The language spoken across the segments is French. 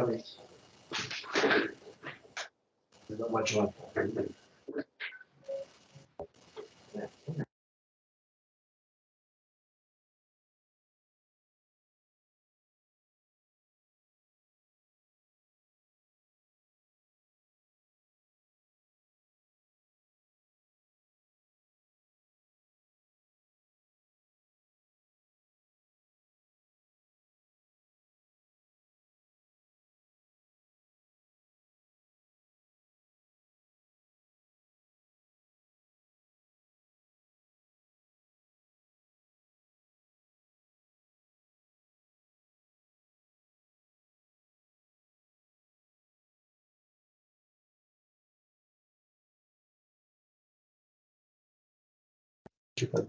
Dans le mois de juin. Je sais pas.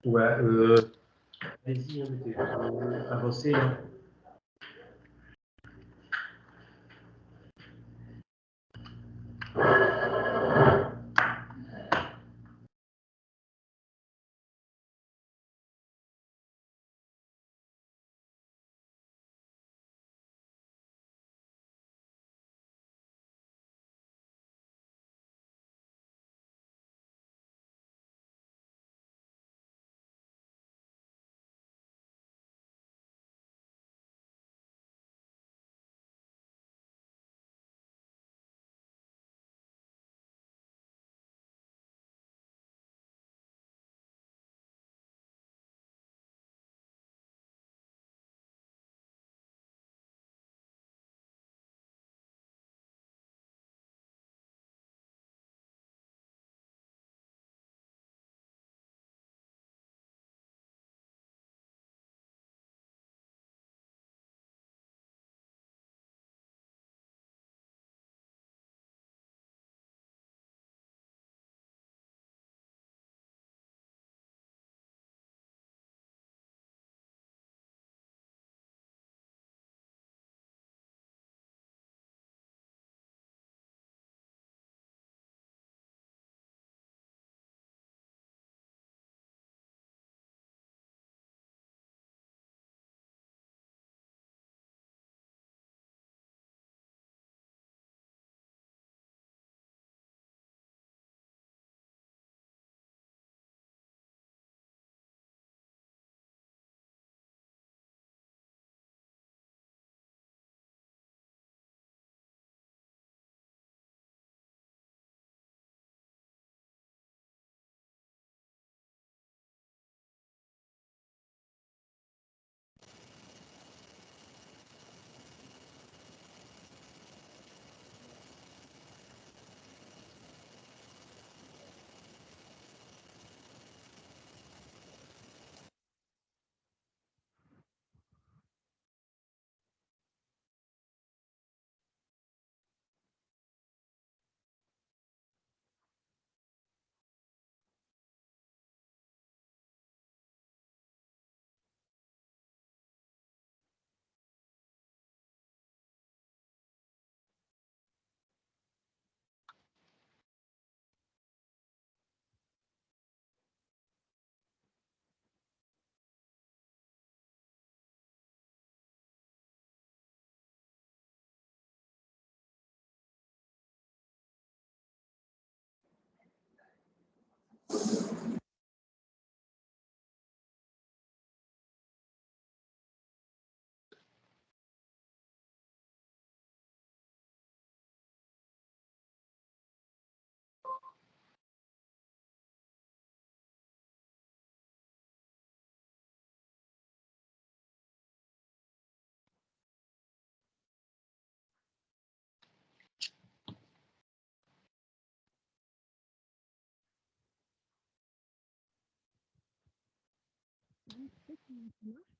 Ouais, allez-y, avancez. Hein.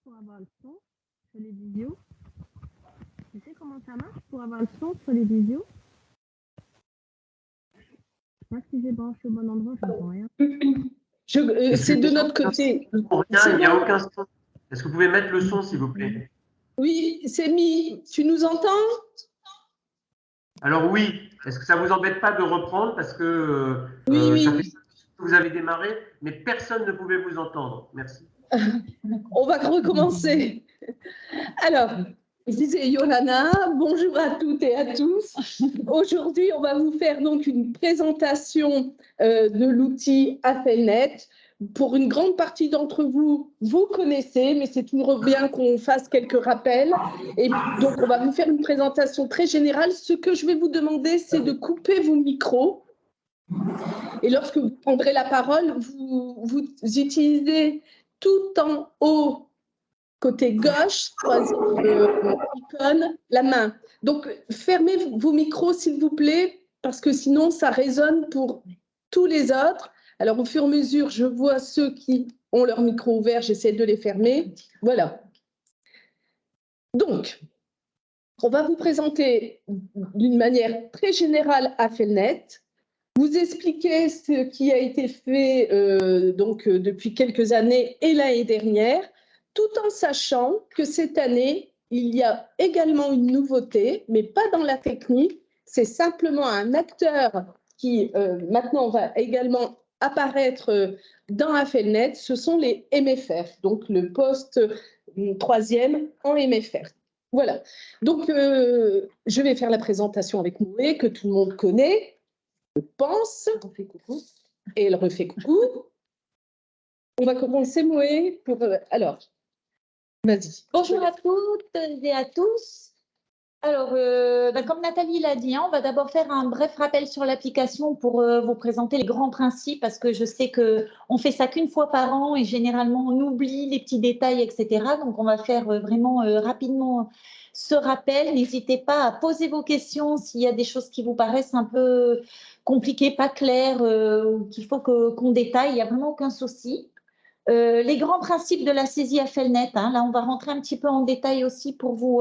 Pour avoir le son sur les vidéos. Tu sais comment ça marche pour avoir le son sur les vidéos? Moi, si j'ai branché au bon endroit, je n'entends rien. C'est de notre côté. Rien, il n'y a aucun son. Est-ce que vous pouvez mettre le son, s'il vous plaît? Oui, c'est mis. Tu nous entends? Alors oui, est-ce que ça ne vous embête pas de reprendre parce que Oui, ça fait oui. que vous avez démarré, mais personne ne pouvait vous entendre. Merci. On va recommencer. Alors, je disais Yolana, bonjour à toutes et à tous. Aujourd'hui, on va vous faire donc une présentation de l'outil Affelnet. Pour une grande partie d'entre vous, vous connaissez, mais c'est toujours bien qu'on fasse quelques rappels. Et donc, on va vous faire une présentation très générale. Ce que je vais vous demander, c'est de couper vos micros. Et lorsque vous prendrez la parole, vous utilisez tout en haut, côté gauche, troisième icône, la main. Donc, fermez vos micros, s'il vous plaît, parce que sinon, ça résonne pour tous les autres. Alors, au fur et à mesure, je vois ceux qui ont leur micro ouvert, j'essaie de les fermer. Voilà. Donc, on va vous présenter d'une manière très générale Affelnet, vous expliquer ce qui a été fait depuis quelques années et l'année dernière, tout en sachant que cette année, il y a également une nouveauté, mais pas dans la technique, c'est simplement un acteur qui maintenant va également apparaître dans Affelnet, ce sont les MFR, donc le poste troisième en MFR. Voilà, donc je vais faire la présentation avec Moé, que tout le monde connaît, je pense, et elle refait coucou. On va commencer, Moé, pour... alors, vas-y. Bonjour à toutes et à tous. Alors, comme Nathalie l'a dit, on va d'abord faire un bref rappel sur l'application pour vous présenter les grands principes, parce que je sais qu'on fait ça qu'une fois par an et généralement on oublie les petits détails, etc. Donc, on va faire vraiment rapidement ce rappel. N'hésitez pas à poser vos questions s'il y a des choses qui vous paraissent un peu compliquées, pas claires, ou qu'il faut qu'on détaille. Il n'y a vraiment aucun souci. Les grands principes de la saisie Affelnet, là on va rentrer un petit peu en détail aussi pour vous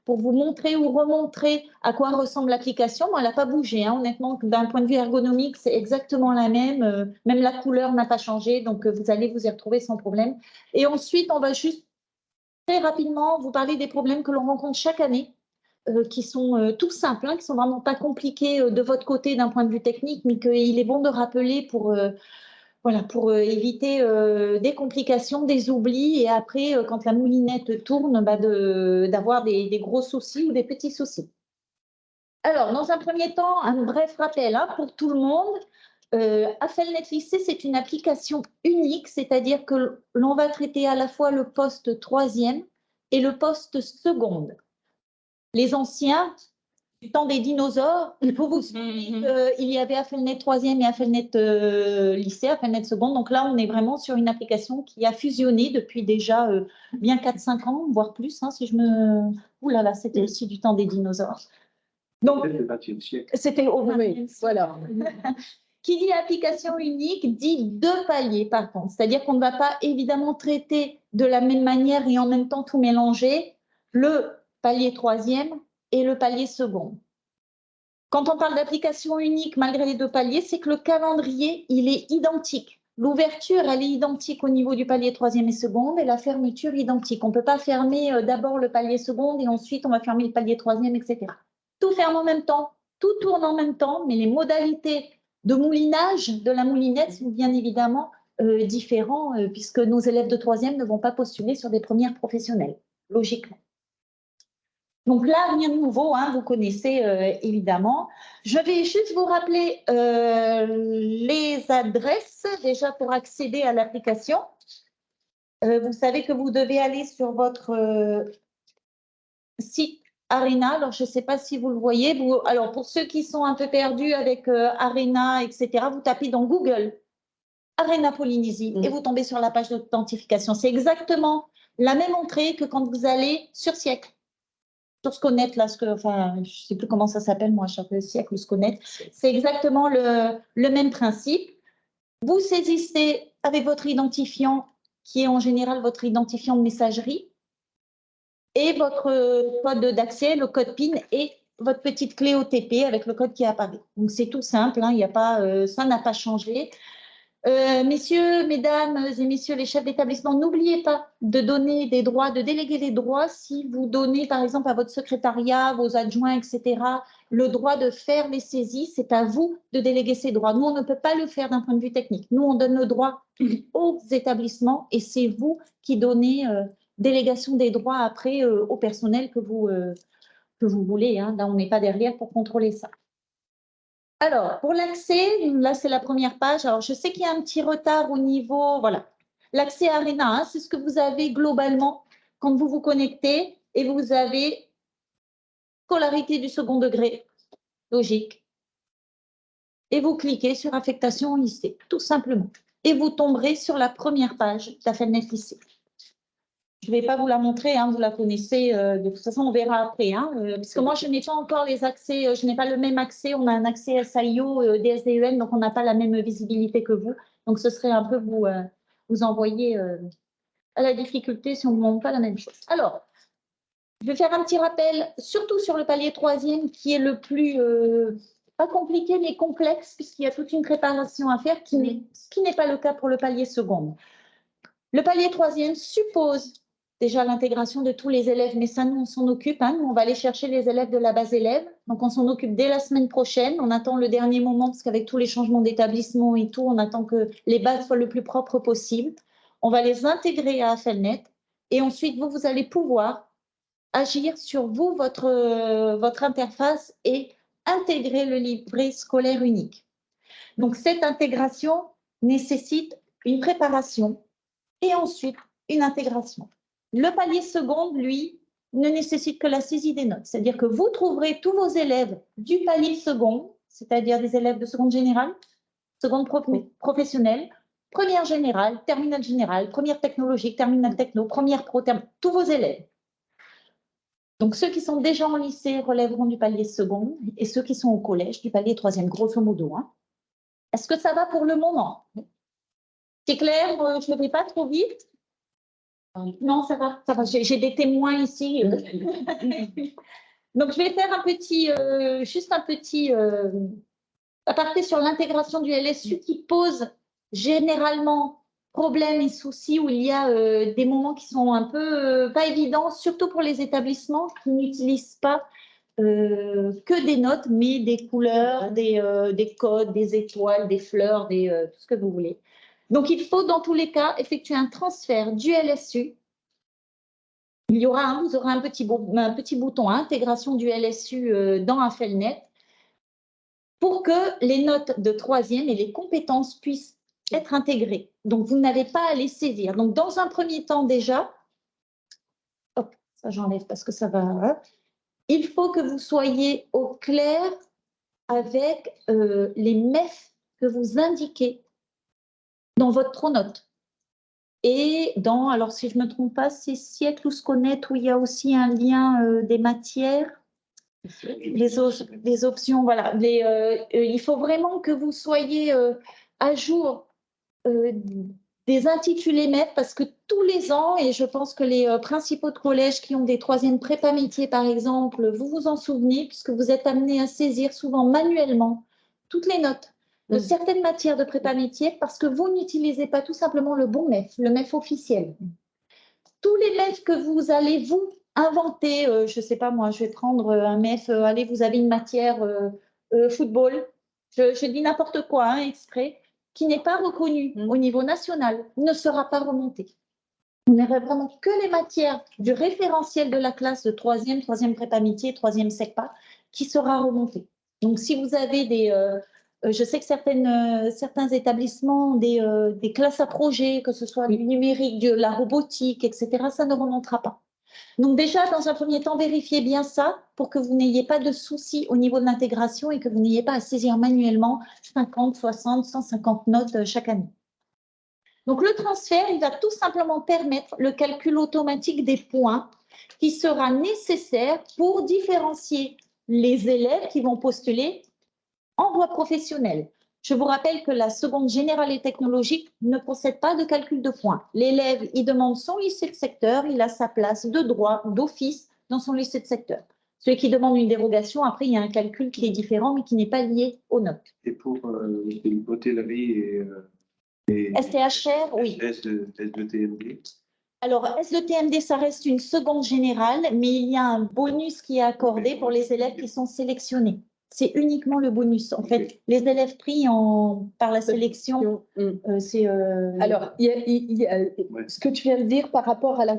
montrer ou remontrer à quoi ressemble l'application. Bon, elle n'a pas bougé, honnêtement, d'un point de vue ergonomique, c'est exactement la même. Même la couleur n'a pas changé, donc vous allez vous y retrouver sans problème. Et ensuite, on va juste très rapidement vous parler des problèmes que l'on rencontre chaque année, qui sont tout simples, qui ne sont vraiment pas compliqués de votre côté d'un point de vue technique, mais qu'il est bon de rappeler pour éviter des complications, des oublis, et après, quand la moulinette tourne, d'avoir des gros soucis ou des petits soucis. Alors, dans un premier temps, un bref rappel pour tout le monde. Affelnet Lycée, c'est une application unique, c'est-à-dire que l'on va traiter à la fois le poste troisième et le poste seconde. Les anciens, du temps des dinosaures, pour vous suivre, il y avait Affelnet 3e et Affelnet lycée, Affelnet seconde. Donc là, on est vraiment sur une application qui a fusionné depuis déjà bien 4-5 ans, voire plus, si je me... Ouh là là, c'était aussi du temps des dinosaures. Donc, c'était au 20e, voilà. Qui dit application unique dit 2 paliers, par contre. C'est-à-dire qu'on ne va pas évidemment traiter de la même manière et en même temps tout mélanger le palier 3e et le palier second. Quand on parle d'application unique, malgré les 2 paliers, c'est que le calendrier, il est identique. L'ouverture, elle est identique au niveau du palier 3e et seconde, et la fermeture identique. On ne peut pas fermer d'abord le palier seconde et ensuite on va fermer le palier 3e, etc. Tout ferme en même temps, tout tourne en même temps, mais les modalités de moulinage de la moulinette sont bien évidemment différents, puisque nos élèves de 3e ne vont pas postuler sur des premières professionnelles, logiquement. Donc là, rien de nouveau, vous connaissez évidemment. Je vais juste vous rappeler les adresses déjà pour accéder à l'application. Vous savez que vous devez aller sur votre site Arena. Alors, je ne sais pas si vous le voyez. Alors, pour ceux qui sont un peu perdus avec Arena, etc., vous tapez dans Google Arena Polynésie et vous tombez sur la page d'authentification. C'est exactement la même entrée que quand vous allez sur Siècle. Sur Sconet, là, je ne sais plus comment ça s'appelle, moi, chaque siècle, Sconet. C'est exactement le même principe. Vous saisissez avec votre identifiant qui est en général votre identifiant de messagerie, et votre code d'accès, le code PIN, et votre petite clé OTP avec le code qui apparaît. Donc, c'est tout simple, hein, ça n'a pas changé. Messieurs, mesdames et messieurs les chefs d'établissement, n'oubliez pas de donner des droits, de déléguer des droits si vous donnez par exemple à votre secrétariat, vos adjoints, etc., le droit de faire les saisies, c'est à vous de déléguer ces droits. Nous, on ne peut pas le faire d'un point de vue technique. Nous, on donne le droit aux établissements et c'est vous qui donnez délégation des droits après au personnel que vous voulez. Hein. Là, on n'est pas derrière pour contrôler ça. Alors, pour l'accès, là, c'est la première page. Alors, je sais qu'il y a un petit retard au niveau, voilà. L'accès Arena, hein, c'est ce que vous avez globalement quand vous vous connectez et vous avez scolarité du second degré, logique. Et vous cliquez sur affectation au lycée, tout simplement. Et vous tomberez sur la première page d'Affelnet lycée. Je ne vais pas vous la montrer, hein, vous la connaissez, de toute façon on verra après. Hein, parce que moi je n'ai pas encore les accès, je n'ai pas le même accès, on a un accès SAIO, DSDEN, donc on n'a pas la même visibilité que vous. Donc ce serait un peu vous envoyer à la difficulté si on ne vous montre pas la même chose. Alors, je vais faire un petit rappel, surtout sur le palier 3e qui est le plus, pas compliqué mais complexe, puisqu'il y a toute une préparation à faire, ce qui n'est pas le cas pour le palier second. Le palier 3e suppose déjà l'intégration de tous les élèves, mais ça, nous, on s'en occupe. Hein. Nous, on va aller chercher les élèves de la base élève. Donc, on s'en occupe dès la semaine prochaine. On attend le dernier moment, parce qu'avec tous les changements d'établissement et tout, on attend que les bases soient le plus propres possible. On va les intégrer à Affelnet. Et ensuite, vous allez pouvoir agir sur vous, votre interface et intégrer le livret scolaire unique. Donc, cette intégration nécessite une préparation et ensuite une intégration. Le palier second, lui, ne nécessite que la saisie des notes. C'est-à-dire que vous trouverez tous vos élèves du palier second, c'est-à-dire des élèves de seconde générale, seconde professionnelle, première générale, terminale générale, première technologique, terminale techno, première pro, tous vos élèves. Donc, ceux qui sont déjà en lycée relèveront du palier second et ceux qui sont au collège du palier 3e, grosso modo. Hein. Est-ce que ça va pour le moment? C'est clair, je ne vais pas trop vite. Non, ça va. J'ai des témoins ici. Donc, je vais faire juste un petit aparté sur l'intégration du LSU qui pose généralement problèmes et soucis où il y a des moments qui sont un peu pas évidents, surtout pour les établissements qui n'utilisent pas que des notes, mais des couleurs, des codes, des étoiles, des fleurs, tout ce que vous voulez. Donc, il faut dans tous les cas effectuer un transfert du LSU. Vous aurez un petit bouton intégration du LSU dans Affelnet pour que les notes de 3e et les compétences puissent être intégrées. Donc, vous n'avez pas à les saisir. Donc, dans un premier temps déjà, hop, ça j'enlève parce que ça va... Hein, il faut que vous soyez au clair avec les MEF que vous indiquez dans votre pronote. Et alors si je ne me trompe pas, c'est siècle ou Sconet où il y a aussi un lien des matières, les options, voilà. Il faut vraiment que vous soyez à jour des intitulés MEF parce que tous les ans, et je pense que les principaux de collège qui ont des 3e prépa métiers par exemple, vous vous en souvenez puisque vous êtes amenés à saisir souvent manuellement toutes les notes de certaines matières de prépa métier parce que vous n'utilisez pas tout simplement le bon MEF, le MEF officiel. Tous les MEF que vous allez vous inventer, je ne sais pas moi, je vais prendre un MEF, allez, vous avez une matière football, je dis n'importe quoi, hein, exprès, qui n'est pas reconnu au niveau national, ne sera pas remonté. Vous n'aurez vraiment que les matières du référentiel de la classe de 3e, 3e prépa métier, 3e SECPA, qui sera remonté. Donc, si vous avez je sais que certains établissements ont des classes à projet, que ce soit du numérique, de la robotique, etc., ça ne remontera pas. Donc déjà, dans un premier temps, vérifiez bien ça pour que vous n'ayez pas de soucis au niveau de l'intégration et que vous n'ayez pas à saisir manuellement 50, 60, 150 notes chaque année. Donc le transfert, il va tout simplement permettre le calcul automatique des points qui sera nécessaire pour différencier les élèves qui vont postuler en voie professionnelle. Je vous rappelle que la seconde générale et technologique ne procède pas de calcul de points. L'élève, il demande son lycée de secteur, il a sa place de droit, d'office dans son lycée de secteur. Celui qui demande une dérogation, après, il y a un calcul qui est différent, mais qui n'est pas lié aux notes. Et pour l'hôtellerie et STHR, oui. S2TMD. Alors, S2TMD, ça reste une seconde générale, mais il y a un bonus qui est accordé pour les élèves qui sont sélectionnés. C'est uniquement le bonus. En fait, les élèves pris par la sélection, c'est… Alors, ce que tu viens de dire par rapport à la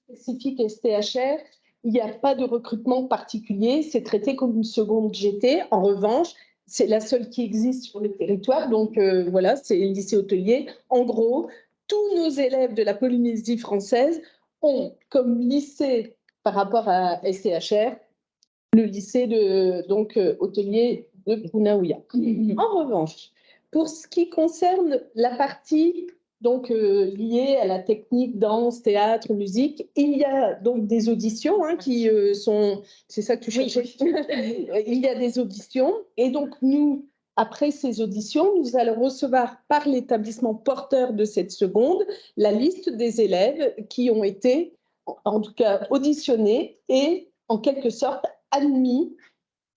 spécifique STHR, il n'y a pas de recrutement particulier, c'est traité comme une seconde GT. En revanche, c'est la seule qui existe sur le territoire, donc voilà, c'est le lycée hôtelier. En gros, tous nos élèves de la Polynésie française ont comme lycée par rapport à STHR le lycée hôtelier de Punaouia. En revanche, pour ce qui concerne la partie liée à la technique, danse, théâtre, musique, il y a donc des auditions qui sont… C'est ça que tu cherchais. Il y a des auditions et donc nous, après ces auditions, nous allons recevoir par l'établissement porteur de cette seconde la liste des élèves qui ont été, en tout cas, auditionnés et en quelque sorte admis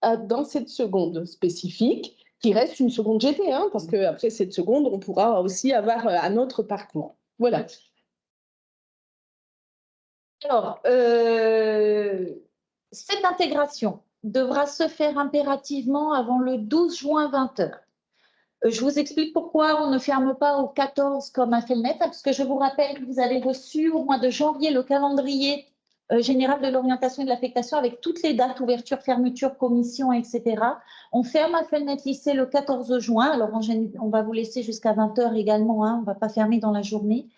dans cette seconde spécifique, qui reste une seconde GT, parce qu'après cette seconde, on pourra aussi avoir un autre parcours. Voilà. Alors, cette intégration devra se faire impérativement avant le 12 juin 20h. Je vous explique pourquoi on ne ferme pas au 14 comme a fait le net, parce que je vous rappelle que vous avez reçu au mois de janvier le calendrier général de l'orientation et de l'affectation avec toutes les dates, ouverture, fermeture, commission, etc. On ferme à Felnet Lycée le 14 juin. Alors, on va vous laisser jusqu'à 20h également. On ne va pas fermer dans la journée.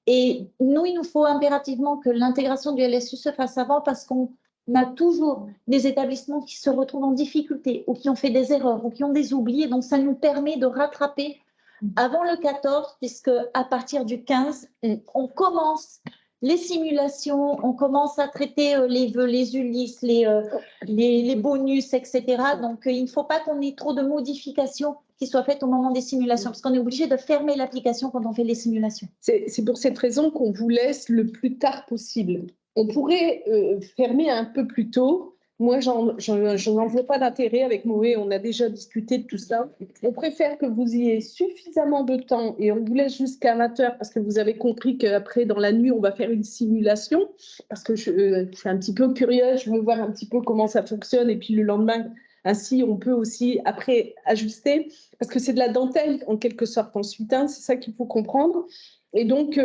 Et nous, il nous faut impérativement que l'intégration du LSU se fasse avant parce qu'on a toujours des établissements qui se retrouvent en difficulté ou qui ont fait des erreurs ou qui ont des oublis. Et donc, ça nous permet de rattraper avant le 14, puisque à partir du 15, on commence les simulations, on commence à traiter les vœux, les ULIS, les bonus, etc. Donc, il ne faut pas qu'on ait trop de modifications qui soient faites au moment des simulations, parce qu'on est obligé de fermer l'application quand on fait les simulations. C'est pour cette raison qu'on vous laisse le plus tard possible. On pourrait fermer un peu plus tôt. Moi, je n'en vois pas d'intérêt avec Moé, on a déjà discuté de tout ça. On préfère que vous ayez suffisamment de temps et on vous laisse jusqu'à 20h parce que vous avez compris qu'après, dans la nuit, on va faire une simulation parce que je suis un petit peu curieuse, je veux voir un petit peu comment ça fonctionne et puis le lendemain, ainsi, on peut aussi après ajuster parce que c'est de la dentelle en quelque sorte ensuite, c'est ça qu'il faut comprendre. Et donc,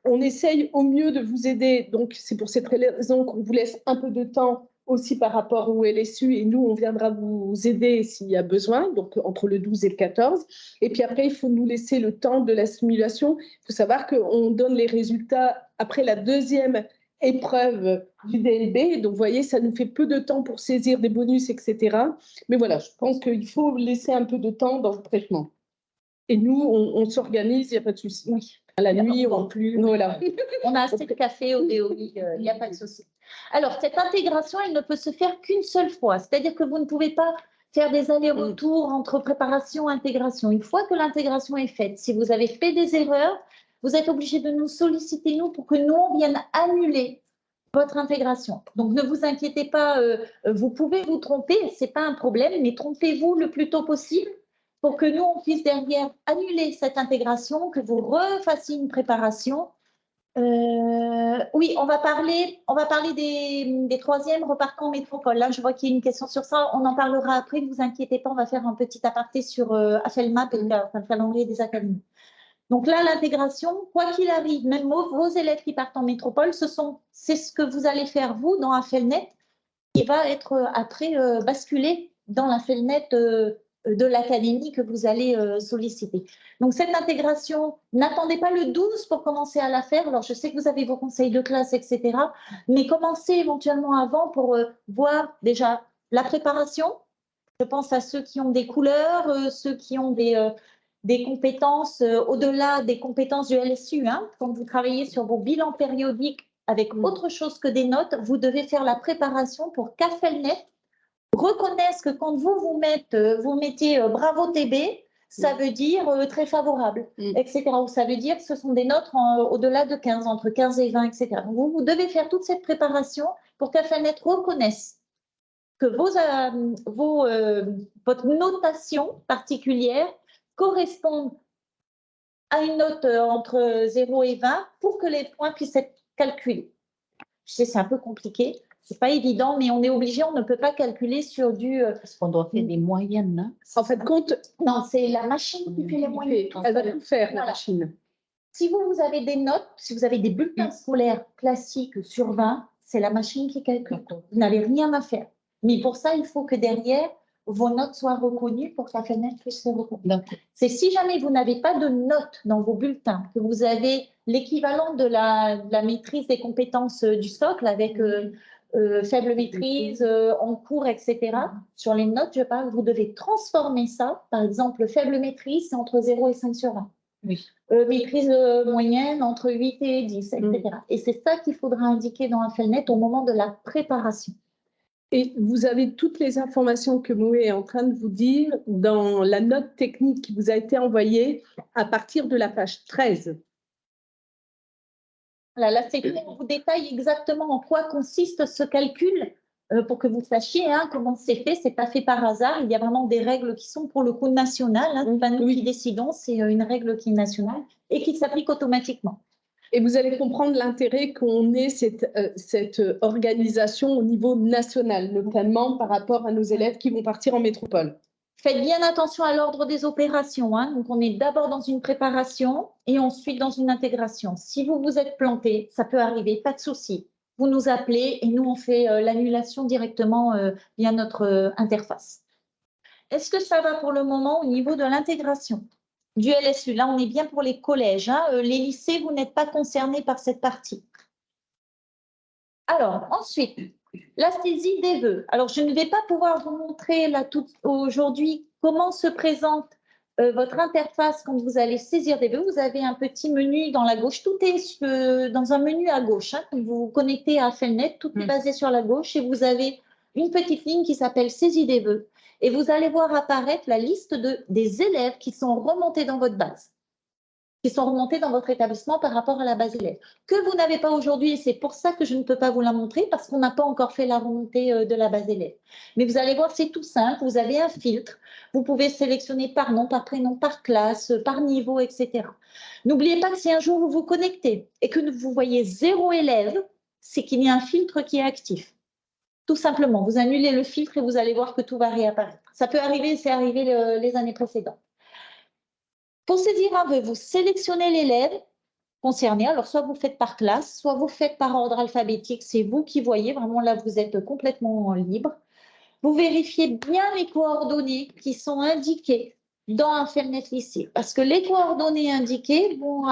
on essaye au mieux de vous aider. Donc, c'est pour cette raison qu'on vous laisse un peu de temps aussi par rapport au LSU et nous, on viendra vous aider s'il y a besoin, donc entre le 12 et le 14. Et puis après, il faut nous laisser le temps de la simulation. Il faut savoir qu'on donne les résultats après la deuxième épreuve du DLB. Donc, vous voyez, ça nous fait peu de temps pour saisir des bonus, etc. Mais voilà, je pense qu'il faut laisser un peu de temps dans le traitement. Et nous, on s'organise, il n'y a pas de souci. Oui. À la nuit, voilà. On a assez de café au DOI, il n'y a pas de souci. Alors, cette intégration, elle ne peut se faire qu'une seule fois. C'est-à-dire que vous ne pouvez pas faire des allers-retours entre préparation et intégration. Une fois que l'intégration est faite, si vous avez fait des erreurs, vous êtes obligé de nous solliciter, nous, pour que nous, on vienne annuler votre intégration. Donc, ne vous inquiétez pas, vous pouvez vous tromper, ce n'est pas un problème, mais trompez-vous le plus tôt possible pour que nous, on puisse derrière annuler cette intégration, que vous refassiez une préparation. Oui, on va parler des troisièmes repartant en métropole. Là, je vois qu'il y a une question sur ça. On en parlera après, ne vous inquiétez pas, on va faire un petit aparté sur AFELMAP et le calendrier des académies. Donc là, l'intégration, quoi qu'il arrive, même vos élèves qui partent en métropole, c'est ce que vous allez faire, vous, dans AFELNET, qui va être après basculé dans l'AFELNET de l'académie que vous allez solliciter. Donc, cette intégration, n'attendez pas le 12 pour commencer à la faire. Alors, je sais que vous avez vos conseils de classe, etc. Mais commencez éventuellement avant pour voir déjà la préparation. Je pense à ceux qui ont des couleurs, ceux qui ont des compétences au-delà des compétences du LSU. Quand vous travaillez sur vos bilans périodiques avec autre chose que des notes, vous devez faire la préparation pour qu'AFELNET reconnaissent que quand vous mettez Bravo TB, ça veut dire très favorable, etc. Ou ça veut dire que ce sont des notes au-delà de 15, entre 15 et 20, etc. Donc, vous devez faire toute cette préparation pour qu'Affelnet reconnaisse que votre notation particulière corresponde à une note entre 0 et 20 pour que les points puissent être calculés. Je sais, c'est un peu compliqué. C'est pas évident, mais on est obligé, on ne peut pas calculer sur du… Parce qu'on doit faire des moyennes. Hein. En fait, compte. Non, c'est la machine qui fait les moyennes. Elle va tout faire, la Voilà. machine. Si vous avez des notes, si vous avez des bulletins scolaires classiques sur 20, c'est la machine qui calcule. Vous n'avez rien à faire. Mais pour ça, il faut que derrière, vos notes soient reconnues pour que la fenêtre puisse les reconnaître. C'est si jamais vous n'avez pas de notes dans vos bulletins, que vous avez l'équivalent de la maîtrise des compétences du socle avec faible maîtrise, en cours, etc. Sur les notes, je parle, vous devez transformer ça. Par exemple, faible maîtrise, c'est entre 0 et 5 sur 20. Oui. Maîtrise moyenne entre 8 et 10, etc. Et c'est ça qu'il faudra indiquer dans Affelnet au moment de la préparation. Et vous avez toutes les informations que Moé est en train de vous dire dans la note technique qui vous a été envoyée à partir de la page 13. Là, c'est fait, on vous détaille exactement en quoi consiste ce calcul pour que vous sachiez comment c'est fait. Ce n'est pas fait par hasard. Il y a vraiment des règles qui sont pour le coup nationales. Ce n'est pas nous qui décidons, c'est une règle qui est nationale et qui s'applique automatiquement. Et vous allez comprendre l'intérêt qu'on ait cette organisation au niveau national, notamment par rapport à nos élèves qui vont partir en métropole. Faites bien attention à l'ordre des opérations. Donc, on est d'abord dans une préparation et ensuite dans une intégration. Si vous vous êtes planté, ça peut arriver, pas de souci. Vous nous appelez et nous, on fait l'annulation directement via notre interface. Est-ce que ça va pour le moment au niveau de l'intégration du LSU? Là, on est bien pour les collèges. Les lycées, vous n'êtes pas concernés par cette partie. Alors, ensuite, la saisie des vœux. Alors, je ne vais pas pouvoir vous montrer là aujourd'hui comment se présente votre interface quand vous allez saisir des vœux. Vous avez un petit menu dans la gauche. Tout est dans un menu à gauche. Quand vous vous connectez à Affelnet, tout est basé sur la gauche et vous avez une petite ligne qui s'appelle saisie des vœux. Et vous allez voir apparaître la liste des élèves qui sont remontés dans votre base, qui sont remontés dans votre établissement par rapport à la base élève, que vous n'avez pas aujourd'hui, et c'est pour ça que je ne peux pas vous la montrer, parce qu'on n'a pas encore fait la remontée de la base élève. Mais vous allez voir, c'est tout simple, vous avez un filtre, vous pouvez sélectionner par nom, par prénom, par classe, par niveau, etc. N'oubliez pas que si un jour vous vous connectez et que vous voyez 0 élève, c'est qu'il y a un filtre qui est actif. Tout simplement, vous annulez le filtre et vous allez voir que tout va réapparaître. Ça peut arriver, c'est arrivé les années précédentes. Pour saisir un vœu, vous sélectionnez l'élève concerné. Alors, soit vous faites par classe, soit vous faites par ordre alphabétique. C'est vous qui voyez. Vraiment, là, vous êtes complètement libre. Vous vérifiez bien les coordonnées qui sont indiquées dans Affelnet lycée. Parce que les coordonnées indiquées vont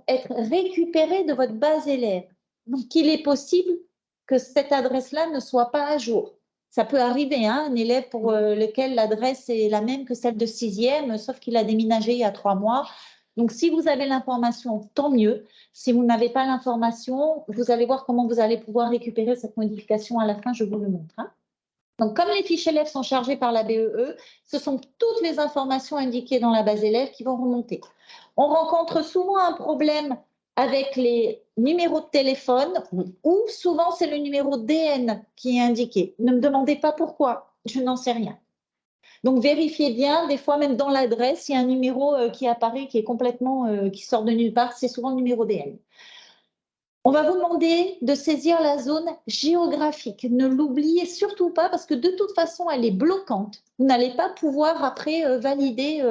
être récupérées de votre base élève. Donc, il est possible que cette adresse-là ne soit pas à jour. Ça peut arriver, un élève pour lequel l'adresse est la même que celle de 6e, sauf qu'il a déménagé il y a 3 mois. Donc, si vous avez l'information, tant mieux. Si vous n'avez pas l'information, vous allez voir comment vous allez pouvoir récupérer cette modification à la fin, je vous le montre. Donc, comme les fiches élèves sont chargées par la BEE, ce sont toutes les informations indiquées dans la base élève qui vont remonter. On rencontre souvent un problème avec les numéros de téléphone ou souvent c'est le numéro DN qui est indiqué. Ne me demandez pas pourquoi, je n'en sais rien. Donc vérifiez bien, des fois même dans l'adresse, il y a un numéro qui apparaît, qui est complètement, qui sort de nulle part, c'est souvent le numéro DN. On va vous demander de saisir la zone géographique. Ne l'oubliez surtout pas parce que de toute façon, elle est bloquante. Vous n'allez pas pouvoir après valider,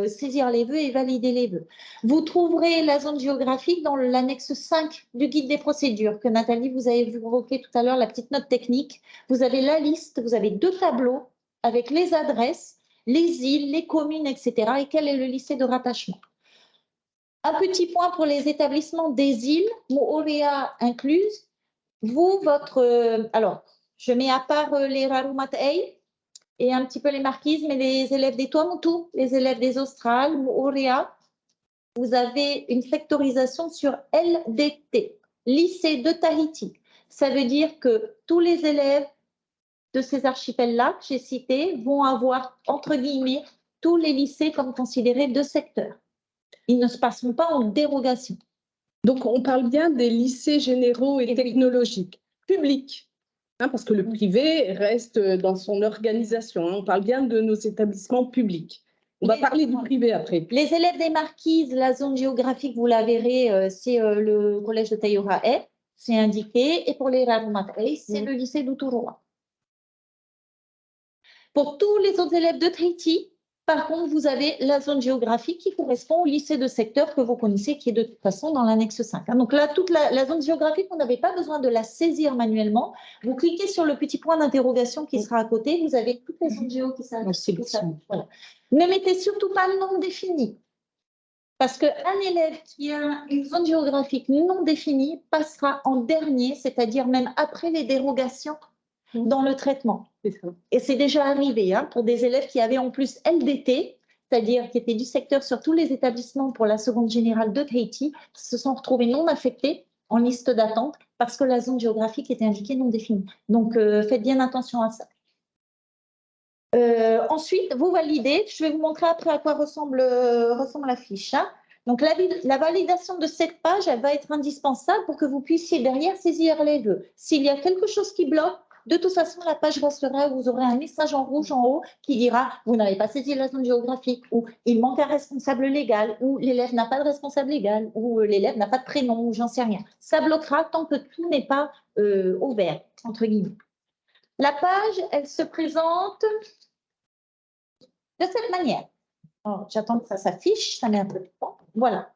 saisir les vœux et valider les vœux. Vous trouverez la zone géographique dans l'annexe 5 du guide des procédures que Nathalie vous avez évoqué tout à l'heure, la petite note technique. Vous avez la liste, vous avez 2 tableaux avec les adresses, les îles, les communes, etc. et quel est le lycée de rattachement. Un petit point pour les établissements des îles, Moorea incluse. Vous, alors, je mets à part les Rarumatei et un petit peu les Marquises, mais les élèves des Tuamotu, les élèves des Australes, Moorea, vous avez une sectorisation sur LDT, lycée de Tahiti. Ça veut dire que tous les élèves de ces archipels-là que j'ai cités vont avoir, entre guillemets, tous les lycées comme considérés de secteur. Ils ne se passeront pas en dérogation. Donc, on parle bien des lycées généraux et technologiques, publics, hein, parce que le privé reste dans son organisation. Hein, on parle bien de nos établissements publics. On va parler du privé après. Les élèves des Marquises, la zone géographique, vous la verrez, c'est le collège de Taïorae, c'est indiqué. Et pour les Rarumatei, c'est le lycée d'Uturoa. Pour tous les autres élèves de Tahiti, par contre, vous avez la zone géographique qui correspond au lycée de secteur que vous connaissez, qui est de toute façon dans l'annexe 5. Hein. Donc là, toute la zone géographique, vous n'avez pas besoin de la saisir manuellement. Vous cliquez sur le petit point d'interrogation qui sera à côté. Vous avez toutes les zones géo qui s'affichent. Voilà. Ne mettez surtout pas le nom défini. Parce qu'un élève qui a une zone géographique non définie passera en dernier, c'est-à-dire même après les dérogations dans le traitement. Et c'est déjà arrivé hein, pour des élèves qui avaient en plus LDT, c'est-à-dire qui étaient du secteur sur tous les établissements pour la seconde générale de Tahiti, qui se sont retrouvés non affectés en liste d'attente parce que la zone géographique était indiquée non définie. Donc, faites bien attention à ça. Ensuite, vous validez. Je vais vous montrer après à quoi ressemble la fiche. Hein. Donc, la validation de cette page, elle va être indispensable pour que vous puissiez derrière saisir les vœux. S'il y a quelque chose qui bloque, de toute façon, la page restera, vous aurez un message en rouge en haut qui dira « Vous n'avez pas saisi la zone géographique » ou « Il manque un responsable légal » ou « L'élève n'a pas de responsable légal » ou « L'élève n'a pas de prénom » ou j'en sais rien. Ça bloquera tant que tout n'est pas au vert, entre guillemets. La page, elle se présente de cette manière. J'attends que ça s'affiche, ça met un peu de temps. Voilà.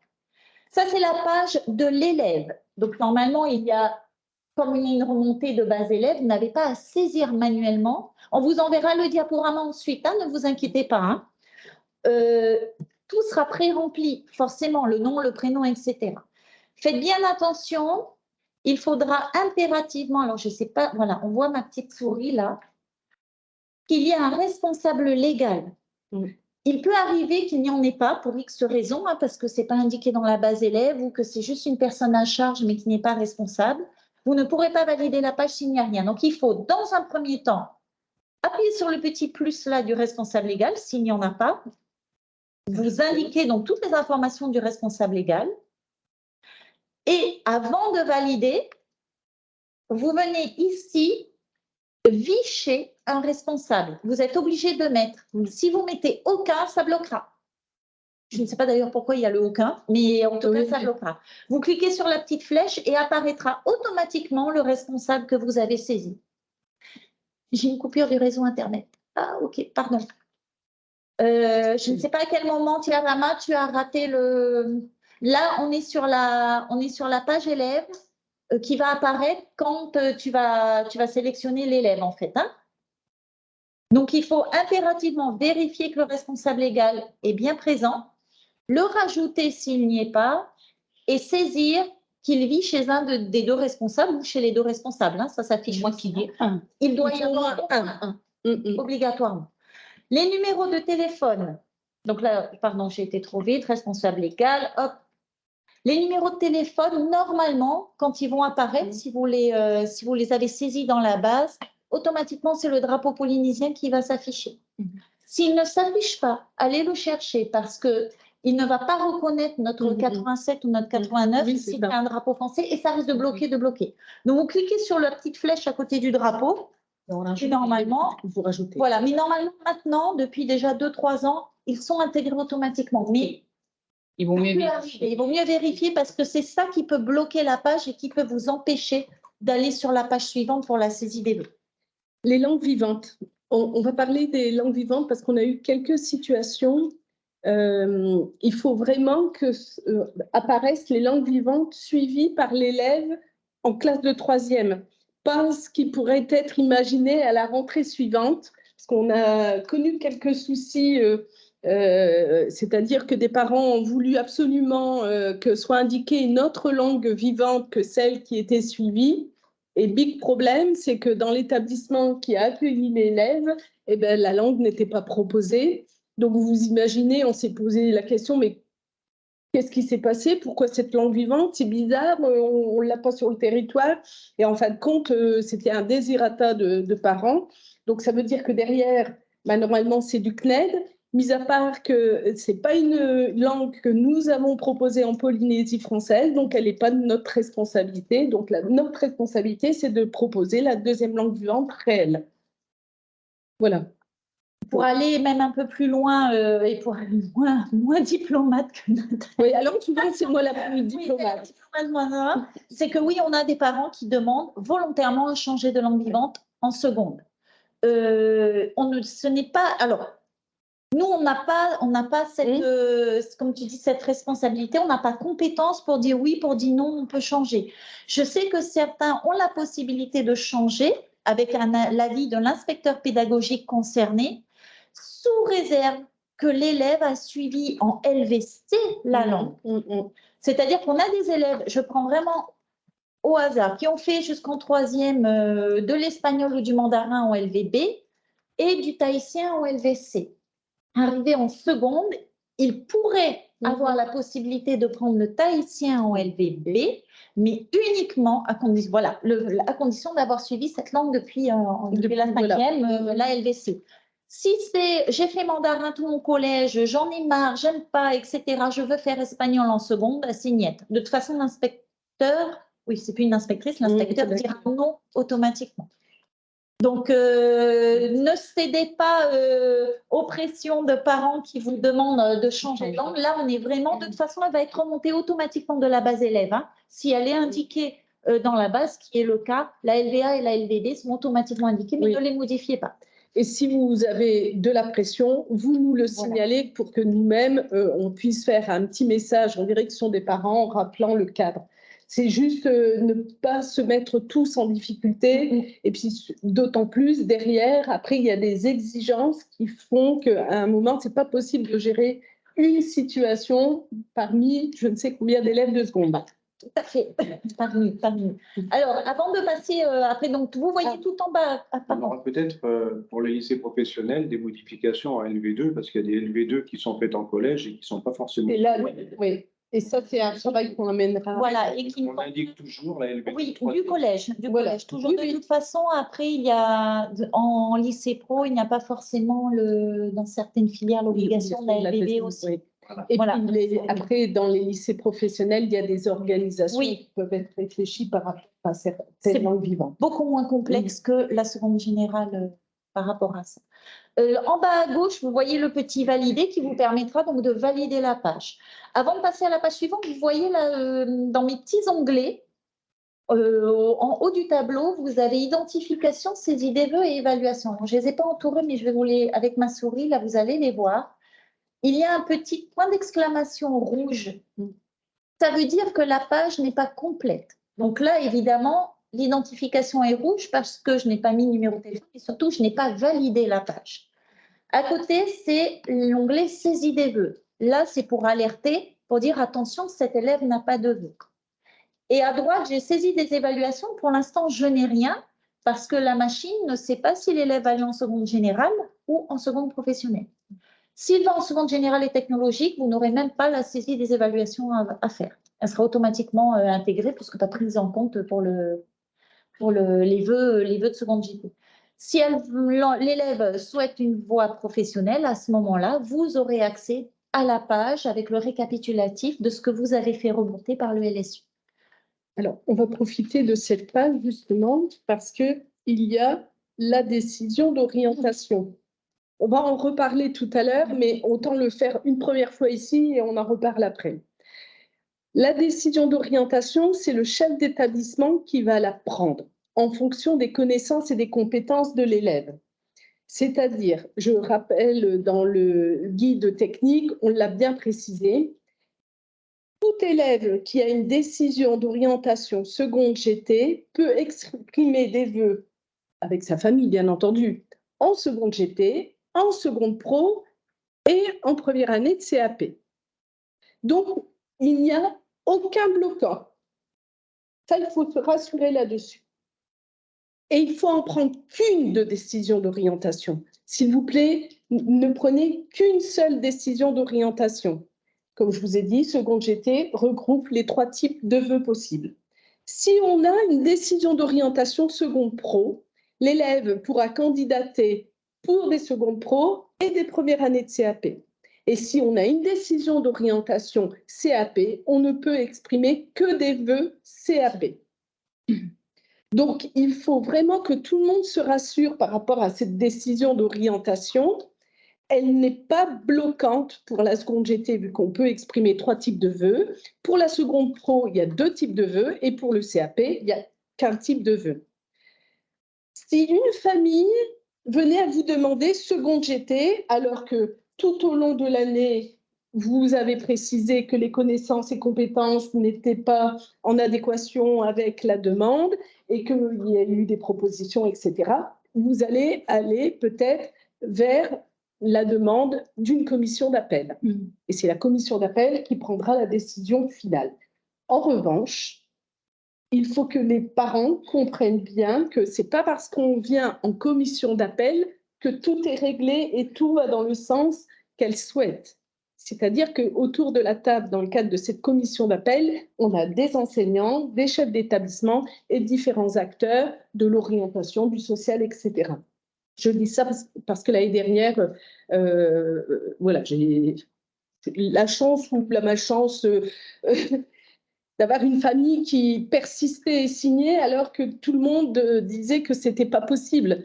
Ça, c'est la page de l'élève. Donc, normalement, il y a... Comme il y a une remontée de base élève, vous n'avez pas à saisir manuellement. On vous enverra le diaporama ensuite, hein, ne vous inquiétez pas. Hein. Tout sera pré-rempli, forcément, le nom, le prénom, etc. Faites bien attention, il faudra impérativement, alors je ne sais pas, voilà, on voit ma petite souris là, qu'il y ait un responsable légal. Il peut arriver qu'il n'y en ait pas pour X raisons, hein, parce que ce n'est pas indiqué dans la base élève ou que c'est juste une personne à charge mais qui n'est pas responsable. Vous ne pourrez pas valider la page s'il n'y a rien. Donc, il faut, dans un premier temps, appuyer sur le petit plus là du responsable légal, s'il n'y en a pas. Vous indiquez donc toutes les informations du responsable légal. Et avant de valider, vous venez ici vicher un responsable. Vous êtes obligé de mettre. Si vous mettez aucun, ça bloquera. Je ne sais pas d'ailleurs pourquoi il y a le aucun, mais en tout cas, ça bloquera. Vous cliquez sur la petite flèche et apparaîtra automatiquement le responsable que vous avez saisi. J'ai une coupure du réseau Internet. Ah, ok, pardon. Je ne sais pas à quel moment, Tiarama, tu as raté le... Là, on est sur la page élève qui va apparaître quand tu vas sélectionner l'élève, en fait. Hein. Donc, il faut impérativement vérifier que le responsable légal est bien présent, le rajouter s'il n'y est pas et saisir qu'il vit chez un des deux responsables ou chez les deux responsables. Hein, ça s'affiche. Moi qui dis un. Il doit y avoir un. Obligatoirement. Les numéros de téléphone. Donc là, pardon, j'ai été trop vite. Responsable légal, hop. Les numéros de téléphone, normalement, quand ils vont apparaître, si vous les avez saisis dans la base, automatiquement, c'est le drapeau polynésien qui va s'afficher. S'il ne s'affiche pas, allez le chercher parce qu'il ne va pas reconnaître notre 87 ou notre 89 si c'est un drapeau français et ça risque de bloquer, Donc, vous cliquez sur la petite flèche à côté du drapeau et normalement, vous rajoutez. Voilà, mais normalement, maintenant, depuis déjà 2-3 ans, ils sont intégrés automatiquement. Mais il vaut mieux vérifier parce que c'est ça qui peut bloquer la page et qui peut vous empêcher d'aller sur la page suivante pour la saisie des vœux. Les langues vivantes. On va parler des langues vivantes parce qu'on a eu quelques situations. Il faut vraiment que apparaissent les langues vivantes suivies par l'élève en classe de 3e. Pas ce qui pourrait être imaginé à la rentrée suivante, parce qu'on a connu quelques soucis, c'est-à-dire que des parents ont voulu absolument que soit indiquée une autre langue vivante que celle qui était suivie. Et big problème, c'est que dans l'établissement qui a accueilli l'élève, eh ben, la langue n'était pas proposée. Donc, vous imaginez, on s'est posé la question, mais qu'est-ce qui s'est passé? Pourquoi cette langue vivante? C'est bizarre, on ne l'a pas sur le territoire. Et en fin de compte, c'était un désirata de parents. Donc, ça veut dire que derrière, bah, normalement, c'est du CNED. mis à part que ce n'est pas une langue que nous avons proposée en Polynésie française, donc elle n'est pas de notre responsabilité. Donc notre responsabilité, c'est de proposer la deuxième langue vivante réelle. Voilà. Pour aller même un peu plus loin et pour aller moins diplomate que Nathalie. Oui, alors souvent, c'est moi la plus diplomate. C'est que oui, on a des parents qui demandent volontairement à changer de langue vivante en seconde. Ce n'est pas... Alors, nous, on n'a pas cette, comme tu dis, cette responsabilité, on n'a pas compétence pour dire oui, pour dire non, on peut changer. Je sais que certains ont la possibilité de changer avec l'avis de l'inspecteur pédagogique concerné, sous réserve que l'élève a suivi en LVC la langue. C'est-à-dire qu'on a des élèves, je prends vraiment au hasard, qui ont fait jusqu'en troisième de l'espagnol ou du mandarin en LVB et du tahitien en LVC. Arrivé en seconde, ils pourraient avoir la possibilité de prendre le tahitien en LVB, mais uniquement à condition d'avoir suivi cette langue depuis la cinquième, la LVC. Si c'est j'ai fait mandarin tout mon collège, j'en ai marre, j'aime pas, etc., je veux faire espagnol en seconde, c'est niette. De toute façon, l'inspecteur, oui, c'est plus une inspectrice, l'inspecteur dira non automatiquement. Donc, ne cédez pas aux pressions de parents qui vous demandent de changer de langue. Là, on est vraiment, de toute façon, elle va être remontée automatiquement de la base élève. Hein. Si elle est indiquée dans la base, ce qui est le cas, la LVA et la LVD sont automatiquement indiquées, mais ne les modifiez pas. Et si vous avez de la pression, vous nous le signalez pour que nous-mêmes, on puisse faire un petit message en direction des parents en rappelant le cadre. C'est juste ne pas se mettre tous en difficulté. Et puis, d'autant plus, derrière, après, il y a des exigences qui font qu'à un moment, ce n'est pas possible de gérer une situation parmi je ne sais combien d'élèves de seconde. Tout à fait, parmi. Alors, avant de passer, après, donc, vous voyez tout en bas. On aura peut-être pour les lycées professionnels des modifications à LV2, parce qu'il y a des LV2 qui sont faites en collège et qui ne sont pas forcément. Et là, oui. Et ça, c'est un travail qu'on amènera. Voilà. Et on indique toujours la LV2. Oui, du collège. Toujours de toute façon, après, il y a en lycée pro, il n'y a pas forcément dans certaines filières l'obligation de la LVB aussi. Oui. Et puis après, dans les lycées professionnels, il y a des organisations qui peuvent être réfléchies par rapport à certaines langues vivantes. Beaucoup moins complexe que la seconde générale par rapport à ça. En bas à gauche, vous voyez le petit valider qui vous permettra donc de valider la page. Avant de passer à la page suivante, vous voyez là, dans mes petits onglets, en haut du tableau, vous avez identification, saisie des vœux et évaluation. Alors, je ne les ai pas entourés, mais je vais vous les, avec ma souris, là, vous allez les voir. Il y a un petit point d'exclamation rouge. Ça veut dire que la page n'est pas complète. Donc là, évidemment, l'identification est rouge parce que je n'ai pas mis numéro de téléphone et surtout, je n'ai pas validé la page. À côté, c'est l'onglet saisie des vœux. Là, c'est pour alerter, pour dire attention, cet élève n'a pas de vœux. Et à droite, j'ai saisi des évaluations. Pour l'instant, je n'ai rien parce que la machine ne sait pas si l'élève va aller en seconde générale ou en seconde professionnelle. S'il va en seconde générale et technologique, vous n'aurez même pas la saisie des évaluations à faire. Elle sera automatiquement intégrée puisque pas prise en compte pour les vœux de seconde JP. Si l'élève souhaite une voie professionnelle, à ce moment-là, vous aurez accès à la page avec le récapitulatif de ce que vous avez fait remonter par le LSU. Alors, on va profiter de cette page justement parce qu'il y a la décision d'orientation. On va en reparler tout à l'heure, mais autant le faire une première fois ici et on en reparle après. La décision d'orientation, c'est le chef d'établissement qui va la prendre en fonction des connaissances et des compétences de l'élève. C'est-à-dire, je rappelle dans le guide technique, on l'a bien précisé, tout élève qui a une décision d'orientation seconde GT peut exprimer des vœux avec sa famille, bien entendu, en seconde GT, en seconde pro et en première année de CAP. Donc, il n'y a aucun bloquant. Ça, il faut se rassurer là-dessus. Et il faut en prendre qu'une de décision d'orientation. S'il vous plaît, ne prenez qu'une seule décision d'orientation. Comme je vous ai dit, seconde GT regroupe les 3 types de vœux possibles. Si on a une décision d'orientation seconde pro, l'élève pourra candidater pour des secondes pro et des premières années de CAP. Et si on a une décision d'orientation CAP, on ne peut exprimer que des vœux CAP. Donc, il faut vraiment que tout le monde se rassure par rapport à cette décision d'orientation. Elle n'est pas bloquante pour la seconde GT, vu qu'on peut exprimer 3 types de vœux. Pour la seconde pro, il y a 2 types de vœux, et pour le CAP, il n'y a qu'un type de vœux. Si une famille venait à vous demander seconde GT, alors que tout au long de l'année, vous avez précisé que les connaissances et compétences n'étaient pas en adéquation avec la demande et qu'il y a eu des propositions, etc., vous allez aller peut-être vers la demande d'une commission d'appel. Et c'est la commission d'appel qui prendra la décision finale. En revanche, il faut que les parents comprennent bien que ce n'est pas parce qu'on vient en commission d'appel que tout est réglé et tout va dans le sens qu'elle souhaite. C'est-à-dire qu'autour de la table, dans le cadre de cette commission d'appel, on a des enseignants, des chefs d'établissement et différents acteurs de l'orientation, du social, etc. Je dis ça parce que l'année dernière, voilà, j'ai la chance ou la malchance d'avoir une famille qui persistait et signait alors que tout le monde disait que ce n'était pas possible.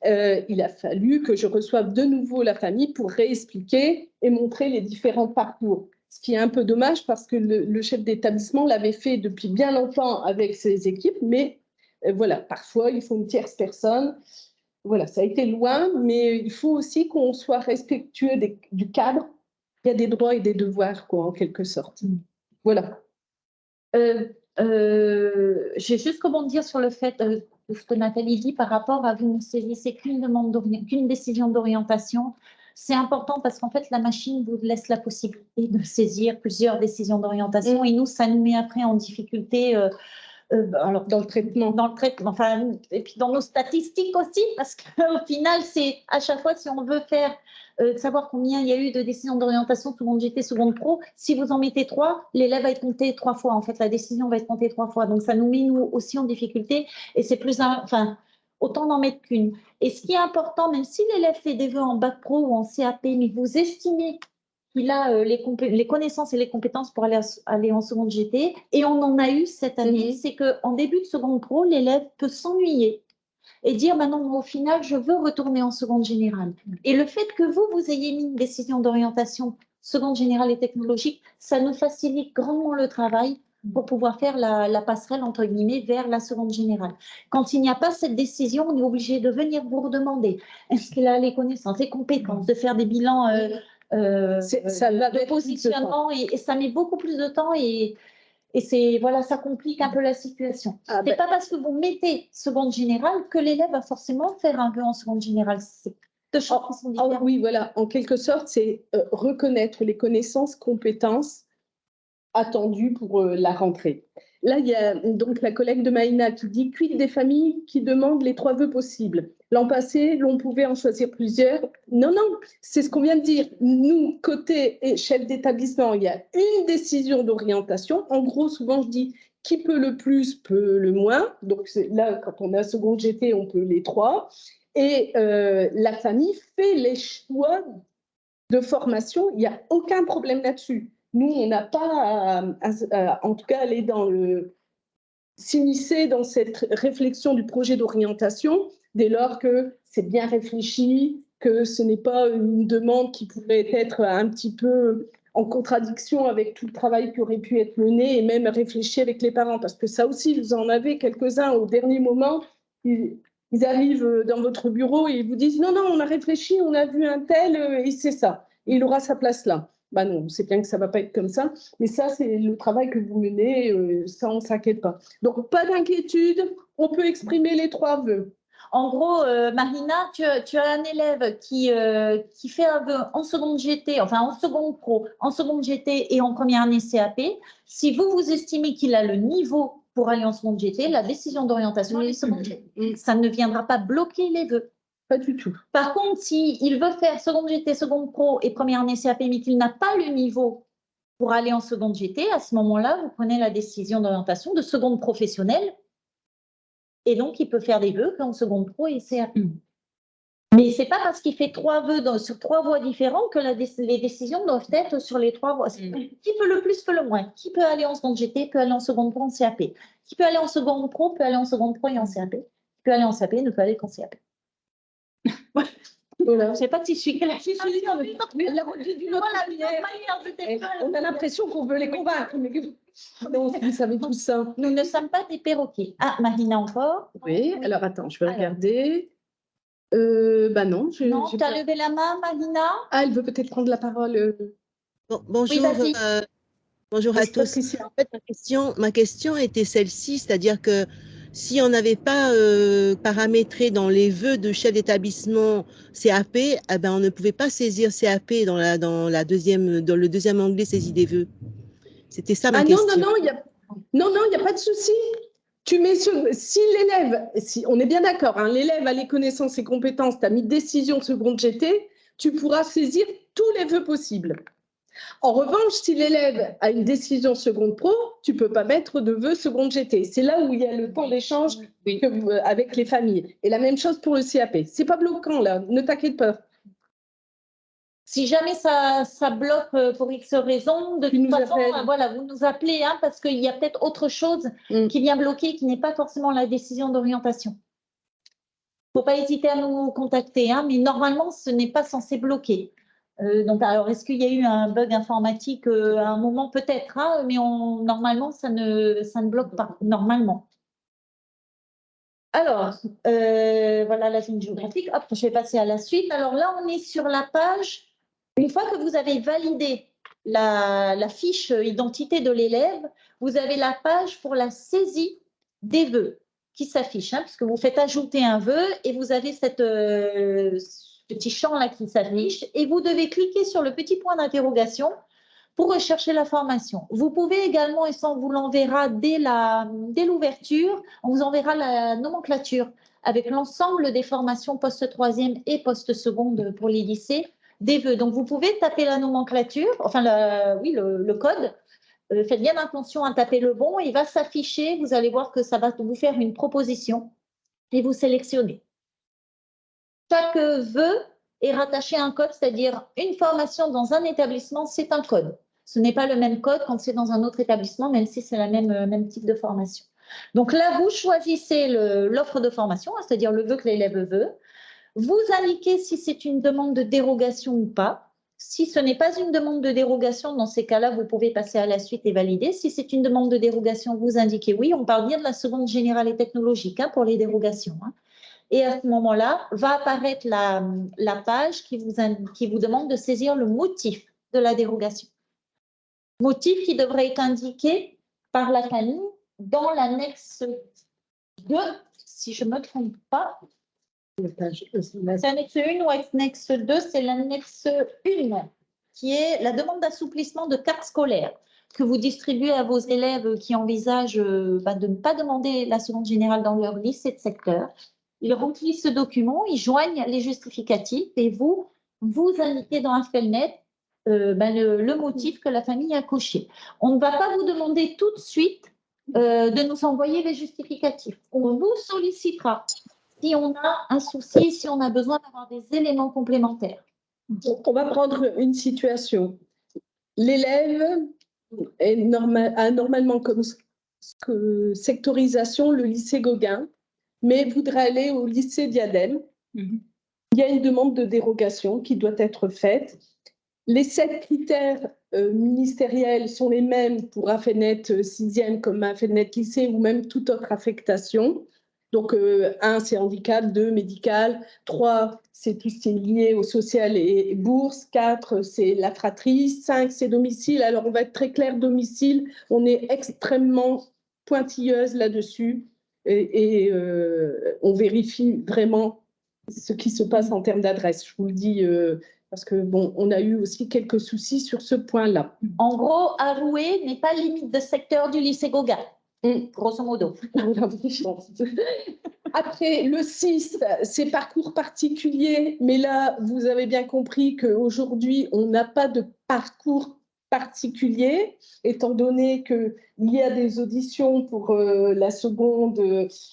Il a fallu que je reçoive de nouveau la famille pour réexpliquer et montrer les différents parcours. Ce qui est un peu dommage parce que le chef d'établissement l'avait fait depuis bien longtemps avec ses équipes, mais voilà, parfois il faut une tierce personne. Voilà, ça a été loin, mais il faut aussi qu'on soit respectueux du cadre. Il y a des droits et des devoirs, quoi, en quelque sorte. Voilà. J'ai juste rebondir sur le fait de ce que Nathalie dit par rapport à vous ne saisissez qu'une décision d'orientation. C'est important parce qu'en fait, la machine vous laisse la possibilité de saisir plusieurs décisions d'orientation et nous, ça nous met après en difficulté. Alors, dans le traitement, enfin, et puis dans nos statistiques aussi, parce qu'au final, c'est à chaque fois, si on veut faire savoir combien il y a eu de décisions d'orientation, seconde GT, seconde pro, si vous en mettez 3, l'élève va être compté 3 fois. En fait, la décision va être comptée 3 fois. Donc, ça nous met, nous aussi, en difficulté. Et c'est plus, enfin, autant n'en mettre qu'une. Et ce qui est important, même si l'élève fait des vœux en bac pro ou en CAP, mais vous estimez qu'il a les connaissances et les compétences pour aller en seconde GT, et on en a eu cette année, c'est qu'en début de seconde pro, l'élève peut s'ennuyer et dire bah non, au final, je veux retourner en seconde générale. Et le fait que vous ayez mis une décision d'orientation seconde générale et technologique, ça nous facilite grandement le travail pour pouvoir faire la passerelle, entre guillemets, vers la seconde générale. Quand il n'y a pas cette décision, on est obligé de venir vous redemander est-ce qu'il a les connaissances, les compétences, de faire des bilans de positionnement et ça met beaucoup plus de temps et c'est voilà, ça complique un peu la situation. C'est pas parce que vous mettez seconde générale que l'élève va forcément faire un vœu en seconde générale. C'est deux choses qui sont différentes. Oui, voilà, en quelque sorte, c'est reconnaître les connaissances, compétences attendues pour la rentrée. Là, il y a donc la collègue de Maïna qui dit « Quid des familles qui demandent les 3 vœux possibles ?» L'an passé, l'on pouvait en choisir plusieurs. Non, c'est ce qu'on vient de dire. Nous, côté chef d'établissement, il y a une décision d'orientation. En gros, souvent, je dis qui peut le plus, peut le moins. Donc là, quand on a seconde GT, on peut les 3. Et la famille fait les choix de formation. Il n'y a aucun problème là-dessus. Nous, on n'a pas en tout cas, aller s'immiscer dans cette réflexion du projet d'orientation dès lors que c'est bien réfléchi, que ce n'est pas une demande qui pourrait être un petit peu en contradiction avec tout le travail qui aurait pu être mené et même réfléchi avec les parents. Parce que ça aussi, vous en avez quelques-uns au dernier moment. Ils arrivent dans votre bureau et ils vous disent « Non, on a réfléchi, on a vu un tel et c'est ça. Et il aura sa place là. » Ben non, on sait bien que ça ne va pas être comme ça. Mais ça, c'est le travail que vous menez, ça, on ne s'inquiète pas. Donc, pas d'inquiétude, on peut exprimer les 3 vœux. En gros, Marina, tu as un élève qui fait un vœu en seconde GT, enfin en seconde pro, en seconde GT et en première année CAP. Si vous estimez qu'il a le niveau pour aller en seconde GT, la décision d'orientation est seconde GT. Ça ne viendra pas bloquer les vœux. Pas du tout. Par contre, s'il veut faire seconde GT, seconde pro et première année CAP, mais qu'il n'a pas le niveau pour aller en seconde GT, à ce moment-là, vous prenez la décision d'orientation de seconde professionnelle. Et donc, il peut faire des vœux qu'en seconde pro et CAP. Mais ce n'est pas parce qu'il fait 3 vœux sur 3 voies différentes que les décisions doivent être sur les 3 voies. Qui peut le plus, peut le moins. Qui peut aller en seconde GT, peut aller en seconde pro, en CAP. Qui peut aller en seconde pro, peut aller en seconde pro et en CAP. Qui peut aller en CAP, ne peut aller qu'en CAP. Voilà. Je ne sais pas si je suis claire. On a l'impression qu'on veut les convaincre. Mais non, vous savez tout ça. Nous ne sommes pas des perroquets. Ah, Marina encore. Oui, alors attends, je vais regarder. Non. Tu as levé la main, Marina. Ah, elle veut peut-être prendre la parole. Bonjour, oui, bonjour à tous. En fait, ma question était celle-ci, c'est-à-dire que si on n'avait pas paramétré dans les vœux de chef d'établissement CAP, eh ben, on ne pouvait pas saisir CAP dans le deuxième onglet saisie des vœux. C'était ça ma question. Non, il n'y a pas de souci. Tu mets si l'élève, on est bien d'accord, hein, l'élève a les connaissances et compétences, tu as mis décision seconde GT, tu pourras saisir tous les vœux possibles. En revanche, si l'élève a une décision seconde pro, tu ne peux pas mettre de vœux seconde GT. C'est là où il y a le temps d'échange avec les familles. Et la même chose pour le CAP. Ce n'est pas bloquant là, ne t'inquiète pas. Si jamais ça bloque pour X raison, de toute façon, voilà, vous nous appelez parce qu'il y a peut-être autre chose qui vient bloquer, qui n'est pas forcément la décision d'orientation. Il ne faut pas hésiter à nous contacter, mais normalement, ce n'est pas censé bloquer. Donc, alors, est-ce qu'il y a eu un bug informatique à un moment? Peut-être, mais normalement, ça ne bloque pas, normalement. Alors, voilà la zone géographique. Hop, je vais passer à la suite. Alors là, on est sur la page. Une fois que vous avez validé la fiche identité de l'élève, vous avez la page pour la saisie des vœux qui s'affiche, puisque vous faites ajouter un vœu et vous avez ce petit champ-là qui s'affiche et vous devez cliquer sur le petit point d'interrogation pour rechercher la formation. Vous pouvez également, et ça on vous l'enverra dès l'ouverture, on vous enverra la nomenclature avec l'ensemble des formations post-troisième et post-seconde pour les lycées, des vœux. Donc, vous pouvez taper la nomenclature, enfin, le code. Faites bien attention à taper le bon. Il va s'afficher. Vous allez voir que ça va vous faire une proposition et vous sélectionnez. Chaque vœu est rattaché à un code, c'est-à-dire une formation dans un établissement, c'est un code. Ce n'est pas le même code quand c'est dans un autre établissement, même si c'est la même type de formation. Donc là, vous choisissez l'offre de formation, c'est-à-dire le vœu que l'élève veut. Vous indiquez si c'est une demande de dérogation ou pas. Si ce n'est pas une demande de dérogation, dans ces cas-là, vous pouvez passer à la suite et valider. Si c'est une demande de dérogation, vous indiquez oui. On parle bien de la seconde générale et technologique pour les dérogations. Et à ce moment-là, va apparaître la page qui vous demande de saisir le motif de la dérogation. Motif qui devrait être indiqué par la famille dans l'annexe 2, si je ne me trompe pas. C'est l'annexe 1 ou l'annexe 2, c'est l'annexe 1 qui est la demande d'assouplissement de carte scolaire que vous distribuez à vos élèves qui envisagent de ne pas demander la seconde générale dans leur lycée de secteur. Ils remplissent ce document, ils joignent les justificatifs et vous indiquez dans AFELNet le motif que la famille a coché. On ne va pas vous demander tout de suite de nous envoyer les justificatifs. On vous sollicitera si on a un souci, si on a besoin d'avoir des éléments complémentaires. On va prendre une situation. L'élève a normalement comme sectorisation le lycée Gauguin, mais voudrait aller au lycée Diadème. Il y a une demande de dérogation qui doit être faite. Les 7 critères ministériels sont les mêmes pour AFELNet 6e comme AFELNet lycée ou même toute autre affectation. Donc, 1, c'est handicap, 2, médical, 3, c'est tout ce qui est lié au social et bourse, 4, c'est la fratrie, 5, c'est domicile. Alors, on va être très clair, domicile, on est extrêmement pointilleuse là-dessus et on vérifie vraiment ce qui se passe en termes d'adresse. Je vous le dis parce que, bon, on a eu aussi quelques soucis sur ce point-là. En gros, Arouet n'est pas limite de secteur du lycée Gauguin. Grosso modo. Après, le 6, c'est parcours particulier, mais là, vous avez bien compris qu'aujourd'hui, on n'a pas de parcours particulier, étant donné qu'il y a des auditions pour la seconde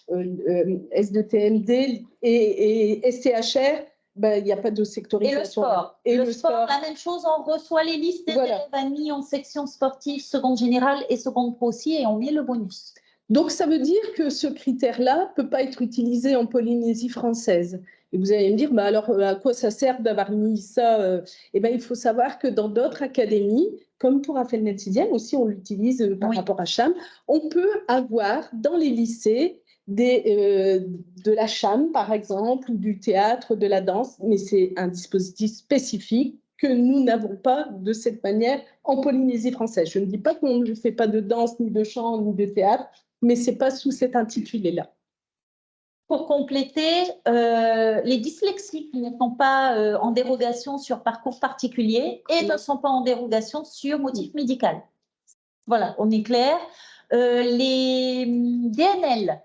S2TMD et STHR. il n'y a pas de Et sectorisation. le sport. Et le sport, la même chose, on reçoit les listes des élèves admis en section sportive, seconde générale et seconde pro aussi, et on met le bonus. Donc, ça veut dire que ce critère-là ne peut pas être utilisé en Polynésie française. Et vous allez me dire, alors à quoi ça sert d'avoir mis ça Eh bien, il faut savoir que dans d'autres académies, comme pour Afel Sidiane aussi, on l'utilise par rapport à Cham, on peut avoir dans les lycées de la Cham, par exemple, ou du théâtre, de la danse, mais c'est un dispositif spécifique que nous n'avons pas de cette manière en Polynésie française. Je ne dis pas qu'on ne fait pas de danse, ni de chant, ni de théâtre, mais ce n'est pas sous cet intitulé-là. Pour compléter, les dyslexiques ne sont pas en dérogation sur parcours particulier et ne sont pas en dérogation sur motif médical. Voilà, on est clair. Les DNL,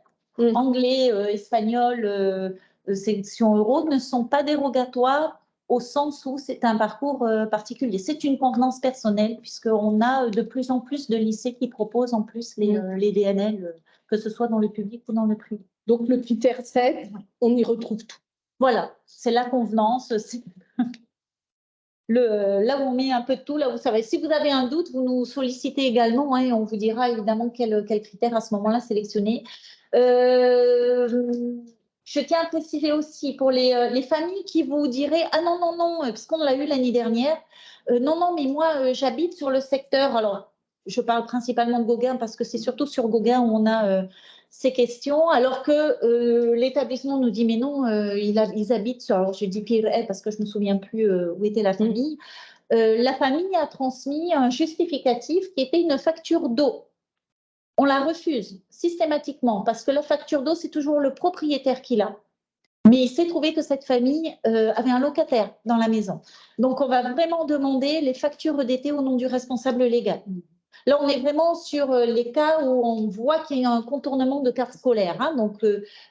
anglais, espagnol, section euro, ne sont pas dérogatoires au sens où c'est un parcours particulier. C'est une convenance personnelle puisqu'on a de plus en plus de lycées qui proposent en plus les DNL, que ce soit dans le public ou dans le privé. Donc, le critère 7, on y retrouve tout. Voilà, c'est la convenance. Là où on met un peu de tout, là où ça va. Si vous avez un doute, vous nous sollicitez également et on vous dira évidemment quel critère à ce moment-là sélectionner. Je tiens à préciser aussi pour les familles qui vous diraient « Ah non, non, non », parce qu'on l'a eu l'année dernière. Non, non, mais moi, j'habite sur le secteur. Alors, je parle principalement de Gauguin parce que c'est surtout sur Gauguin où on a ces questions, alors que l'établissement nous dit mais non, ils habitent sur, alors je dis pire parce que je ne me souviens plus où était la famille. La famille a transmis un justificatif qui était une facture d'eau. On la refuse systématiquement parce que la facture d'eau, c'est toujours le propriétaire qui l'a. Mais il s'est trouvé que cette famille avait un locataire dans la maison. Donc, on va vraiment demander les factures d'été au nom du responsable légal. Là, on est vraiment sur les cas où on voit qu'il y a un contournement de carte scolaire. Hein. Donc,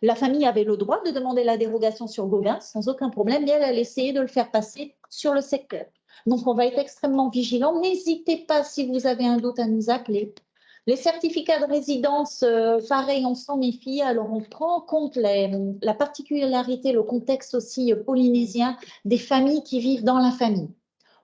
la famille avait le droit de demander la dérogation sur Gauguin sans aucun problème, mais elle a essayé de le faire passer sur le secteur. Donc, on va être extrêmement vigilant. N'hésitez pas, si vous avez un doute, à nous appeler. Les certificats de résidence, pareil, on s'en méfie. Alors, on prend en compte la particularité, le contexte aussi polynésien des familles qui vivent dans la famille.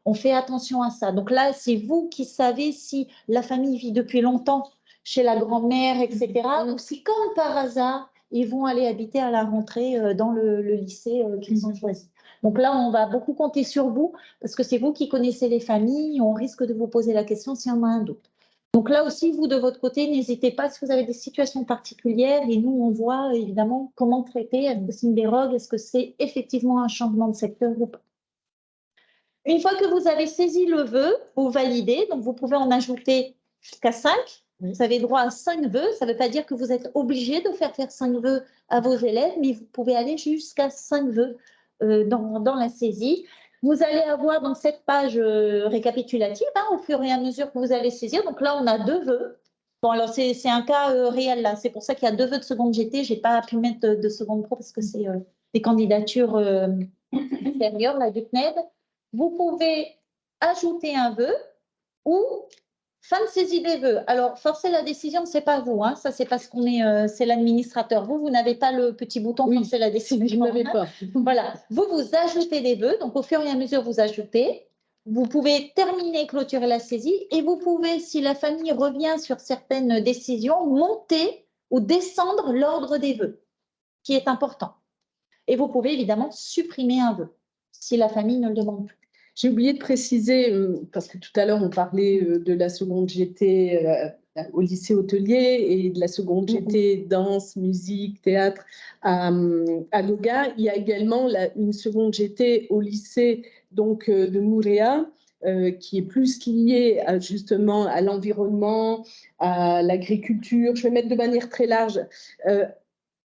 On fait attention à ça. Donc là, c'est vous qui savez si la famille vit depuis longtemps chez la grand-mère, etc. Ou si, comme par hasard, ils vont aller habiter à la rentrée dans le lycée qu'ils ont choisi. Donc là, on va beaucoup compter sur vous parce que c'est vous qui connaissez les familles. On risque de vous poser la question s'il y en a un doute. Donc là aussi, vous, de votre côté, n'hésitez pas si vous avez des situations particulières et nous, on voit évidemment comment traiter. Est-ce que c'est une dérogue? Est-ce que c'est effectivement un changement de secteur ou pas? Une fois que vous avez saisi le vœu, vous validez, donc vous pouvez en ajouter jusqu'à 5. Vous avez droit à 5 vœux. Ça ne veut pas dire que vous êtes obligé de faire 5 vœux à vos élèves, mais vous pouvez aller jusqu'à 5 vœux dans la saisie. Vous allez avoir dans cette page récapitulative, au fur et à mesure que vous allez saisir. Donc là, on a 2 vœux. Bon, alors c'est un cas réel là. C'est pour ça qu'il y a 2 vœux de seconde GT. Je n'ai pas pu mettre de seconde pro parce que c'est des candidatures inférieures là, du CNED. Vous pouvez ajouter un vœu ou fin de saisie des vœux. Alors, forcer la décision, ce n'est pas vous. Hein. Ça, c'est parce qu'on est, c'est l'administrateur. Vous n'avez pas le petit bouton forcer la décision. Je n'avais pas. Voilà. Vous ajoutez des vœux. Donc, au fur et à mesure, vous ajoutez. Vous pouvez terminer, clôturer la saisie. Et vous pouvez, si la famille revient sur certaines décisions, monter ou descendre l'ordre des vœux, qui est important. Et vous pouvez évidemment supprimer un vœu, si la famille ne le demande plus. J'ai oublié de préciser, parce que tout à l'heure, on parlait de la seconde GT au lycée hôtelier et de la seconde GT danse, musique, théâtre à Gauguin. Il y a également une seconde GT au lycée donc, de Moorea, qui est plus liée justement à l'environnement, à l'agriculture. Je vais mettre de manière très large.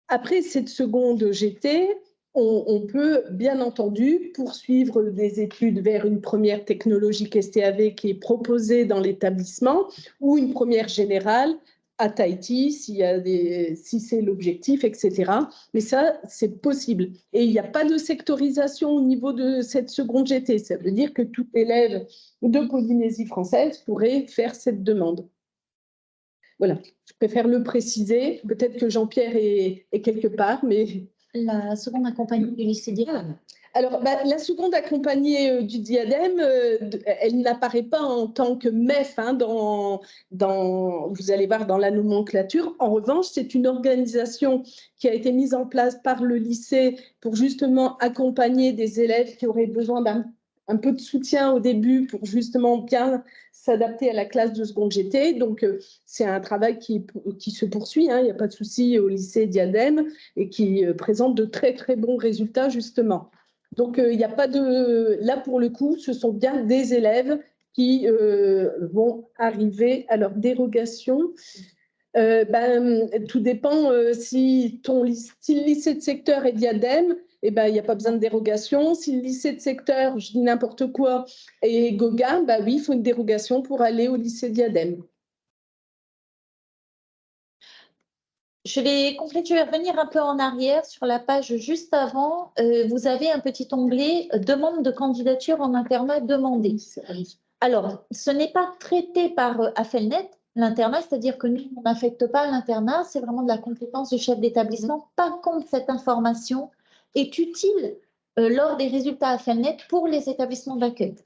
Après cette seconde GT, on peut bien entendu poursuivre des études vers une première technologique STAV qui est proposée dans l'établissement ou une première générale à Tahiti si c'est l'objectif, etc. Mais ça, c'est possible. Et il n'y a pas de sectorisation au niveau de cette seconde GT. Ça veut dire que tout élève de Polynésie française pourrait faire cette demande. Voilà, je préfère le préciser. Peut-être que Jean-Pierre est quelque part, mais... La seconde accompagnée du lycée d'Irlande. Alors, la seconde accompagnée du diadème, elle n'apparaît pas en tant que MEF vous allez voir dans la nomenclature. En revanche, c'est une organisation qui a été mise en place par le lycée pour justement accompagner des élèves qui auraient besoin d'un peu de soutien au début pour justement bien s'adapter à la classe de seconde GT. Donc, c'est un travail qui se poursuit, hein, il n'y a pas de souci au lycée Diadème et qui présente de très, très bons résultats justement. Donc, il n'y a pas de… Là, pour le coup, ce sont bien des élèves qui vont arriver à leur dérogation. Tout dépend si le lycée de secteur est Diadème, il n'y a pas besoin de dérogation. Si le lycée de secteur, je dis n'importe quoi, est Gauguin, oui, il faut une dérogation pour aller au lycée Diadème. Je vais compléter, je vais revenir un peu en arrière sur la page juste avant. Vous avez un petit onglet « Demande de candidature en internat demandée ». Alors, ce n'est pas traité par Affelnet, l'internat, c'est-à-dire que nous, on n'affecte pas l'internat, c'est vraiment de la compétence du chef d'établissement. Par contre, cette information est utile lors des résultats Affelnet pour les établissements d'accueil.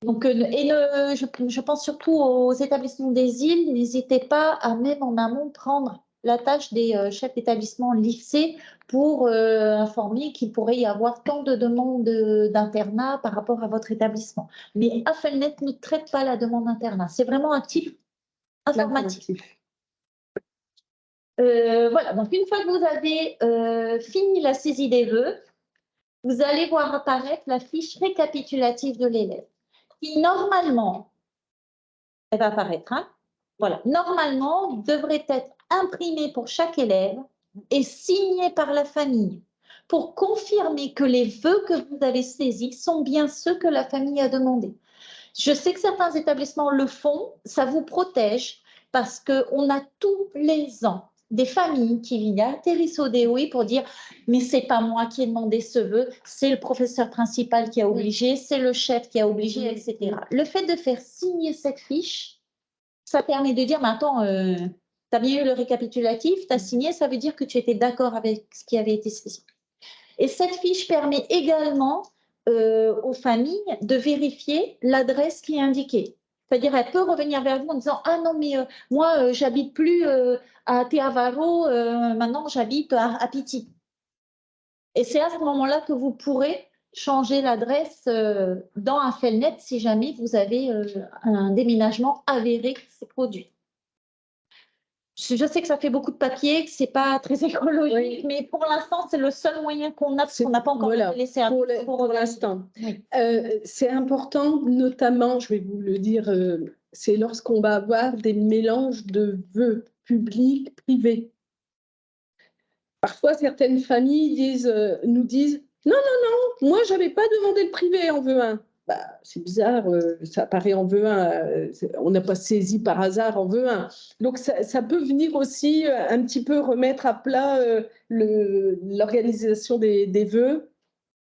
Donc, je pense surtout aux établissements des îles, n'hésitez pas à même en amont prendre la tâche des chefs d'établissement lycée pour informer qu'il pourrait y avoir tant de demandes d'internat par rapport à votre établissement. Mais Affelnet ne traite pas la demande d'internat, c'est vraiment un type informatif. Voilà, donc une fois que vous avez fini la saisie des vœux, vous allez voir apparaître la fiche récapitulative de l'élève, qui normalement, elle va apparaître, hein, voilà, normalement devrait être imprimée pour chaque élève et signée par la famille pour confirmer que les vœux que vous avez saisis sont bien ceux que la famille a demandés. Je sais que certains établissements le font, ça vous protège parce qu'on a tous les ans des familles qui atterrissent au DOI pour dire « mais c'est pas moi qui ai demandé ce vœu, c'est le professeur principal qui a obligé, c'est le chef qui a obligé, etc. » Le fait de faire signer cette fiche, ça permet de dire « mais attends, tu as bien eu le récapitulatif, tu as signé, ça veut dire que tu étais d'accord avec ce qui avait été saisi. » Et cette fiche permet également aux familles de vérifier l'adresse qui est indiquée. C'est-à-dire, elle peut revenir vers vous en disant « ah non, mais moi, j'habite plus à Teavaro, maintenant j'habite à Piti ». Et c'est à ce moment-là que vous pourrez changer l'adresse dans Affelnet si jamais vous avez un déménagement avéré qui s'est produit. Je sais que ça fait beaucoup de papier, que ce n'est pas très écologique, mais pour l'instant, c'est le seul moyen qu'on a, parce qu'on n'a pas encore laissé un pour l'instant. Oui. C'est important, notamment, je vais vous le dire, c'est lorsqu'on va avoir des mélanges de vœux publics, privés. Parfois, certaines familles nous disent « non, non, non, moi, je n'avais pas demandé le privé en vœu 1 ». C'est bizarre, ça apparaît en vœu 1, on n'a pas saisi par hasard en vœu 1. Donc, ça peut venir aussi un petit peu remettre à plat l'organisation des vœux.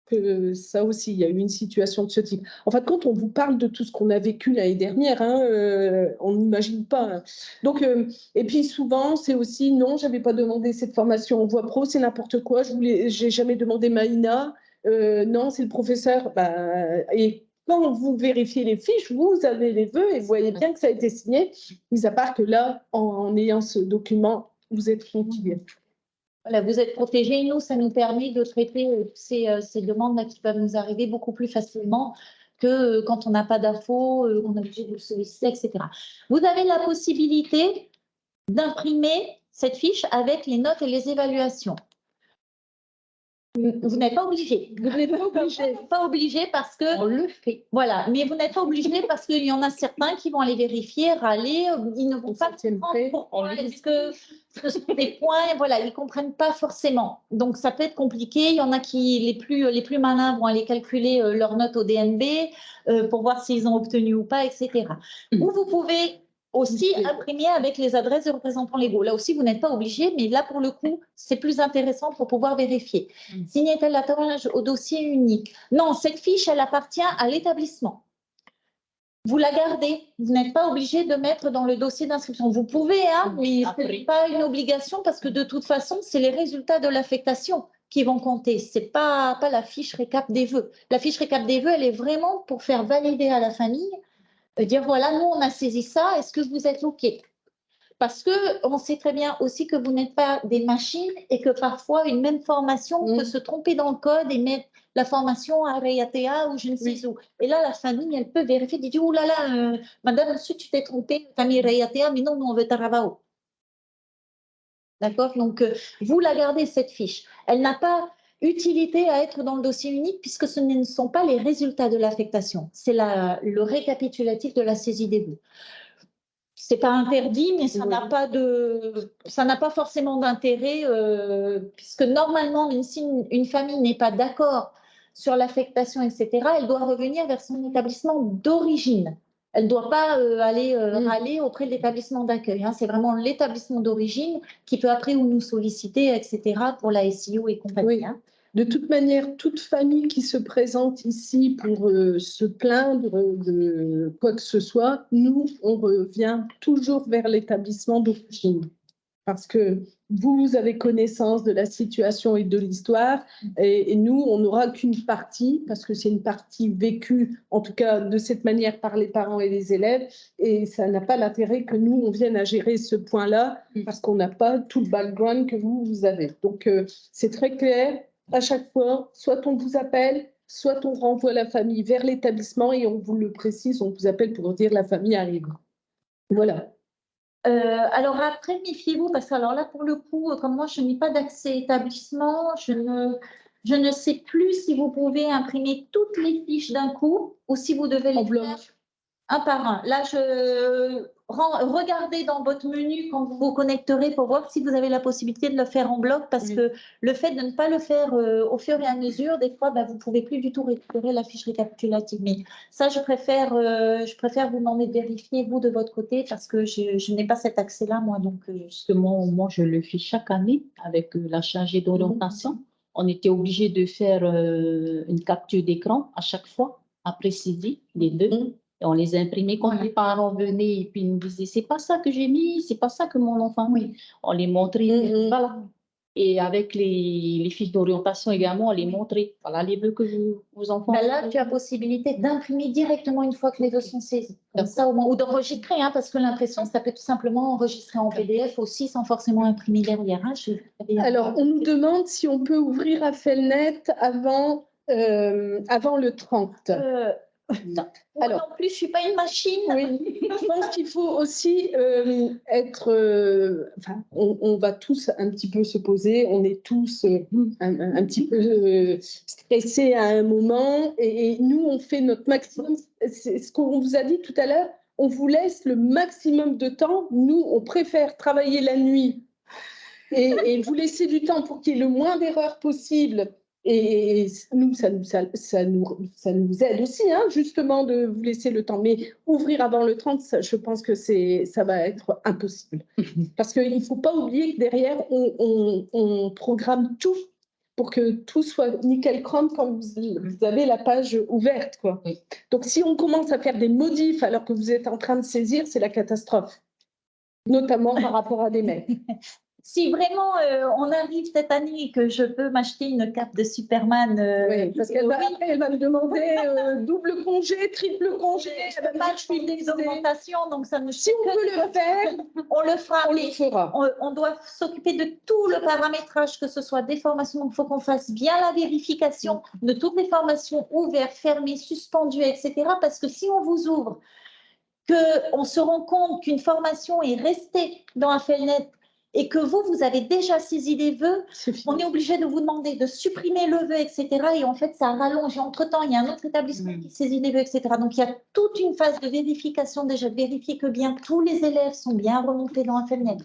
Que ça aussi, il y a eu une situation de ce type. En fait, quand on vous parle de tout ce qu'on a vécu l'année dernière, hein, on n'imagine pas. Hein. Donc, et puis souvent, c'est aussi, non, je n'avais pas demandé cette formation en voie pro, c'est n'importe quoi, je n'ai jamais demandé Maïna, non, c'est le professeur. Et quand vous vérifiez les fiches, vous avez les vœux et vous voyez bien que ça a été signé, mis à part que là, en ayant ce document, vous êtes tranquille. Voilà, vous êtes protégés. Nous, ça nous permet de traiter ces demandes-là qui peuvent nous arriver beaucoup plus facilement que quand on n'a pas d'infos, on est obligé de le solliciter, etc. Vous avez la possibilité d'imprimer cette fiche avec les notes et les évaluations. Vous n'êtes pas obligé. Vous n'êtes pas obligé parce que… On le fait. Voilà, mais vous n'êtes pas obligé parce qu'il y en a certains qui vont aller vérifier, râler, ils ne vont pas comprendre pourquoi est-ce que ce sont des points, voilà, ils ne comprennent pas forcément. Donc, ça peut être compliqué. Il y en a qui, les plus malins, vont aller calculer leurs notes au DNB pour voir s'ils ont obtenu ou pas, etc. Ou vous pouvez aussi imprimer avec les adresses des représentants légaux. Là aussi, vous n'êtes pas obligé, mais là, pour le coup, c'est plus intéressant pour pouvoir vérifier. Signez-t-elle l'attache au dossier unique? Non, cette fiche, elle appartient à l'établissement. Vous la gardez. Vous n'êtes pas obligé de mettre dans le dossier d'inscription. Vous pouvez, hein, mais ce n'est pas une obligation parce que de toute façon, c'est les résultats de l'affectation qui vont compter. Ce n'est pas la fiche récap des vœux. La fiche récap des vœux, elle est vraiment pour faire valider à la famille, dire voilà, nous, on a saisi ça, est-ce que vous êtes OK? Parce qu'on sait très bien aussi que vous n'êtes pas des machines et que parfois, une même formation peut se tromper dans le code et mettre la formation à Rayatea ou je ne sais où. Et là, la famille, elle peut vérifier, dit oh là là, madame, monsieur, tu t'es trompée, tu as mis Rayatea, mais non, nous, on veut Taravao. D'accord? Donc, vous la gardez, cette fiche. Elle n'a pas utilité à être dans le dossier unique puisque ce ne sont pas les résultats de l'affectation. C'est le récapitulatif de la saisie des vœux. Ce n'est pas interdit, mais ça n'a pas forcément d'intérêt puisque normalement, même si une famille n'est pas d'accord sur l'affectation, etc., elle doit revenir vers son établissement d'origine. Elle ne doit pas aller râler auprès de l'établissement d'accueil. Hein. C'est vraiment l'établissement d'origine qui peut après nous solliciter, etc., pour la SIO et compagnie. Oui. Hein. De toute manière, toute famille qui se présente ici pour se plaindre de quoi que ce soit, nous, on revient toujours vers l'établissement d'origine. Parce que vous avez connaissance de la situation et de l'histoire, et nous, on n'aura qu'une partie, parce que c'est une partie vécue, en tout cas de cette manière par les parents et les élèves, et ça n'a pas l'intérêt que nous, on vienne à gérer ce point-là, parce qu'on n'a pas tout le background que vous avez. Donc, c'est très clair. À chaque fois, soit on vous appelle, soit on renvoie la famille vers l'établissement et on vous le précise, on vous appelle pour dire la famille arrive. Voilà. Alors après, méfiez-vous, parce que alors là, pour le coup, comme moi, je n'ai pas d'accès établissement, je ne sais plus si vous pouvez imprimer toutes les fiches d'un coup ou si vous devez les faire un par un. Là, regardez dans votre menu quand vous vous connecterez pour voir si vous avez la possibilité de le faire en bloc, parce que le fait de ne pas le faire au fur et à mesure, des fois, vous ne pouvez plus du tout récupérer la fiche récapitulative. Mais ça, je préfère vous demander de vérifier, vous, de votre côté, parce que je n'ai pas cet accès-là, moi. Donc, justement, moi, je le fais chaque année avec la chargée d'orientation. On était obligé de faire une capture d'écran à chaque fois, après saisie, les deux. Et on les imprimait quand les parents venaient et puis ils nous disaient c'est pas ça que j'ai mis, c'est pas ça que mon enfant a mis. On les montrait, voilà. Et avec les fiches d'orientation également, on les montrait. Voilà les vœux que vos enfants. Là, tu as possibilité d'imprimer directement une fois que les vœux sont saisis. Comme ça, au moins, ou d'enregistrer, hein, parce que l'impression, ça peut tout simplement enregistrer en PDF aussi sans forcément imprimer derrière. Hein. Alors, on nous demande si on peut ouvrir à Felnet avant le 30. Non. Alors, non plus, je ne suis pas une machine. Oui. Je pense qu'il faut aussi on va tous un petit peu se poser, on est tous un petit peu stressés à un moment et nous, on fait notre maximum. C'est ce qu'on vous a dit tout à l'heure, on vous laisse le maximum de temps. Nous, on préfère travailler la nuit et vous laisser du temps pour qu'il y ait le moins d'erreurs possible. Et nous, ça nous aide aussi, hein, justement, de vous laisser le temps. Mais ouvrir avant le 30, je pense que ça va être impossible. Parce qu'il ne faut pas oublier que derrière, on programme tout pour que tout soit nickel chrome quand vous avez la page ouverte, quoi. Oui. Donc, si on commence à faire des modifs alors que vous êtes en train de saisir, c'est la catastrophe. Notamment par rapport à des mails. Si vraiment on arrive cette année et que je peux m'acheter une cape de Superman. Oui, parce qu'elle va me demander double congé, triple congé. Je ne peux pas acheter des augmentations, donc ça ne. Si on veut le faire, on le fera. On le fera. On doit s'occuper de tout le paramétrage, que ce soit des formations. Donc, il faut qu'on fasse bien la vérification de toutes les formations ouvertes, fermées, suspendues, etc. Parce que si on vous ouvre, qu'on se rend compte qu'une formation est restée dans un Felnet, et que vous avez déjà saisi des vœux, on est obligé de vous demander de supprimer le vœu, etc. Et en fait, ça rallonge. Et entre-temps, il y a un autre établissement qui saisit des vœux, etc. Donc, il y a toute une phase de vérification déjà, de vérifier que bien tous les élèves sont bien remontés dans un Felnet,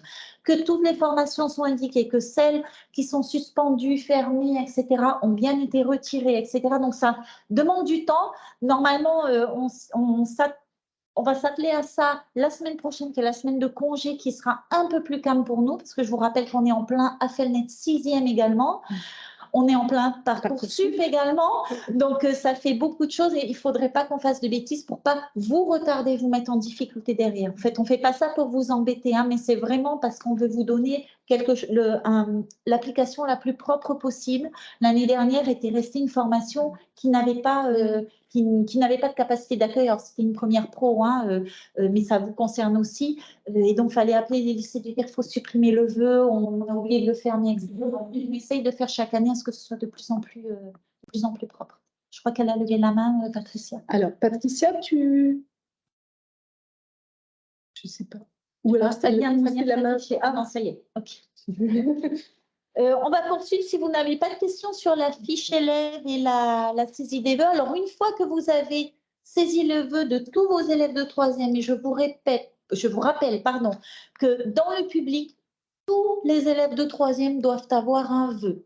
que toutes les formations sont indiquées, que celles qui sont suspendues, fermées, etc. ont bien été retirées, etc. Donc, ça demande du temps. Normalement, on va s'atteler à ça la semaine prochaine, qui est la semaine de congé, qui sera un peu plus calme pour nous, parce que je vous rappelle qu'on est en plein Felnet 6e également. On est en plein Parcoursup également, donc ça fait beaucoup de choses et il ne faudrait pas qu'on fasse de bêtises pour pas vous retarder, vous mettre en difficulté derrière. En fait, on ne fait pas ça pour vous embêter, hein, mais c'est vraiment parce qu'on veut vous donner l'application la plus propre possible. L'année dernière était restée une formation qui n'avait pas, qui n'avait pas de capacité d'accueil. Alors, c'était une première pro, hein, mais ça vous concerne aussi. Et donc, il fallait appeler les lycées du dire qu'il faut supprimer le vœu. On a oublié de le faire, mais on essaye de faire chaque année à ce que ce soit de plus en plus propre. Je crois qu'elle a levé la main, Patricia. Alors, Patricia, je ne sais pas. Ou alors, ça vient de la main. Ah non, ça y est. OK. On va poursuivre si vous n'avez pas de questions sur la fiche élève et la saisie des vœux. Alors, une fois que vous avez saisi le vœu de tous vos élèves de 3e, et je vous rappelle, que dans le public, tous les élèves de 3e doivent avoir un vœu.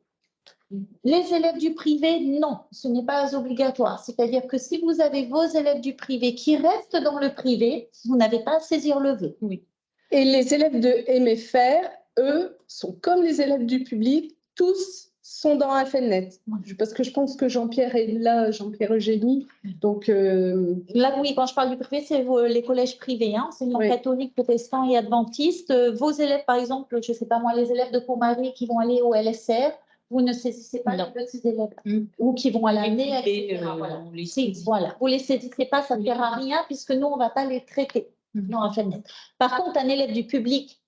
Les élèves du privé, non, ce n'est pas obligatoire. C'est-à-dire que si vous avez vos élèves du privé qui restent dans le privé, vous n'avez pas à saisir le vœu. Oui. Et les élèves de MFR, eux, sont comme les élèves du public, tous sont dans AFELNet. Parce que je pense que Jean-Pierre est là, Jean-Pierre Eugénie. Donc, là, oui, quand je parle du privé, c'est les collèges privés, hein, enseignants catholiques, protestants et adventistes. Vos élèves, par exemple, je ne sais pas moi, les élèves de Pont-Marie qui vont aller au LSR, vous ne saisissez pas les petits élèves ou qui vont à l'année, etc. Voilà. Vous ne les saisissez pas, ça ne sert à rien puisque nous, on ne va pas les traiter. Non, AFELNet. Par contre, un élève du public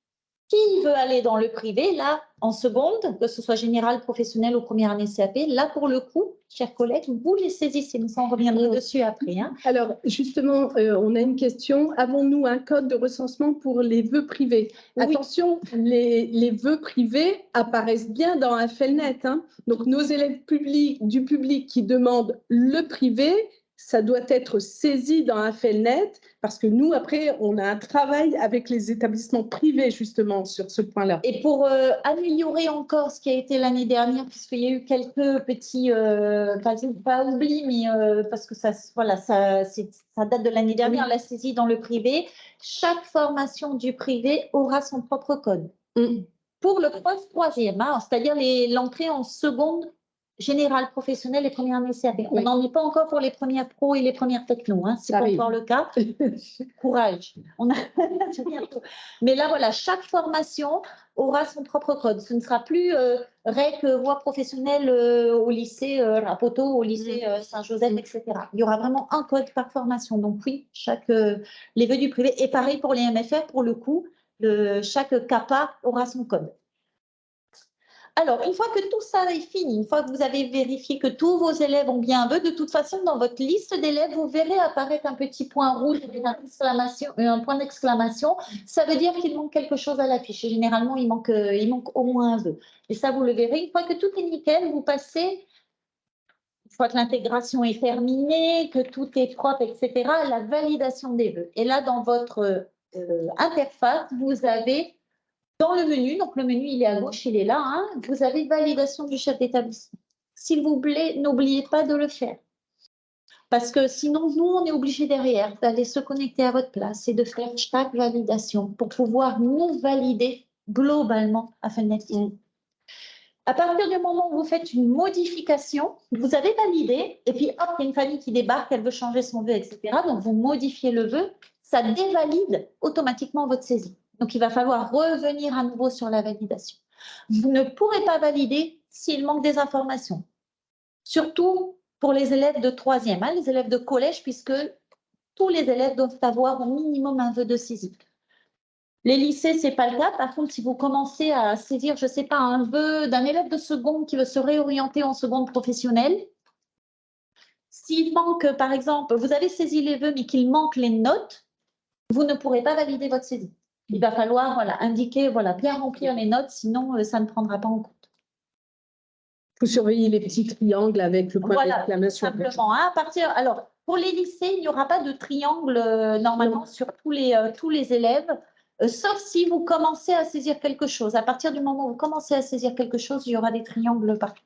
qui veut aller dans le privé, là, en seconde, que ce soit général, professionnel ou première année CAP, là, pour le coup, chers collègues, vous les saisissez. Nous en reviendrons dessus après. Hein. Alors, justement, on a une question. Avons-nous un code de recensement pour les vœux privés? Oui. Attention, les vœux privés apparaissent bien dans AFELNet. Hein. Donc, nos élèves du public qui demandent le privé, ça doit être saisi dans AFELNet parce que nous, après, on a un travail avec les établissements privés, justement, sur ce point-là. Et pour améliorer encore ce qui a été l'année dernière, puisqu'il y a eu quelques petits, pas oubli, mais parce que ça date de l'année dernière, la saisie dans le privé, chaque formation du privé aura son propre code. Pour le troisième, hein, c'est-à-dire l'entrée en seconde, générale, professionnelle et première année CAP. On n'en est pas encore pour les premières pros et les premières techno. Hein. C'est pas encore le cas. Courage. Mais là, voilà, chaque formation aura son propre code. Ce ne sera plus REC, voie professionnelle au lycée Rapoto, au lycée Saint-Joseph, etc. Il y aura vraiment un code par formation. Donc oui, les vœux du privé. Et pareil pour les MFR, pour le coup, chaque CAPA aura son code. Alors, une fois que tout ça est fini, une fois que vous avez vérifié que tous vos élèves ont bien un vœu, de toute façon, dans votre liste d'élèves, vous verrez apparaître un petit point rouge avec un point d'exclamation. Ça veut dire qu'il manque quelque chose à la fiche. Et généralement, il manque au moins un vœu. Et ça, vous le verrez. Une fois que tout est nickel, vous passez, une fois que l'intégration est terminée, que tout est propre, etc., à la validation des vœux. Et là, dans votre interface, vous avez... Dans le menu, donc le menu, il est à gauche, il est là, hein, vous avez validation du chef d'établissement. S'il vous plaît, n'oubliez pas de le faire. Parce que sinon, nous, on est obligé derrière d'aller se connecter à votre place et de faire chaque validation pour pouvoir nous valider globalement à AFELNet. À partir du moment où vous faites une modification, vous avez validé, et puis hop, il y a une famille qui débarque, elle veut changer son vœu, etc. Donc, vous modifiez le vœu, ça dévalide automatiquement votre saisie. Donc, il va falloir revenir à nouveau sur la validation. Vous ne pourrez pas valider s'il manque des informations. Surtout pour les élèves de 3e, hein, les élèves de collège, puisque tous les élèves doivent avoir au minimum un vœu de saisie. Les lycées, ce n'est pas le cas. Par contre, si vous commencez à saisir, je ne sais pas, un vœu d'un élève de seconde qui veut se réorienter en seconde professionnelle, s'il manque, par exemple, vous avez saisi les vœux, mais qu'il manque les notes, vous ne pourrez pas valider votre saisie. Il va falloir indiquer, bien remplir les notes, sinon ça ne prendra pas en compte. Il faut surveiller les petits triangles avec le point d'exclamation. Simplement. Hein, alors, pour les lycées, il n'y aura pas de triangle normalement sur tous les élèves, sauf si vous commencez à saisir quelque chose. À partir du moment où vous commencez à saisir quelque chose, il y aura des triangles partout.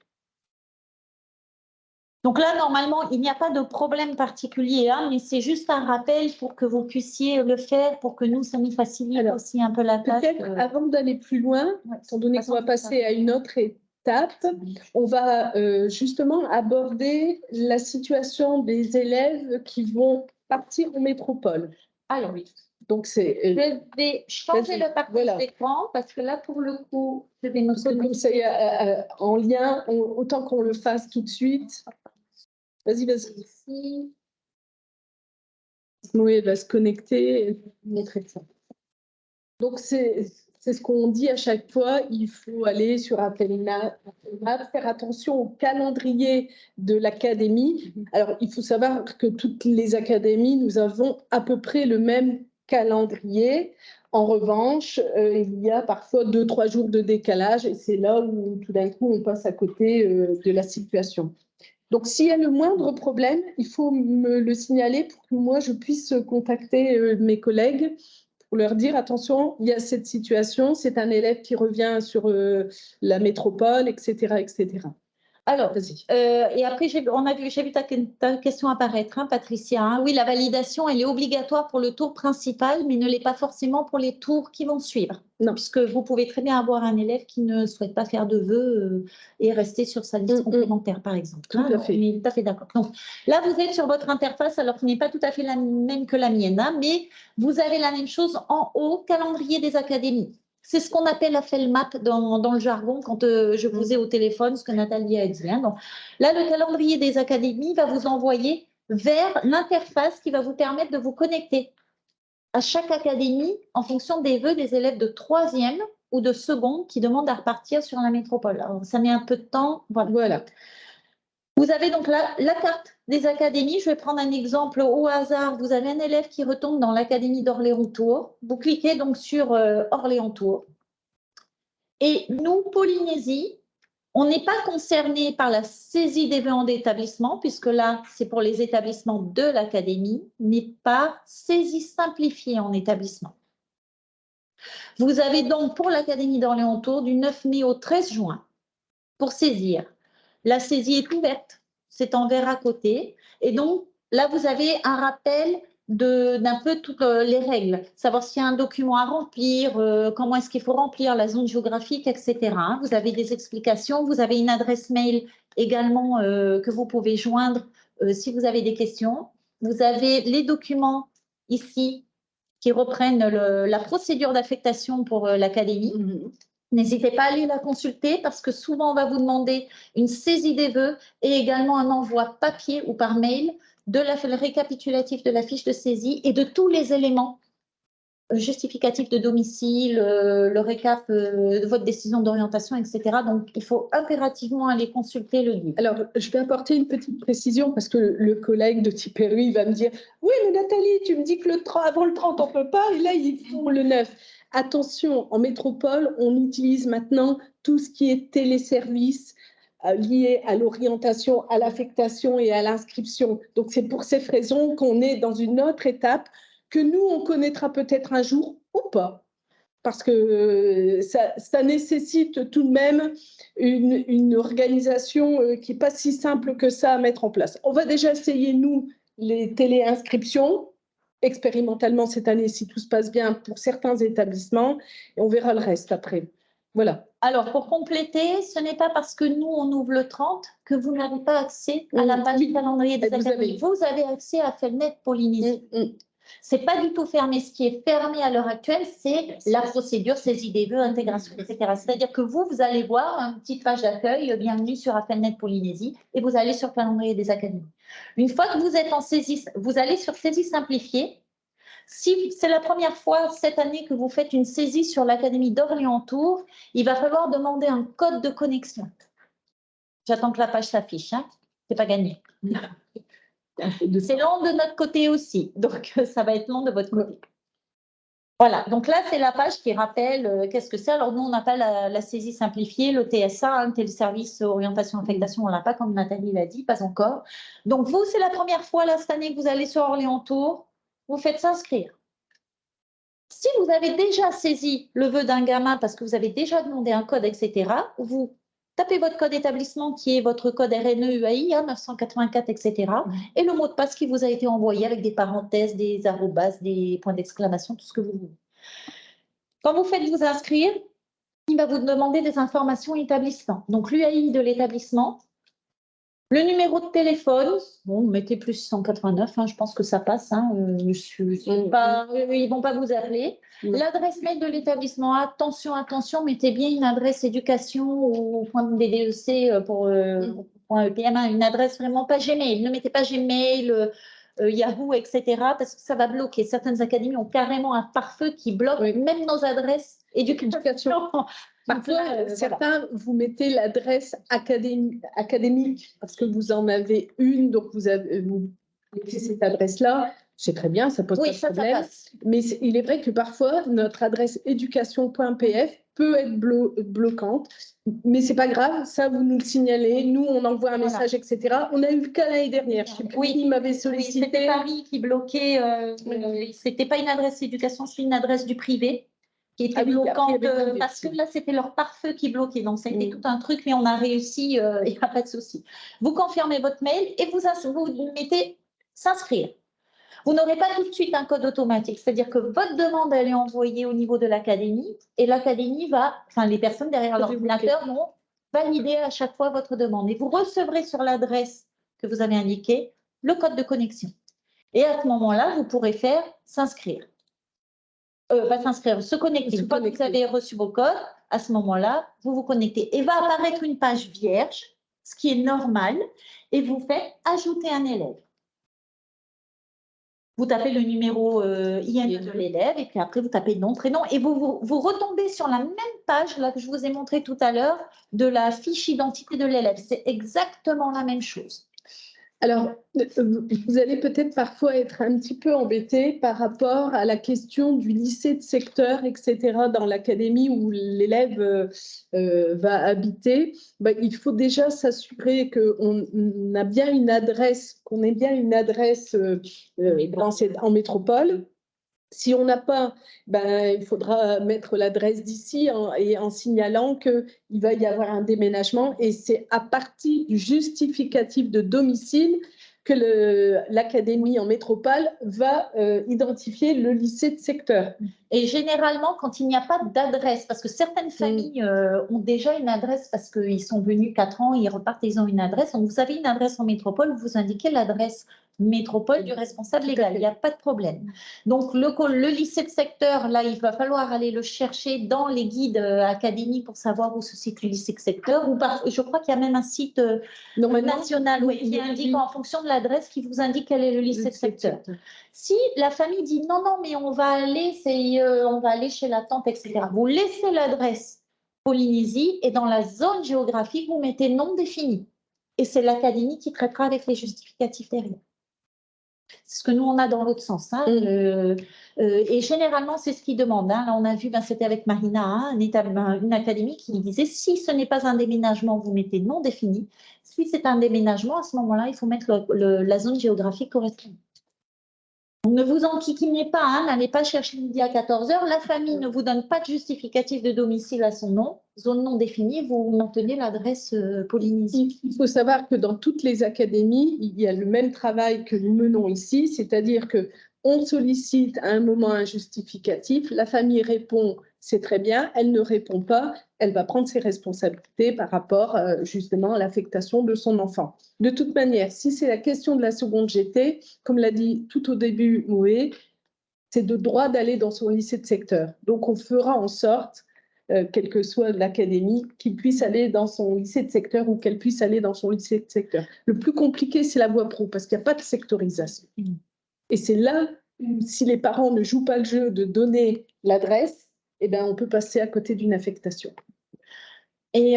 Donc là, normalement, il n'y a pas de problème particulier, hein, mais c'est juste un rappel pour que vous puissiez le faire, pour que nous, ça nous facilite aussi un peu la tâche. Peut-être avant d'aller plus loin, étant donné qu'on va passer à une autre étape, étape, on va justement aborder la situation des élèves qui vont partir en métropole. Alors oui. Donc c'est Je vais changer le partage voilà. d'écran parce que là, pour le coup, je vais me comme c'est en lien, autant qu'on le fasse tout de suite. Vas-y, vas-y. Ici. Noé va se connecter et montrer ça. Donc c'est ce qu'on dit à chaque fois, il faut aller sur Appelmap, faire attention au calendrier de l'académie. Alors il faut savoir que toutes les académies, nous avons à peu près le même calendrier. En revanche, il y a parfois 2-3 jours de décalage et c'est là où tout d'un coup on passe à côté de la situation. Donc, s'il y a le moindre problème, il faut me le signaler pour que moi, je puisse contacter mes collègues pour leur dire, attention, il y a cette situation, c'est un élève qui revient sur la métropole, etc., etc. Alors, et après, j'ai vu ta question apparaître, hein, Patricia. Hein. Oui, la validation, elle est obligatoire pour le tour principal, mais ne l'est pas forcément pour les tours qui vont suivre. Non. Puisque vous pouvez très bien avoir un élève qui ne souhaite pas faire de vœux et rester sur sa liste complémentaire, par exemple. Tout à fait. On est tout à fait d'accord. Donc, là, vous êtes sur votre interface, alors qui n'est pas tout à fait la même que la mienne, hein, mais vous avez la même chose en haut, calendrier des académies. C'est ce qu'on appelle la FELMAP dans le jargon quand je vous ai au téléphone, ce que Nathalie a dit. Hein. Donc, là, le calendrier des académies va vous envoyer vers l'interface qui va vous permettre de vous connecter à chaque académie en fonction des vœux des élèves de 3e ou de seconde qui demandent à repartir sur la métropole. Alors, ça met un peu de temps. Voilà. Vous avez donc là la carte des académies. Je vais prendre un exemple au hasard. Vous avez un élève qui retombe dans l'académie d'Orléans-Tours. Vous cliquez donc sur Orléans-Tours. Et nous, Polynésie, on n'est pas concerné par la saisie des vœux en établissement, puisque là, c'est pour les établissements de l'académie, mais pas saisie simplifiée en établissement. Vous avez donc pour l'académie d'Orléans-Tours du 9 mai au 13 juin pour saisir. La saisie est ouverte, c'est en vert à côté. Et donc, là, vous avez un rappel d'un peu toutes les règles. Savoir s'il y a un document à remplir, comment est-ce qu'il faut remplir, la zone géographique, etc. Vous avez des explications. Vous avez une adresse mail également que vous pouvez joindre si vous avez des questions. Vous avez les documents ici qui reprennent la procédure d'affectation pour l'académie. N'hésitez pas à aller la consulter parce que souvent, on va vous demander une saisie des vœux et également un envoi papier ou par mail de le récapitulatif de la fiche de saisie et de tous les éléments justificatifs de domicile, le récap de votre décision d'orientation, etc. Donc, il faut impérativement aller consulter le livre. Alors, je vais apporter une petite précision parce que le collègue de Tipperary va me dire « Oui, mais Nathalie, tu me dis que avant le 30, on ne peut pas et là, ils font le 9. » Attention, en métropole, on utilise maintenant tout ce qui est téléservice lié à l'orientation, à l'affectation et à l'inscription. Donc, c'est pour ces raisons qu'on est dans une autre étape que nous, on connaîtra peut-être un jour ou pas. Parce que ça nécessite tout de même une organisation qui n'est pas si simple que ça à mettre en place. On va déjà essayer, nous, les téléinscriptions, expérimentalement cette année, si tout se passe bien pour certains établissements, et on verra le reste après. Voilà. Alors, pour compléter, ce n'est pas parce que nous, on ouvre le 30 que vous n'avez pas accès à la page du calendrier des académies. Vous avez accès à Felnet Polynésie. Ce n'est pas du tout fermé. Ce qui est fermé à l'heure actuelle, c'est la procédure saisie des vœux, intégration, etc. C'est-à-dire que vous allez voir une petite page d'accueil, bienvenue sur Felnet Polynésie, et vous allez sur le calendrier des académies. Une fois que vous êtes en saisie, vous allez sur saisie simplifiée. Si c'est la première fois cette année que vous faites une saisie sur l'Académie d'Orléans-Tours, il va falloir demander un code de connexion. J'attends que la page s'affiche, hein. C'est pas gagné. C'est long de notre côté aussi, donc ça va être long de votre côté. Voilà, donc là, c'est la page qui rappelle qu'est-ce que c'est. Alors, nous, on n'a pas la saisie simplifiée, le TSA, hein, téléservice orientation affectation, on ne l'a pas, comme Nathalie l'a dit, pas encore. Donc, vous, c'est la première fois là, cette année que vous allez sur Orléans-Tours, vous faites s'inscrire. Si vous avez déjà saisi le vœu d'un gamin parce que vous avez déjà demandé un code, etc., vous tapez votre code établissement qui est votre code RNE-UAI, hein, 984, etc., et le mot de passe qui vous a été envoyé avec des parenthèses, des arrobas, des points d'exclamation, tout ce que vous voulez. Quand vous faites vous inscrire, il va vous demander des informations établissement. Donc, l'UAI de l'établissement, le numéro de téléphone, bon, mettez plus 189, hein, je pense que ça passe. Hein, ils ne vont pas vous appeler. L'adresse mail de l'établissement, attention, attention, mettez bien une adresse éducation ou .ddec pour .epm, une adresse vraiment pas Gmail. Ne mettez pas Gmail, Yahoo, etc. parce que ça va bloquer. Certaines académies ont carrément un pare-feu qui bloque même nos adresses éducation. Parfois, certains, vous mettez l'adresse académique parce que vous en avez une, donc vous mettez cette adresse-là. C'est très bien, ça pose pas de problème. Ça passe. Mais il est vrai que parfois, notre adresse éducation.pf peut être bloquante. Mais c'est pas grave, ça, vous nous le signalez. Nous, on envoie un message, etc. On a eu le cas l'année dernière. Je sais plus qui m'avait sollicité. C'était Paris qui bloquait. C'était pas une adresse éducation, c'est une adresse du privé qui était bloquante parce que là, c'était leur pare-feu qui bloquait. Donc, ça a été tout un truc, mais on a réussi, il n'y a pas de souci. Vous confirmez votre mail et vous mettez s'inscrire. Vous n'aurez pas tout de suite un code automatique, c'est-à-dire que votre demande, elle est envoyée au niveau de l'académie et l'académie les personnes derrière l'ordinateur vont valider à chaque fois votre demande. Et vous recevrez sur l'adresse que vous avez indiquée le code de connexion. Et à ce moment-là, vous pourrez faire s'inscrire. Se connecter. Une fois que vous avez reçu vos codes, à ce moment-là, vous vous connectez. Et va apparaître une page vierge, ce qui est normal, et vous faites ajouter un élève. Vous tapez le numéro IN de l'élève, et puis après, vous tapez nom, prénom, et vous retombez sur la même page là, que je vous ai montré tout à l'heure, de la fiche identité de l'élève. C'est exactement la même chose. Alors, vous allez peut-être parfois être un petit peu embêté par rapport à la question du lycée de secteur, etc., dans l'académie où l'élève va habiter. Il faut déjà s'assurer qu'on a bien une adresse, en métropole. Si on n'a pas, il faudra mettre l'adresse d'ici et en signalant qu'il va y avoir un déménagement. Et c'est à partir du justificatif de domicile que l'académie en métropole va identifier le lycée de secteur. Et généralement, quand il n'y a pas d'adresse, parce que certaines familles ont déjà une adresse parce qu'ils sont venus 4 ans, ils repartent, ils ont une adresse. Donc, vous avez une adresse en métropole, vous indiquez l'adresse métropole du responsable légal, il n'y a pas de problème. Donc, le lycée de secteur, là, il va falloir aller le chercher dans les guides académiques pour savoir où se situe le lycée de secteur. Je crois qu'il y a même un site national qui indique en fonction de l'adresse qui vous indique quel est le lycée de secteur. Si la famille dit non, mais on va aller chez la tante, etc., vous laissez l'adresse Polynésie et dans la zone géographique, vous mettez non défini. Et c'est l'académie qui traitera avec les justificatifs derrière. C'est ce que nous, on a dans l'autre sens. Hein. Et généralement, c'est ce qu'ils demandent. Hein. Là, on a vu, c'était avec Marina, hein, une académie qui disait si ce n'est pas un déménagement, vous mettez non défini. Si c'est un déménagement, à ce moment-là, il faut mettre la zone géographique correspondante. Donc, ne vous enquiquinez pas, hein, n'allez pas chercher midi à 14h. La famille ne vous donne pas de justificatif de domicile à son nom. Zone non définie, vous maintenez l'adresse Polynésie. Il faut savoir que dans toutes les académies, il y a le même travail que nous menons ici, c'est-à-dire qu'on sollicite à un moment un justificatif, la famille répond, c'est très bien, elle ne répond pas, elle va prendre ses responsabilités par rapport justement à l'affectation de son enfant. De toute manière, si c'est la question de la seconde GT, comme l'a dit tout au début Moé, c'est de droit d'aller dans son lycée de secteur. Donc on fera en sorte, quelle que soit l'académie, qu'il puisse aller dans son lycée de secteur ou qu'elle puisse aller dans son lycée de secteur. Le plus compliqué, c'est la voie pro, parce qu'il n'y a pas de sectorisation. Et c'est là où, si les parents ne jouent pas le jeu de donner l'adresse, on peut passer à côté d'une affectation. Et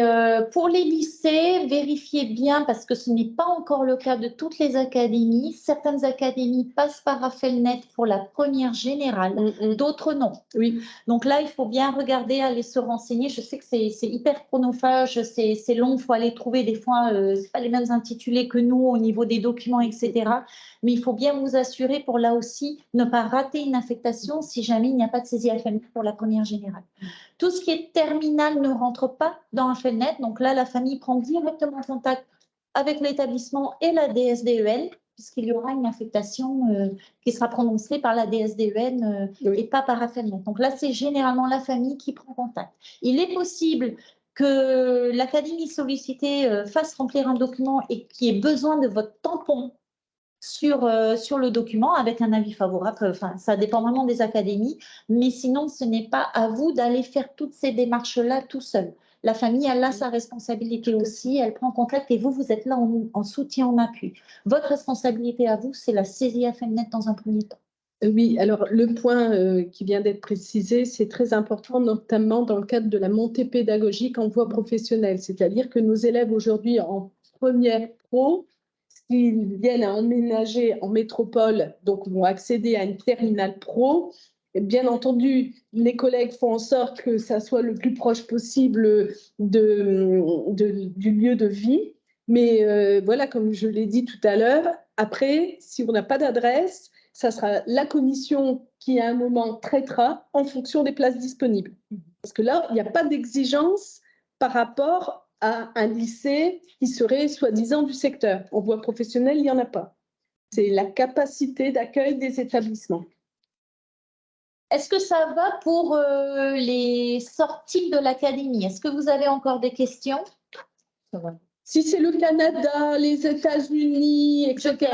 pour les lycées, vérifiez bien, parce que ce n'est pas encore le cas de toutes les académies. Certaines académies passent par Affelnet pour la première générale, d'autres non. Oui. Donc là, il faut bien regarder, aller se renseigner. Je sais que c'est hyper chronophage, c'est long, il faut aller trouver des fois, ce n'est pas les mêmes intitulés que nous au niveau des documents, etc. Mais il faut bien vous assurer pour là aussi ne pas rater une affectation si jamais il n'y a pas de saisie Affelnet pour la première générale. Tout ce qui est terminal ne rentre pas dans Affelnet. Donc là, la famille prend directement contact avec l'établissement et la DSDEL puisqu'il y aura une affectation qui sera prononcée par la DSDEN et pas par AFELNet. Donc là, c'est généralement la famille qui prend contact. Il est possible que l'académie sollicitée fasse remplir un document et qu'il y ait besoin de votre tampon sur le document avec un avis favorable. Enfin, ça dépend vraiment des académies, mais sinon, ce n'est pas à vous d'aller faire toutes ces démarches-là tout seul. La famille, elle a sa responsabilité aussi, elle prend contact et vous êtes là en soutien, en appui. Votre responsabilité à vous, c'est la saisie AFELNet dans un premier temps. Oui, alors le point qui vient d'être précisé, c'est très important, notamment dans le cadre de la montée pédagogique en voie professionnelle. C'est-à-dire que nos élèves aujourd'hui en première pro, s'ils viennent à emménager en métropole, donc vont accéder à une terminale pro. Bien entendu, les collègues font en sorte que ça soit le plus proche possible du lieu de vie. Mais voilà, comme je l'ai dit tout à l'heure, après, si on n'a pas d'adresse, ça sera la commission qui, à un moment, traitera en fonction des places disponibles. Parce que là, il n'y a pas d'exigence par rapport à un lycée qui serait soi-disant du secteur. En voie professionnelle, il n'y en a pas. C'est la capacité d'accueil des établissements. Est-ce que ça va pour les sorties de l'académie? Est-ce que vous avez encore des questions? Ça va. Si c'est le Canada, les États-Unis, etc.,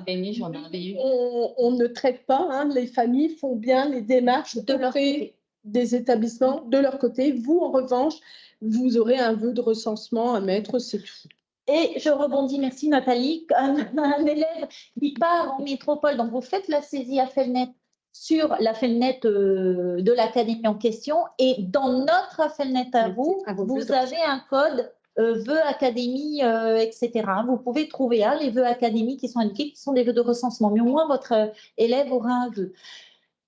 on ne traite pas. Hein, les familles font bien les démarches de leur côté des établissements de leur côté. Vous, en revanche, vous aurez un vœu de recensement à mettre, c'est tout. Et je rebondis, merci Nathalie, un élève qui part en métropole, donc vous faites la saisie AFELNet sur l'AFELNet de l'académie en question, et dans notre AFELNet à vous, vous avez un code vœux académie, etc. Vous pouvez trouver les vœux académiques qui sont indiqués, qui sont des vœux de recensement, mais au moins votre élève aura un vœu.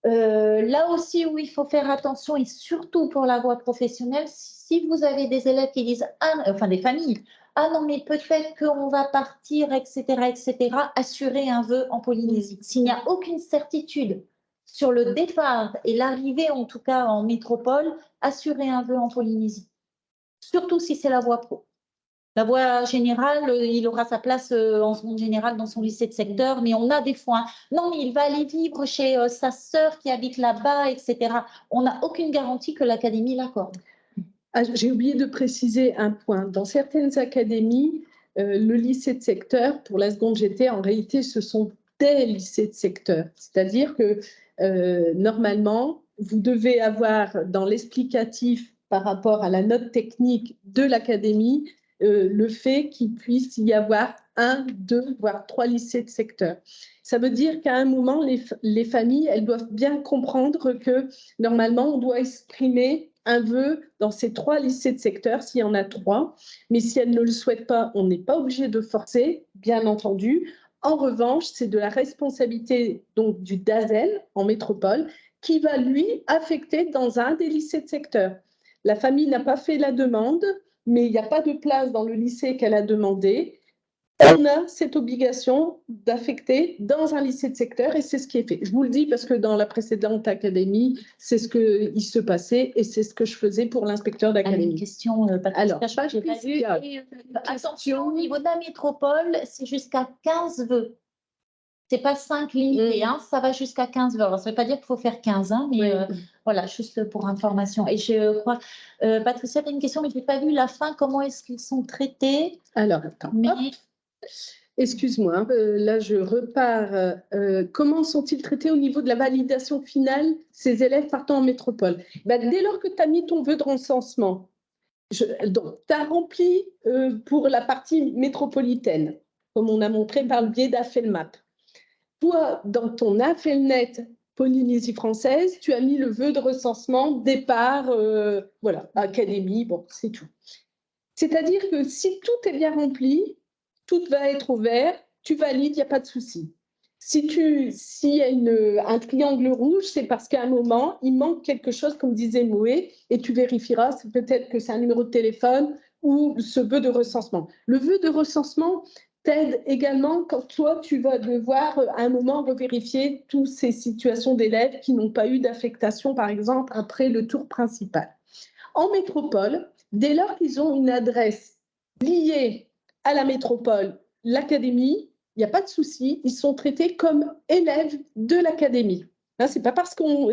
Là aussi où il faut faire attention, et surtout pour la voie professionnelle, si vous avez des élèves qui disent, enfin des familles, ah non mais peut-être qu'on va partir, etc., assurer un vœu en Polynésie. S'il n'y a aucune certitude sur le départ et l'arrivée, en tout cas en métropole, assurer un vœu en Polynésie. Surtout si c'est la voie pro. La voie générale, il aura sa place en seconde générale dans son lycée de secteur, mais on a des fois, non, mais il va aller vivre chez sa sœur qui habite là-bas, etc. On n'a aucune garantie que l'académie l'accorde. J'ai oublié de préciser un point. Dans certaines académies, le lycée de secteur, pour la seconde GT, en réalité, ce sont des lycées de secteur. C'est-à-dire que normalement, vous devez avoir dans l'explicatif par rapport à la note technique de l'académie, le fait qu'il puisse y avoir 1, 2, voire 3 lycées de secteur. Ça veut dire qu'à un moment, les familles, elles doivent bien comprendre que normalement, on doit exprimer un vœu dans ces 3 lycées de secteur, s'il y en a 3. Mais si elles ne le souhaitent pas, on n'est pas obligé de forcer, bien entendu. En revanche, c'est de la responsabilité donc, du DAZEN en métropole qui va, lui, affecter dans un des lycées de secteur. La famille n'a pas fait la demande, mais il n'y a pas de place dans le lycée qu'elle a demandé. On a cette obligation d'affecter dans un lycée de secteur et c'est ce qui est fait. Je vous le dis parce que dans la précédente académie, c'est ce qui se passait et c'est ce que je faisais pour l'inspecteur d'académie. Une question, Alors, j'ai pas vu. Attention, au niveau de la métropole, c'est jusqu'à 15 vœux. C'est pas 5 limités, ça va jusqu'à 15 vœux. Alors, ça ne veut pas dire qu'il faut faire 15, mais voilà, juste pour information. Et je crois, Patricia, tu as une question, mais je n'ai pas vu la fin. Comment est-ce qu'ils sont traités? Alors, attends. Excuse-moi, là je repars. Comment sont-ils traités au niveau de la validation finale, ces élèves partant en métropole? Dès lors que tu as mis ton vœu de recensement, donc tu as rempli pour la partie métropolitaine, comme on a montré par le biais d'AFELMAP. Toi, dans ton AFELNet Polynésie française, tu as mis le vœu de recensement, départ, voilà, académie, bon, c'est tout. C'est-à-dire que si tout est bien rempli, tout va être ouvert, tu valides, il n'y a pas de souci. S'il y a un triangle rouge, c'est parce qu'à un moment, il manque quelque chose, comme disait Moé, et tu vérifieras, peut-être que c'est un numéro de téléphone ou ce vœu de recensement. Le vœu de recensement t'aide également quand toi, tu vas devoir à un moment revérifier toutes ces situations d'élèves qui n'ont pas eu d'affectation, par exemple, après le tour principal. En métropole, dès lors qu'ils ont une adresse liée à la métropole, l'académie il n'y a pas de souci, ils sont traités comme élèves de l'académie. Hein, c'est pas parce qu'on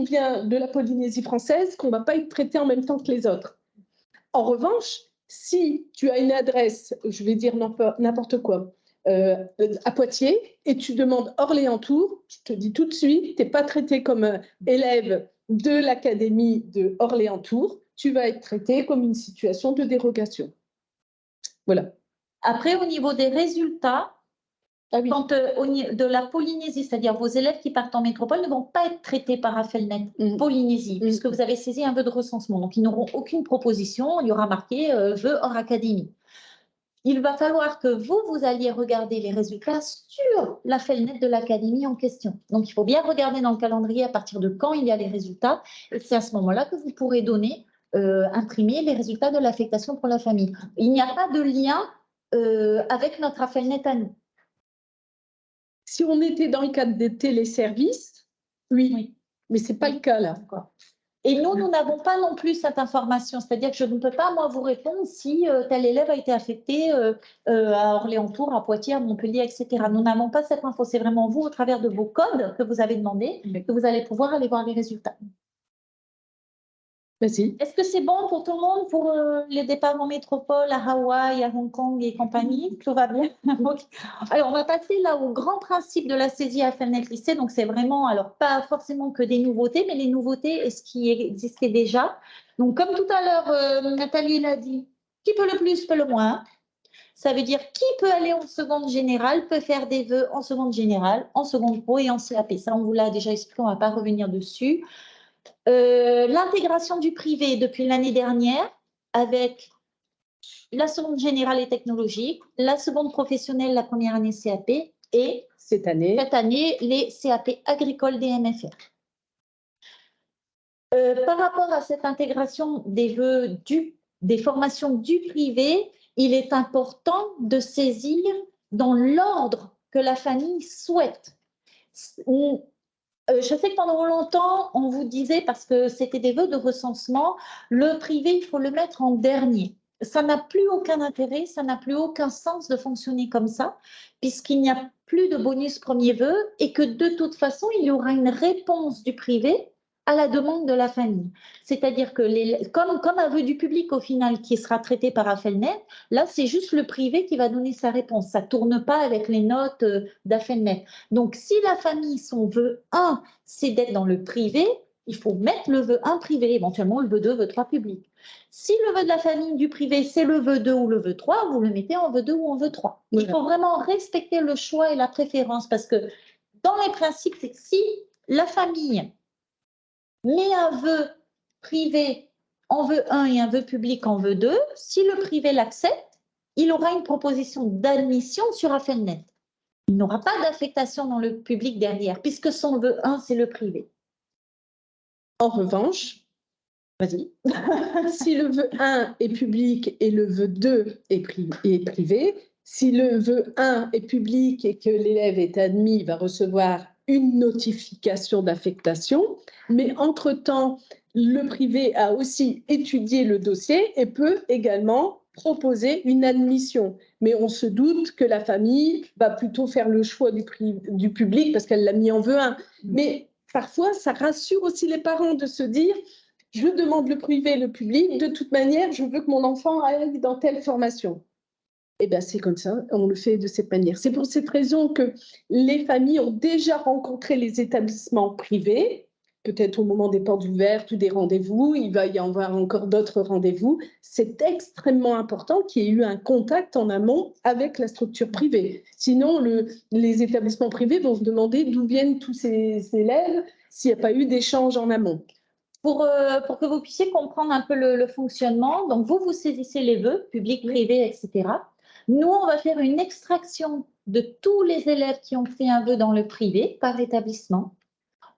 vient de la Polynésie française qu'on ne va pas être traité en même temps que les autres. En revanche, si tu as une adresse, je vais dire n'importe quoi, à Poitiers, et tu demandes Orléans-Tours, je te dis tout de suite, tu n'es pas traité comme élève de l'académie de Orléans-Tours, tu vas être traité comme une situation de dérogation. Voilà. Après, au niveau des résultats, quand de la Polynésie, c'est-à-dire vos élèves qui partent en métropole ne vont pas être traités par Affelnet Polynésie, puisque vous avez saisi un vœu de recensement. Donc, ils n'auront aucune proposition. Il y aura marqué vœu hors académie. Il va falloir que vous alliez regarder les résultats sur la FELNET de l'académie en question. Donc, il faut bien regarder dans le calendrier à partir de quand il y a les résultats. Et c'est à ce moment-là que vous pourrez donner, imprimer les résultats de l'affectation pour la famille. Il n'y a pas de lien avec notre FELNET à nous. Si on était dans le cadre des téléservices, oui. Mais ce n'est pas le cas là. Et nous n'avons pas non plus cette information. C'est-à-dire que je ne peux pas, moi, vous répondre si tel élève a été affecté à Orléans-Tours, à Poitiers, à Montpellier, etc. Nous n'avons pas cette info. C'est vraiment vous, au travers de vos codes que vous avez demandé, que vous allez pouvoir aller voir les résultats. Vas-y. Est-ce que c'est bon pour tout le monde, pour les départs en métropole, à Hawaï, à Hong Kong et compagnie? Tout va bien. Alors, on va passer là au grand principe de la saisie à FELNET lycée. Donc, c'est vraiment, alors pas forcément que des nouveautés, mais les nouveautés et ce qui existait déjà. Donc, comme tout à l'heure, Nathalie l'a dit, qui peut le plus, peut le moins. Ça veut dire qui peut aller en seconde générale, peut faire des vœux en seconde générale, en seconde pro et en CAP. Ça, on vous l'a déjà expliqué, on ne va pas revenir dessus. L'intégration du privé depuis l'année dernière avec la seconde générale et technologique, la seconde professionnelle, la première année CAP et cette année les CAP agricoles des MFR. Par rapport à cette intégration des vœux des formations du privé, il est important de saisir dans l'ordre que la famille souhaite. Je sais que pendant longtemps, on vous disait, parce que c'était des vœux de recensement, le privé, il faut le mettre en dernier. Ça n'a plus aucun intérêt, ça n'a plus aucun sens de fonctionner comme ça, puisqu'il n'y a plus de bonus premier vœu et que de toute façon, il y aura une réponse du privé à la demande de la famille. C'est-à-dire que, comme un vœu du public au final qui sera traité par Affelnet, là, c'est juste le privé qui va donner sa réponse. Ça ne tourne pas avec les notes d'Affelnet. Donc, si la famille, son vœu 1, c'est d'être dans le privé, il faut mettre le vœu 1 privé, éventuellement le vœu 2, vœu 3 public. Si le vœu de la famille du privé, c'est le vœu 2 ou le vœu 3, vous le mettez en vœu 2 ou en vœu 3. Il faut vraiment respecter le choix et la préférence parce que dans les principes, c'est que si la famille met un vœu privé en vœu 1 et un vœu public en vœu 2, si le privé l'accepte, il aura une proposition d'admission sur Affelnet. Il n'aura pas d'affectation dans le public derrière, puisque son vœu 1, c'est le privé. En revanche, vas-y, si le vœu 1 est public et le vœu 2 est privé, si le vœu 1 est public et que l'élève est admis, il va recevoir une notification d'affectation, mais entre-temps, le privé a aussi étudié le dossier et peut également proposer une admission. Mais on se doute que la famille va plutôt faire le choix du public parce qu'elle l'a mis en vœu 1. Mais parfois, ça rassure aussi les parents de se dire « je demande le privé et le public, de toute manière, je veux que mon enfant aille dans telle formation ». Eh bien, c'est comme ça, on le fait de cette manière. C'est pour cette raison que les familles ont déjà rencontré les établissements privés, peut-être au moment des portes ouvertes ou des rendez-vous, il va y avoir encore d'autres rendez-vous. C'est extrêmement important qu'il y ait eu un contact en amont avec la structure privée. Sinon, les établissements privés vont se demander d'où viennent tous ces élèves s'il n'y a pas eu d'échange en amont. Pour que vous puissiez comprendre un peu le fonctionnement, donc vous saisissez les vœux, public, privé, etc. Nous, on va faire une extraction de tous les élèves qui ont fait un vœu dans le privé par établissement.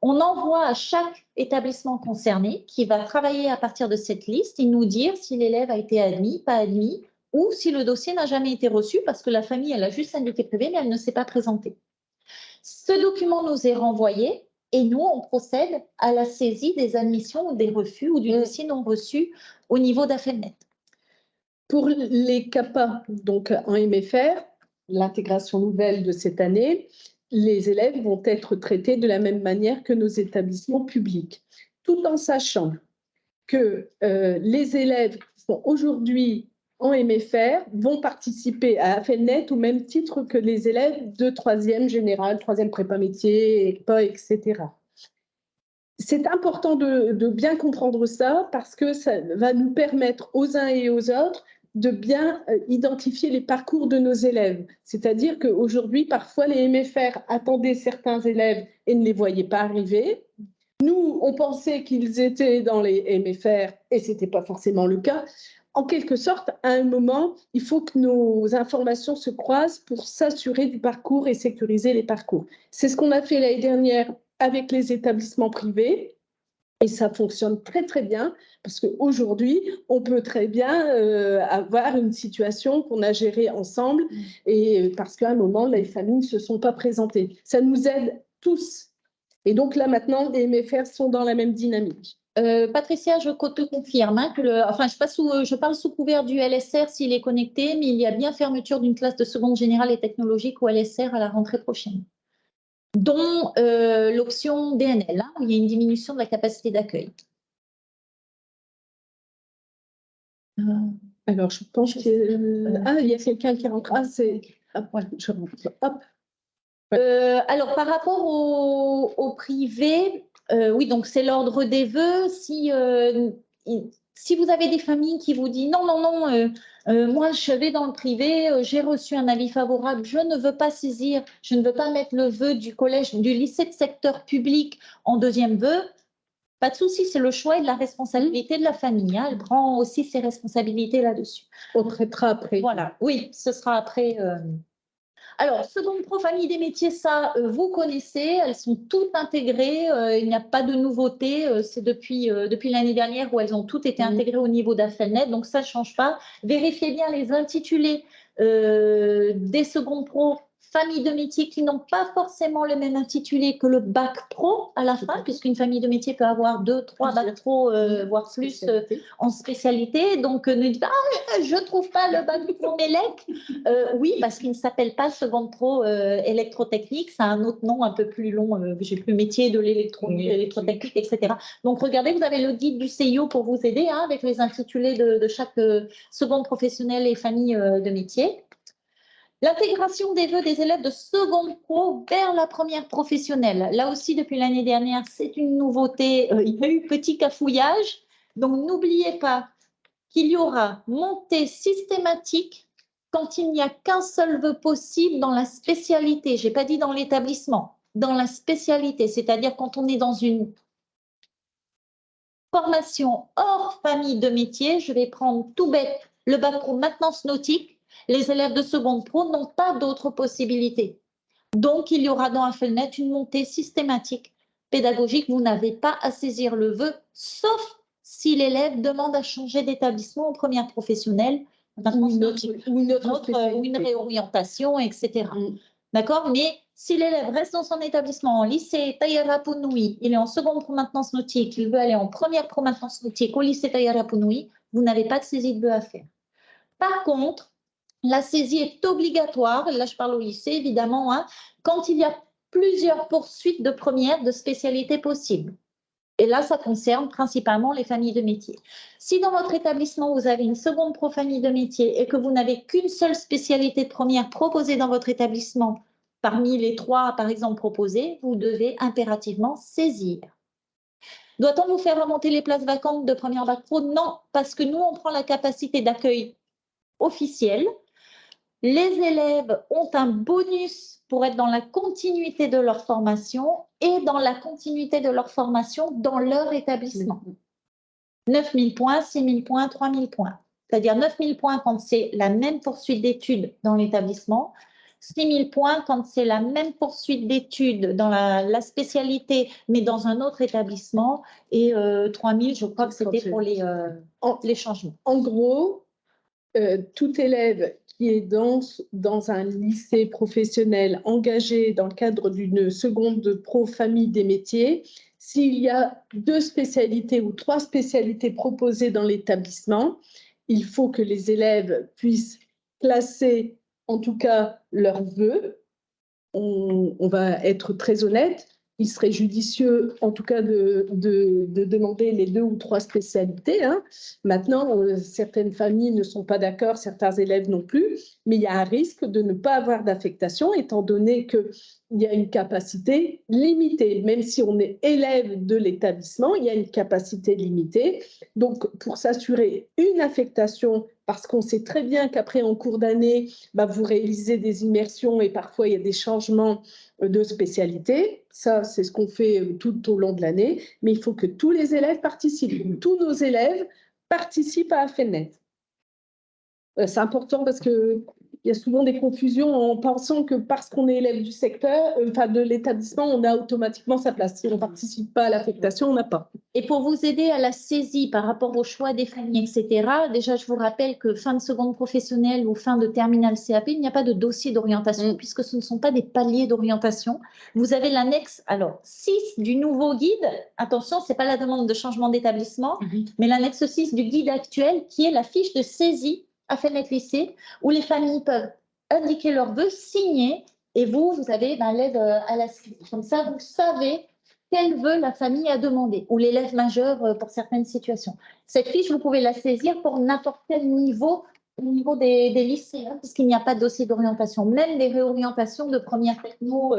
On envoie à chaque établissement concerné qui va travailler à partir de cette liste et nous dire si l'élève a été admis, pas admis, ou si le dossier n'a jamais été reçu parce que la famille, elle a juste indiqué privé, mais elle ne s'est pas présentée. Ce document nous est renvoyé et nous, on procède à la saisie des admissions ou des refus ou du dossier non reçu au niveau d'Affelnet. Pour les CAPA, donc en MFR, l'intégration nouvelle de cette année, les élèves vont être traités de la même manière que nos établissements publics, tout en sachant que les élèves qui sont aujourd'hui en MFR vont participer à AFELNET au même titre que les élèves de 3e général, 3e prépa métier, ECPA, etc. C'est important de bien comprendre ça parce que ça va nous permettre aux uns et aux autres de bien identifier les parcours de nos élèves. C'est-à-dire qu'aujourd'hui, parfois, les MFR attendaient certains élèves et ne les voyaient pas arriver. Nous, on pensait qu'ils étaient dans les MFR et ce n'était pas forcément le cas. En quelque sorte, à un moment, il faut que nos informations se croisent pour s'assurer du parcours et sécuriser les parcours. C'est ce qu'on a fait l'année dernière avec les établissements privés et ça fonctionne très très bien parce qu'aujourd'hui, on peut très bien avoir une situation qu'on a gérée ensemble et parce qu'à un moment, les familles ne se sont pas présentées. Ça nous aide tous. Et donc là, maintenant, les MFR sont dans la même dynamique. Patricia, je te confirme hein, que je parle sous couvert du LSR s'il est connecté, mais il y a bien fermeture d'une classe de seconde générale et technologique ou LSR à la rentrée prochaine, dont l'option DNL, hein, où il y a une diminution de la capacité d'accueil. Alors, je pense qu'il y a quelqu'un qui rentre. Ah, c'est... Voilà, je rentre. Hop. Alors, par rapport au privé, oui, donc c'est l'ordre des vœux. Si vous avez des familles qui vous disent non, moi je vais dans le privé, j'ai reçu un avis favorable, je ne veux pas saisir, je ne veux pas mettre le vœu du collège, du lycée de secteur public en deuxième vœu, pas de souci, c'est le choix et de la responsabilité de la famille. Hein, elle prend aussi ses responsabilités là-dessus. On traitera après. Voilà, oui, ce sera après. Alors, seconde pro famille des métiers, ça, vous connaissez, elles sont toutes intégrées, il n'y a pas de nouveauté, c'est depuis l'année dernière où elles ont toutes été intégrées au niveau d'AFELNET, donc ça ne change pas. Vérifiez bien les intitulés des secondes pro familles de métiers qui n'ont pas forcément le même intitulé que le bac pro à la fin, puisqu'une famille de métiers peut avoir 2, 3 bacs pro, voire plus en spécialité. Donc, ne dites pas, je ne trouve pas le bac pro MELEC. Oui, parce qu'il ne s'appelle pas seconde pro électrotechnique, c'est un autre nom un peu plus long, j'ai plus métier de l'électrotechnique, etc. Donc, regardez, vous avez le guide du CIO pour vous aider, hein, avec les intitulés de chaque seconde professionnelle et famille de métiers. L'intégration des vœux des élèves de seconde pro vers la première professionnelle. Là aussi, depuis l'année dernière, c'est une nouveauté. Il y a eu petit cafouillage. Donc, n'oubliez pas qu'il y aura montée systématique quand il n'y a qu'un seul vœu possible dans la spécialité. Je n'ai pas dit dans l'établissement, dans la spécialité, c'est-à-dire quand on est dans une formation hors famille de métier, je vais prendre tout bête le bac pro maintenance nautique. Les élèves de seconde pro n'ont pas d'autres possibilités. Donc, il y aura dans AFELNET une montée systématique pédagogique. Vous n'avez pas à saisir le vœu, sauf si l'élève demande à changer d'établissement en première professionnelle, ou une réorientation, etc. D'accord? Mais si l'élève reste dans son établissement en lycée Tayara Pounoui, il est en seconde pro maintenance nautique, il veut aller en première pro maintenance nautique au lycée Tayara Pounoui, vous n'avez pas de saisie de vœu à faire. Par contre, la saisie est obligatoire, là je parle au lycée évidemment, hein, quand il y a plusieurs poursuites de première de spécialité possibles. Et là, ça concerne principalement les familles de métiers. Si dans votre établissement, vous avez une seconde pro famille de métiers et que vous n'avez qu'une seule spécialité de première proposée dans votre établissement, parmi les 3 par exemple proposés, vous devez impérativement saisir. Doit-on vous faire remonter les places vacantes de première bac pro? Non, parce que nous, on prend la capacité d'accueil officielle. Les élèves ont un bonus pour être dans la continuité de leur formation et dans la continuité de leur formation dans leur établissement. 9 000 points, 6 000 points, 3 000 points. C'est-à-dire 9 000 points quand c'est la même poursuite d'études dans l'établissement, 6 000 points quand c'est la même poursuite d'études dans la spécialité, mais dans un autre établissement, et 3 000, je crois que c'était pour les changements. En gros, tout élève qui est dans un lycée professionnel engagé dans le cadre d'une seconde pro famille des métiers, s'il y a 2 spécialités ou 3 spécialités proposées dans l'établissement, il faut que les élèves puissent classer en tout cas leurs vœux. On va être très honnête. Il serait judicieux, en tout cas, de demander les 2 ou 3 spécialités. Hein. Maintenant, certaines familles ne sont pas d'accord, certains élèves non plus, mais il y a un risque de ne pas avoir d'affectation, étant donné qu'il y a une capacité limitée. Même si on est élève de l'établissement, il y a une capacité limitée. Donc, pour s'assurer une affectation, parce qu'on sait très bien qu'après, en cours d'année, vous réalisez des immersions et parfois, il y a des changements de spécialité. Ça, c'est ce qu'on fait tout au long de l'année. Mais il faut que tous les élèves participent. Tous nos élèves participent à AFENET. C'est important parce qu'il y a souvent des confusions en pensant que parce qu'on est élève du secteur, de l'établissement, on a automatiquement sa place. Si on ne participe pas à l'affectation, on n'a pas. Et pour vous aider à la saisie par rapport au choix des familles, etc., déjà, je vous rappelle que fin de seconde professionnelle ou fin de terminale CAP, il n'y a pas de dossier d'orientation puisque ce ne sont pas des paliers d'orientation. Vous avez l'annexe 6 du nouveau guide. Attention, ce n'est pas la demande de changement d'établissement, mais l'annexe 6 du guide actuel qui est la fiche de saisie AFENET lycée où les familles peuvent indiquer leurs vœux, signer, et vous avez l'aide à la saisie. Comme ça, vous savez quel vœu la famille a demandé, ou l'élève majeur pour certaines situations. Cette fiche, vous pouvez la saisir pour n'importe quel niveau, au niveau des lycées, hein, puisqu'il n'y a pas de dossier d'orientation, même des réorientations de première techno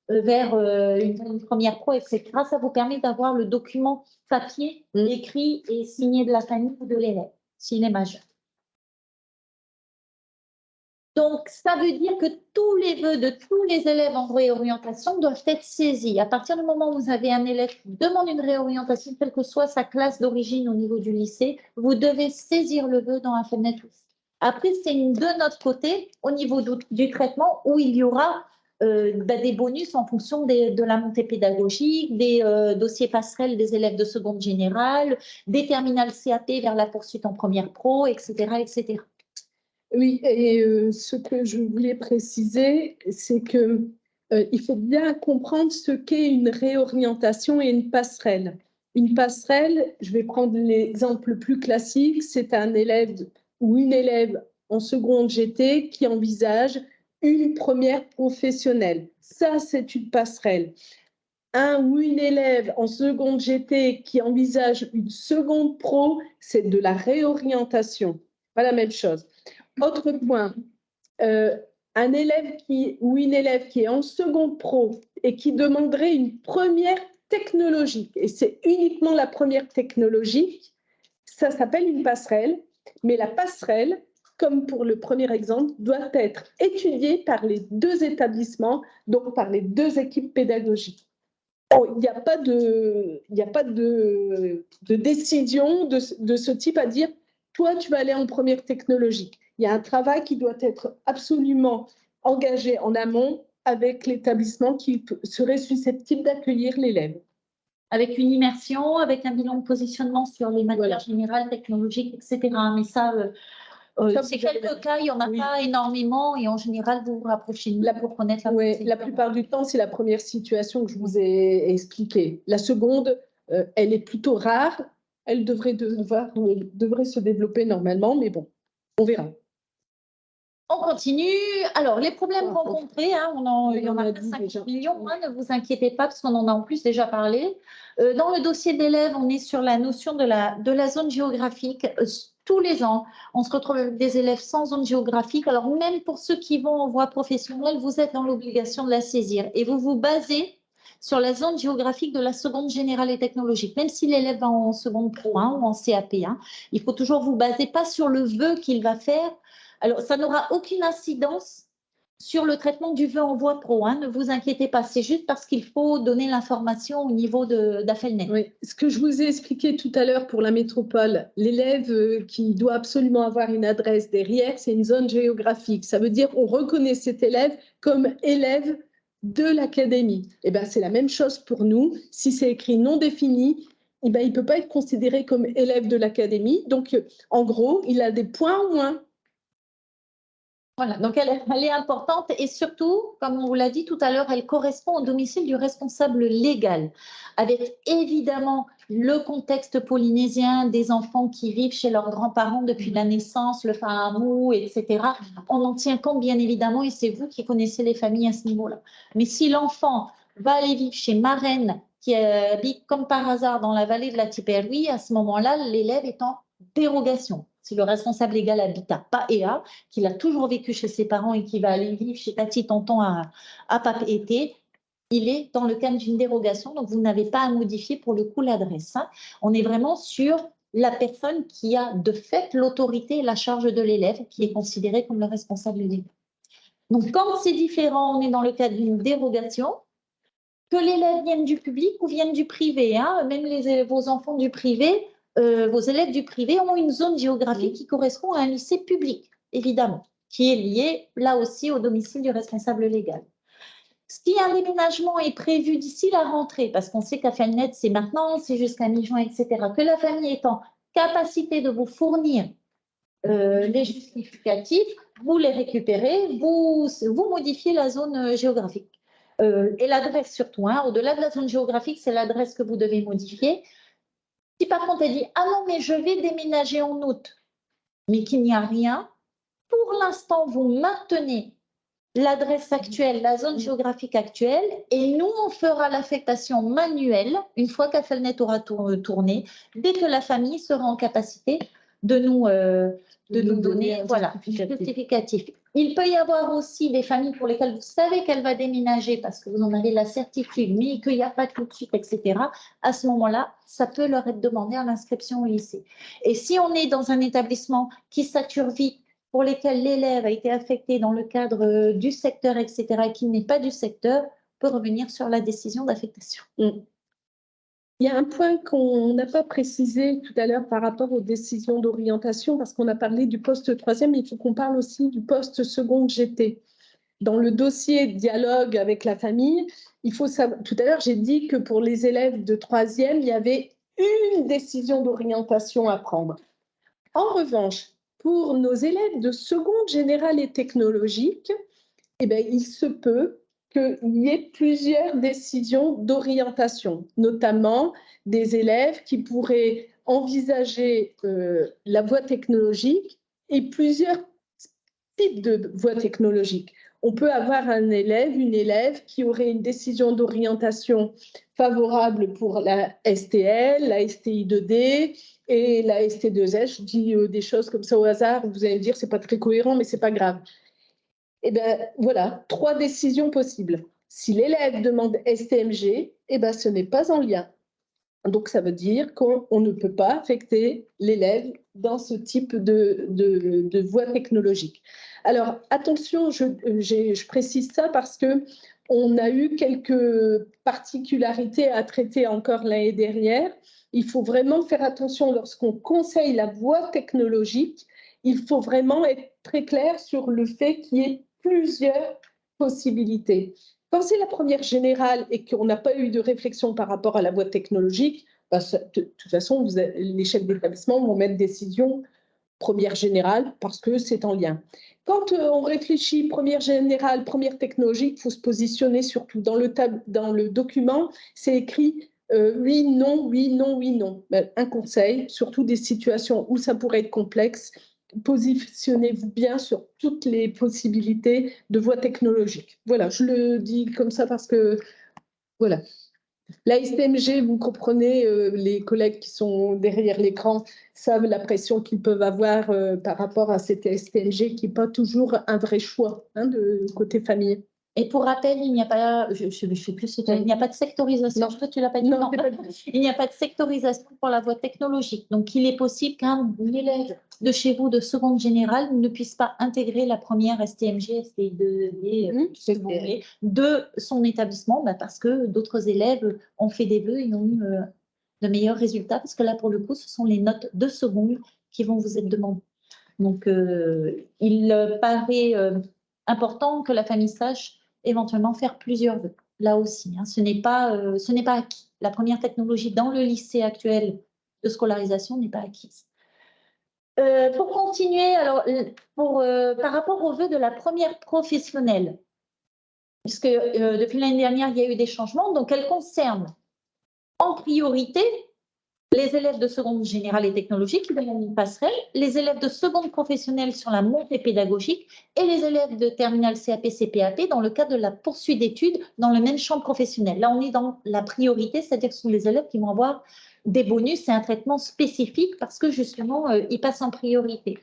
vers une première pro, etc. Ça vous permet d'avoir le document papier, écrit et signé de la famille ou de l'élève, s'il est majeur. Donc, ça veut dire que tous les vœux de tous les élèves en réorientation doivent être saisis. À partir du moment où vous avez un élève qui demande une réorientation, quelle que soit sa classe d'origine au niveau du lycée, vous devez saisir le vœu dans AFENET aussi. Après, c'est de notre côté, au niveau du traitement, où il y aura des bonus en fonction de la montée pédagogique, des dossiers passerelles des élèves de seconde générale, des terminales CAP vers la poursuite en première pro, etc., etc. Oui, et ce que je voulais préciser, c'est que il faut bien comprendre ce qu'est une réorientation et une passerelle. Une passerelle, je vais prendre l'exemple le plus classique, c'est un élève ou une élève en seconde GT qui envisage une première professionnelle. Ça, c'est une passerelle. Un ou une élève en seconde GT qui envisage une seconde pro, c'est de la réorientation. Pas la même chose. Autre point, un élève ou une élève qui est en seconde pro et qui demanderait une première technologique, et c'est uniquement la première technologique, ça s'appelle une passerelle, mais la passerelle, comme pour le premier exemple, doit être étudiée par les 2 établissements, donc par les 2 équipes pédagogiques. Il n'y a pas de décision de ce type à dire « toi, tu vas aller en première technologique ». Il y a un travail qui doit être absolument engagé en amont avec l'établissement qui serait susceptible d'accueillir l'élève. Avec une immersion, avec un bilan de positionnement sur les matières générales, technologiques, etc. Mais ça, c'est quelques cas, il n'y en a pas énormément et en général, vous vous rapprochez de nous pour connaître la la plupart du temps, c'est la première situation que je vous ai expliquée. La seconde, elle est plutôt rare. Elle devrait se développer normalement, mais bon, on verra. On continue. Alors, les problèmes rencontrés, il y en a 50 millions, ne vous inquiétez pas, parce qu'on en a en plus déjà parlé. Dans le dossier d'élèves, on est sur la notion de la zone géographique. Tous les ans, on se retrouve avec des élèves sans zone géographique. Alors, même pour ceux qui vont en voie professionnelle, vous êtes dans l'obligation de la saisir. Et vous vous basez sur la zone géographique de la seconde générale et technologique. Même si l'élève va en seconde pro ou en CAP, il faut toujours vous baser pas sur le vœu qu'il va faire. Alors, ça n'aura aucune incidence sur le traitement du vœu en voie pro. Ne vous inquiétez pas, c'est juste parce qu'il faut donner l'information au niveau d'AFENET. Oui, ce que je vous ai expliqué tout à l'heure pour la métropole, l'élève qui doit absolument avoir une adresse derrière, c'est une zone géographique. Ça veut dire qu'on reconnaît cet élève comme élève de l'académie. Eh bien, c'est la même chose pour nous. Si c'est écrit non défini, eh bien, il ne peut pas être considéré comme élève de l'académie. Donc, en gros, il a des points en moins. Voilà, donc elle est importante et surtout, comme on vous l'a dit tout à l'heure, elle correspond au domicile du responsable légal, avec évidemment le contexte polynésien des enfants qui vivent chez leurs grands-parents depuis la naissance, le fahamou, etc. On en tient compte bien évidemment et c'est vous qui connaissez les familles à ce niveau-là. Mais si l'enfant va aller vivre chez marraine qui habite comme par hasard dans la vallée de la Tipperary, à ce moment-là, l'élève est en dérogation. Si le responsable légal habite à Paea, qu'il a toujours vécu chez ses parents et qui va aller vivre chez tati, tonton à Papeete, il est dans le cadre d'une dérogation, donc vous n'avez pas à modifier pour le coup l'adresse. Hein. On est vraiment sur la personne qui a de fait l'autorité et la charge de l'élève, qui est considéré comme le responsable légal. Donc quand c'est différent, on est dans le cadre d'une dérogation, que l'élève vienne du public ou vienne du privé, hein, même vos enfants du privé, vos élèves du privé ont une zone géographique qui correspond à un lycée public, évidemment, qui est lié là aussi au domicile du responsable légal. Si un déménagement est prévu d'ici la rentrée, parce qu'on sait qu'à Felnet, c'est maintenant, c'est jusqu'à mi-juin, etc., que la famille est en capacité de vous fournir les justificatifs, vous les récupérez, vous modifiez la zone géographique. Et l'adresse surtout, hein, au-delà de la zone géographique, c'est l'adresse que vous devez modifier. Si par contre elle dit « Ah non, mais je vais déménager en août », mais qu'il n'y a rien, pour l'instant, vous maintenez l'adresse actuelle, la zone géographique actuelle, et nous, on fera l'affectation manuelle, une fois qu'Affelnet aura tourné, dès que la famille sera en capacité de nous donner voilà, un justificatif. Il peut y avoir aussi des familles pour lesquelles vous savez qu'elle va déménager parce que vous en avez la certitude, mais qu'il n'y a pas tout de suite, etc. À ce moment-là, ça peut leur être demandé à l'inscription au lycée. Et si on est dans un établissement qui sature vite, pour lesquels l'élève a été affecté dans le cadre du secteur, etc., et qui n'est pas du secteur, peut revenir sur la décision d'affectation. Il y a un point qu'on n'a pas précisé tout à l'heure par rapport aux décisions d'orientation, parce qu'on a parlé du poste 3e, il faut qu'on parle aussi du poste seconde GT. Dans le dossier dialogue avec la famille, il faut savoir, tout à l'heure j'ai dit que pour les élèves de 3e, il y avait une décision d'orientation à prendre. En revanche, pour nos élèves de seconde générale et technologique, eh bien, il se peut qu'il y ait plusieurs décisions d'orientation, notamment des élèves qui pourraient envisager la voie technologique et plusieurs types de voies technologiques. On peut avoir un élève, une élève qui aurait une décision d'orientation favorable pour la STL, la STI2D et la ST2S. Je dis des choses comme ça au hasard, vous allez me dire c'est pas très cohérent, mais c'est pas grave. Eh bien, voilà, 3 décisions possibles. Si l'élève demande STMG, eh bien, ce n'est pas en lien. Donc, ça veut dire qu'on ne peut pas affecter l'élève dans ce type de voie technologique. Alors, attention, je précise ça parce qu'on a eu quelques particularités à traiter encore l'année dernière. Il faut vraiment faire attention lorsqu'on conseille la voie technologique. Il faut vraiment être très clair sur le fait qu'il y ait plusieurs possibilités. Quand c'est la première générale et qu'on n'a pas eu de réflexion par rapport à la voie technologique, bah, de toute façon, les chefs d'établissement vont mettre décision première générale parce que c'est en lien. Quand on réfléchit première générale, première technologique, il faut se positionner surtout. Dans le document, c'est écrit oui, non, oui, non, oui, non. Ben, un conseil, surtout des situations où ça pourrait être complexe, positionnez-vous bien sur toutes les possibilités de voie technologique. Voilà, je le dis comme ça parce que, voilà. La STMG, vous comprenez, les collègues qui sont derrière l'écran savent la pression qu'ils peuvent avoir par rapport à cette STMG qui n'est pas toujours un vrai choix de côté famille. Et pour rappel, il n'y a pas, je sais plus, il n'y a pas de sectorisation. Non. Tu l'as pas dit. Non, il n'y a pas de sectorisation pour la voie technologique. Donc, il est possible qu'un élève de chez vous de seconde générale ne puisse pas intégrer la première STMG, STI2D, de son établissement, parce que d'autres élèves ont fait des vœux et ont eu de meilleurs résultats, parce que là, pour le coup, ce sont les notes de seconde qui vont vous être demandées. Donc, il paraît important que la famille sache éventuellement faire plusieurs vœux. Là aussi, hein, ce n'est pas acquis. La première technologie dans le lycée actuel de scolarisation n'est pas acquise. Pour continuer, alors, par rapport aux vœux de la première professionnelle, puisque depuis l'année dernière, il y a eu des changements, donc elles concernent en priorité les élèves de seconde générale et technologique qui demandent une passerelle, les élèves de seconde professionnelle sur la montée pédagogique et les élèves de terminale CAP, CPAP dans le cadre de la poursuite d'études dans le même champ professionnel. Là, on est dans la priorité, c'est-à-dire que ce sont les élèves qui vont avoir des bonus et un traitement spécifique parce que justement, ils passent en priorité.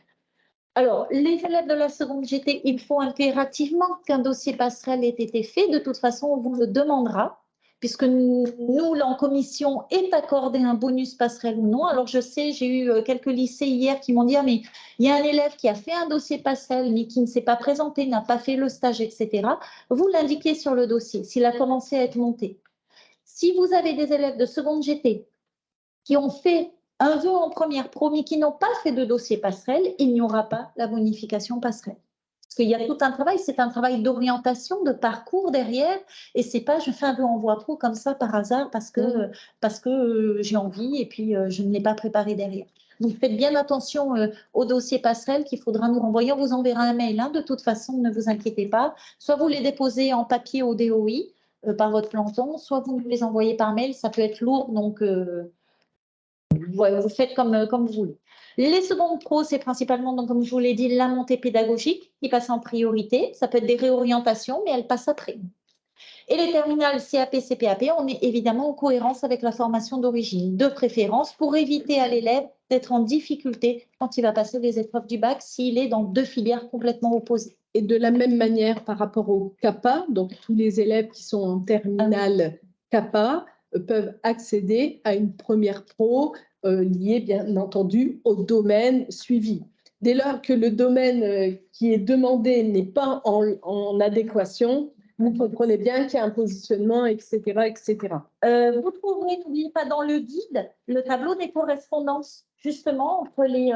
Alors, les élèves de la seconde GT, il faut impérativement qu'un dossier passerelle ait été fait. De toute façon, on vous le demandera, puisque nous, là, en commission, est accordé un bonus passerelle ou non. Alors, je sais, j'ai eu quelques lycées hier qui m'ont dit « Ah, mais il y a un élève qui a fait un dossier passerelle, mais qui ne s'est pas présenté, n'a pas fait le stage, etc. » Vous l'indiquez sur le dossier, s'il a commencé à être monté. Si vous avez des élèves de seconde GT qui ont fait un vœu en première pro, mais qui n'ont pas fait de dossier passerelle, il n'y aura pas la bonification passerelle. Parce qu'il y a tout un travail, c'est un travail d'orientation, de parcours derrière, et c'est pas je fais un vœu en voie pro comme ça par hasard parce que j'ai envie et puis je ne l'ai pas préparé derrière. Donc faites bien attention au dossier passerelle qu'il faudra nous renvoyer. On vous enverra un mail, hein, de toute façon, ne vous inquiétez pas. Soit vous les déposez en papier au DOI par votre planton, soit vous nous les envoyez par mail, ça peut être lourd, donc vous faites comme vous voulez. Les secondes pro, c'est principalement, donc, comme je vous l'ai dit, la montée pédagogique qui passe en priorité. Ça peut être des réorientations, mais elles passent après. Et les terminales CAP, CPAP, on est évidemment en cohérence avec la formation d'origine, de préférence, pour éviter à l'élève d'être en difficulté quand il va passer les épreuves du bac s'il est dans deux filières complètement opposées. Et de la même manière, par rapport au CAPA, donc tous les élèves qui sont en terminale CAPA peuvent accéder à une première pro liée, bien entendu, au domaine suivi. Dès lors que le domaine qui est demandé n'est pas en adéquation, vous comprenez bien qu'il y a un positionnement, etc., etc. Vous trouverez, n'oubliez pas, dans le guide, le tableau des correspondances, justement, entre les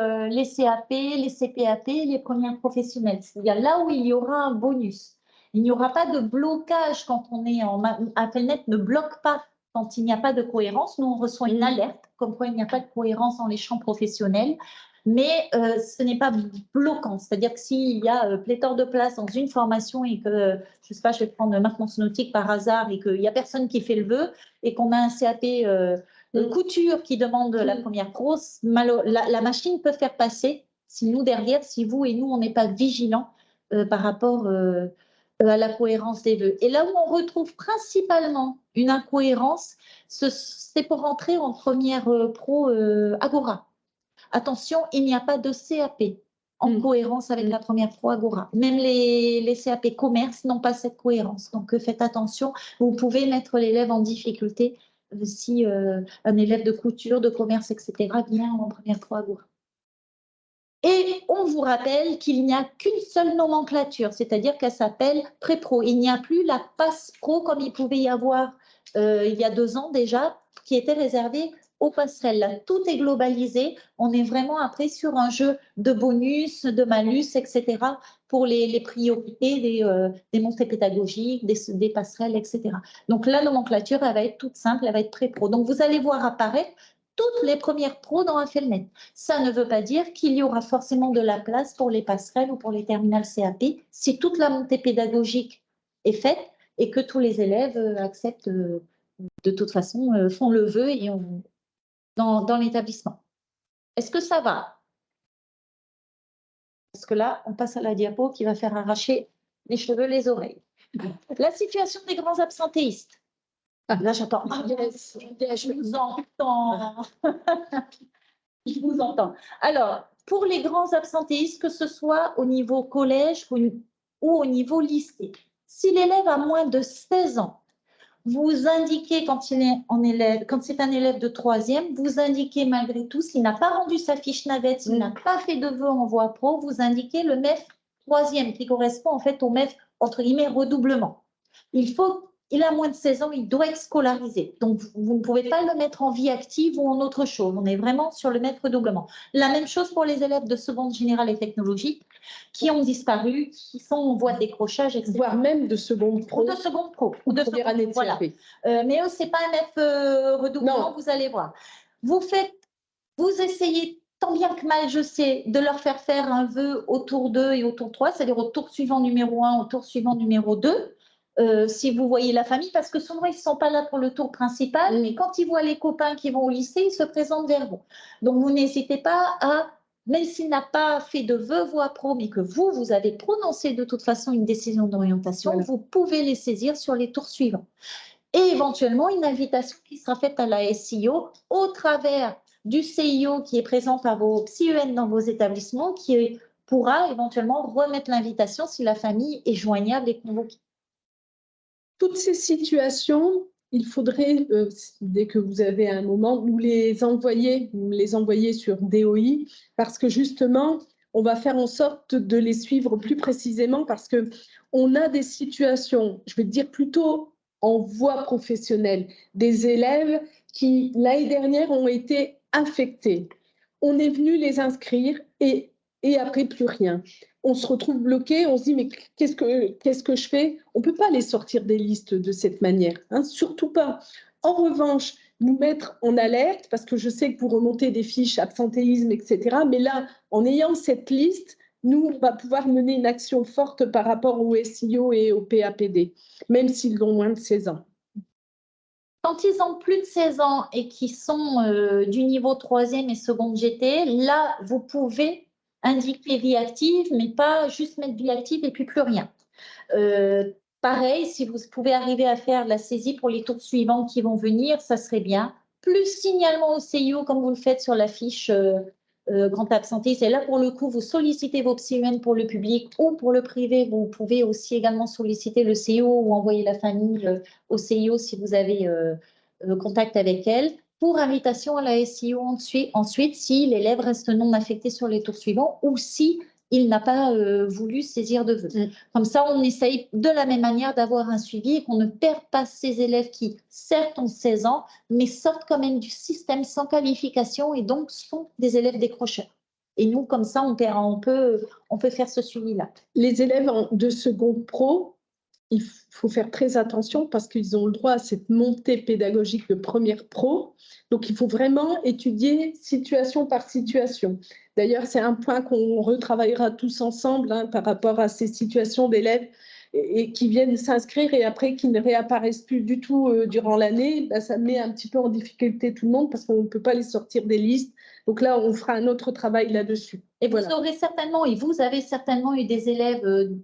CAP, les CPAP et les premières professionnelles. C'est-à-dire là où il y aura un bonus. Il n'y aura pas de blocage quand on est en... Affelnet ne bloque pas quand il n'y a pas de cohérence. Nous, on reçoit une alerte comme quoi il n'y a pas de cohérence dans les champs professionnels. Mais ce n'est pas bloquant. C'est-à-dire que s'il y a pléthore de places dans une formation et que, je ne sais pas, je vais prendre maintenance nautique par hasard et qu'il n'y a personne qui fait le vœu et qu'on a un CAP couture qui demande la première pro, la machine peut faire passer si nous, derrière, si vous et nous, on n'est pas vigilants par rapport à la cohérence des vœux. Et là où on retrouve principalement une incohérence, c'est pour rentrer en première pro Agora. Attention, il n'y a pas de CAP en cohérence avec la première pro Agora. Même les CAP commerce n'ont pas cette cohérence. Donc, faites attention. Vous pouvez mettre l'élève en difficulté si un élève de couture, de commerce, etc. vient en première pro Agora. Et on vous rappelle qu'il n'y a qu'une seule nomenclature, c'est-à-dire qu'elle s'appelle pré-pro. Il n'y a plus la passe pro comme il pouvait y avoir il y a 2 ans déjà, qui était réservée aux passerelles. Là, tout est globalisé. On est vraiment après sur un jeu de bonus, de malus, etc. pour les priorités des montées pédagogiques, des passerelles, etc. Donc, la nomenclature, elle va être toute simple, elle va être pré-pro. Donc, vous allez voir apparaître toutes les premières pros dans Affelnet. Ça ne veut pas dire qu'il y aura forcément de la place pour les passerelles ou pour les terminales CAP si toute la montée pédagogique est faite et que tous les élèves acceptent de toute façon, font le vœu et dans l'établissement. Est-ce que ça va? Parce que là, on passe à la diapo qui va faire arracher les cheveux, les oreilles. La situation des grands absentéistes. Là, j'entends. Ah, yes, je vous entends. Je vous entends. Alors, pour les grands absentéistes, que ce soit au niveau collège ou au niveau lycée, si l'élève a moins de 16 ans, vous indiquez quand c'est un élève de 3e, vous indiquez malgré tout, s'il n'a pas rendu sa fiche navette, s'il n'a pas fait de vœu en voie pro, vous indiquez le MEF 3e qui correspond en fait au MEF, entre guillemets, redoublement. Il a moins de 16 ans, il doit être scolarisé. Donc, vous ne pouvez pas le mettre en vie active ou en autre chose. On est vraiment sur le MEF redoublement. La même chose pour les élèves de seconde générale et technologique qui ont disparu, qui sont en voie de décrochage, etc. Voire même de seconde pro. Ou de seconde pro. Ou de première année de CAP. Voilà. Mais eux, ce n'est pas un MEF redoublement, vous allez voir. Vous essayez tant bien que mal, je sais, de leur faire faire un vœu au tour 2 et au tour 3, c'est-à-dire au tour suivant numéro 1, au tour suivant numéro 2, si vous voyez la famille, parce que souvent, ils ne sont pas là pour le tour principal, mais quand ils voient les copains qui vont au lycée, ils se présentent vers vous. Donc, vous n'hésitez pas à, même s'il n'a pas fait de vœux voix pro, mais que vous avez prononcé de toute façon une décision d'orientation, voilà, vous pouvez les saisir sur les tours suivants. Et éventuellement, une invitation qui sera faite à la SIO au travers du CIO qui est présent par vos PsyEN dans vos établissements, qui pourra éventuellement remettre l'invitation si la famille est joignable et convoquée. Toutes ces situations, il faudrait, dès que vous avez un moment, nous les envoyer sur DOI, parce que justement, on va faire en sorte de les suivre plus précisément, parce qu'on a des situations, je vais dire plutôt en voie professionnelle, des élèves qui, l'année dernière, ont été affectés. On est venu les inscrire et après, plus rien. On se retrouve bloqué, on se dit, mais qu'est-ce que je fais? On ne peut pas les sortir des listes de cette manière, hein, surtout pas. En revanche, nous mettre en alerte, parce que je sais que vous remontez des fiches absentéisme, etc. Mais là, en ayant cette liste, nous, on va pouvoir mener une action forte par rapport au SIO et au PAPD, même s'ils ont moins de 16 ans. Quand ils ont plus de 16 ans et qui sont du niveau 3e et seconde GT, là, vous pouvez indiquer vie active, mais pas juste mettre vie active et puis plus rien. Pareil, si vous pouvez arriver à faire la saisie pour les tours suivants qui vont venir, ça serait bien. Plus signalement au CIO, comme vous le faites sur la fiche grand absentéisme. Et là, pour le coup, vous sollicitez vos PsyEN pour le public ou pour le privé. Vous pouvez aussi également solliciter le CIO ou envoyer la famille au CIO si vous avez contact avec elle, pour invitation à la SIO ensuite si l'élève reste non affecté sur les tours suivants ou si il n'a pas voulu saisir de vœux. Comme ça, on essaye de la même manière d'avoir un suivi et qu'on ne perd pas ces élèves qui, certes, ont 16 ans, mais sortent quand même du système sans qualification et donc sont des élèves décrocheurs. Et nous, comme ça, on peut faire ce suivi-là. Les élèves de seconde pro, il faut faire très attention parce qu'ils ont le droit à cette montée pédagogique de première pro. Donc, il faut vraiment étudier situation par situation. D'ailleurs, c'est un point qu'on retravaillera tous ensemble par rapport à ces situations d'élèves et qui viennent s'inscrire et après qui ne réapparaissent plus du tout durant l'année. Ça met un petit peu en difficulté tout le monde parce qu'on ne peut pas les sortir des listes. Donc là, on fera un autre travail là-dessus. Et vous aurez certainement, et vous avez certainement eu des élèves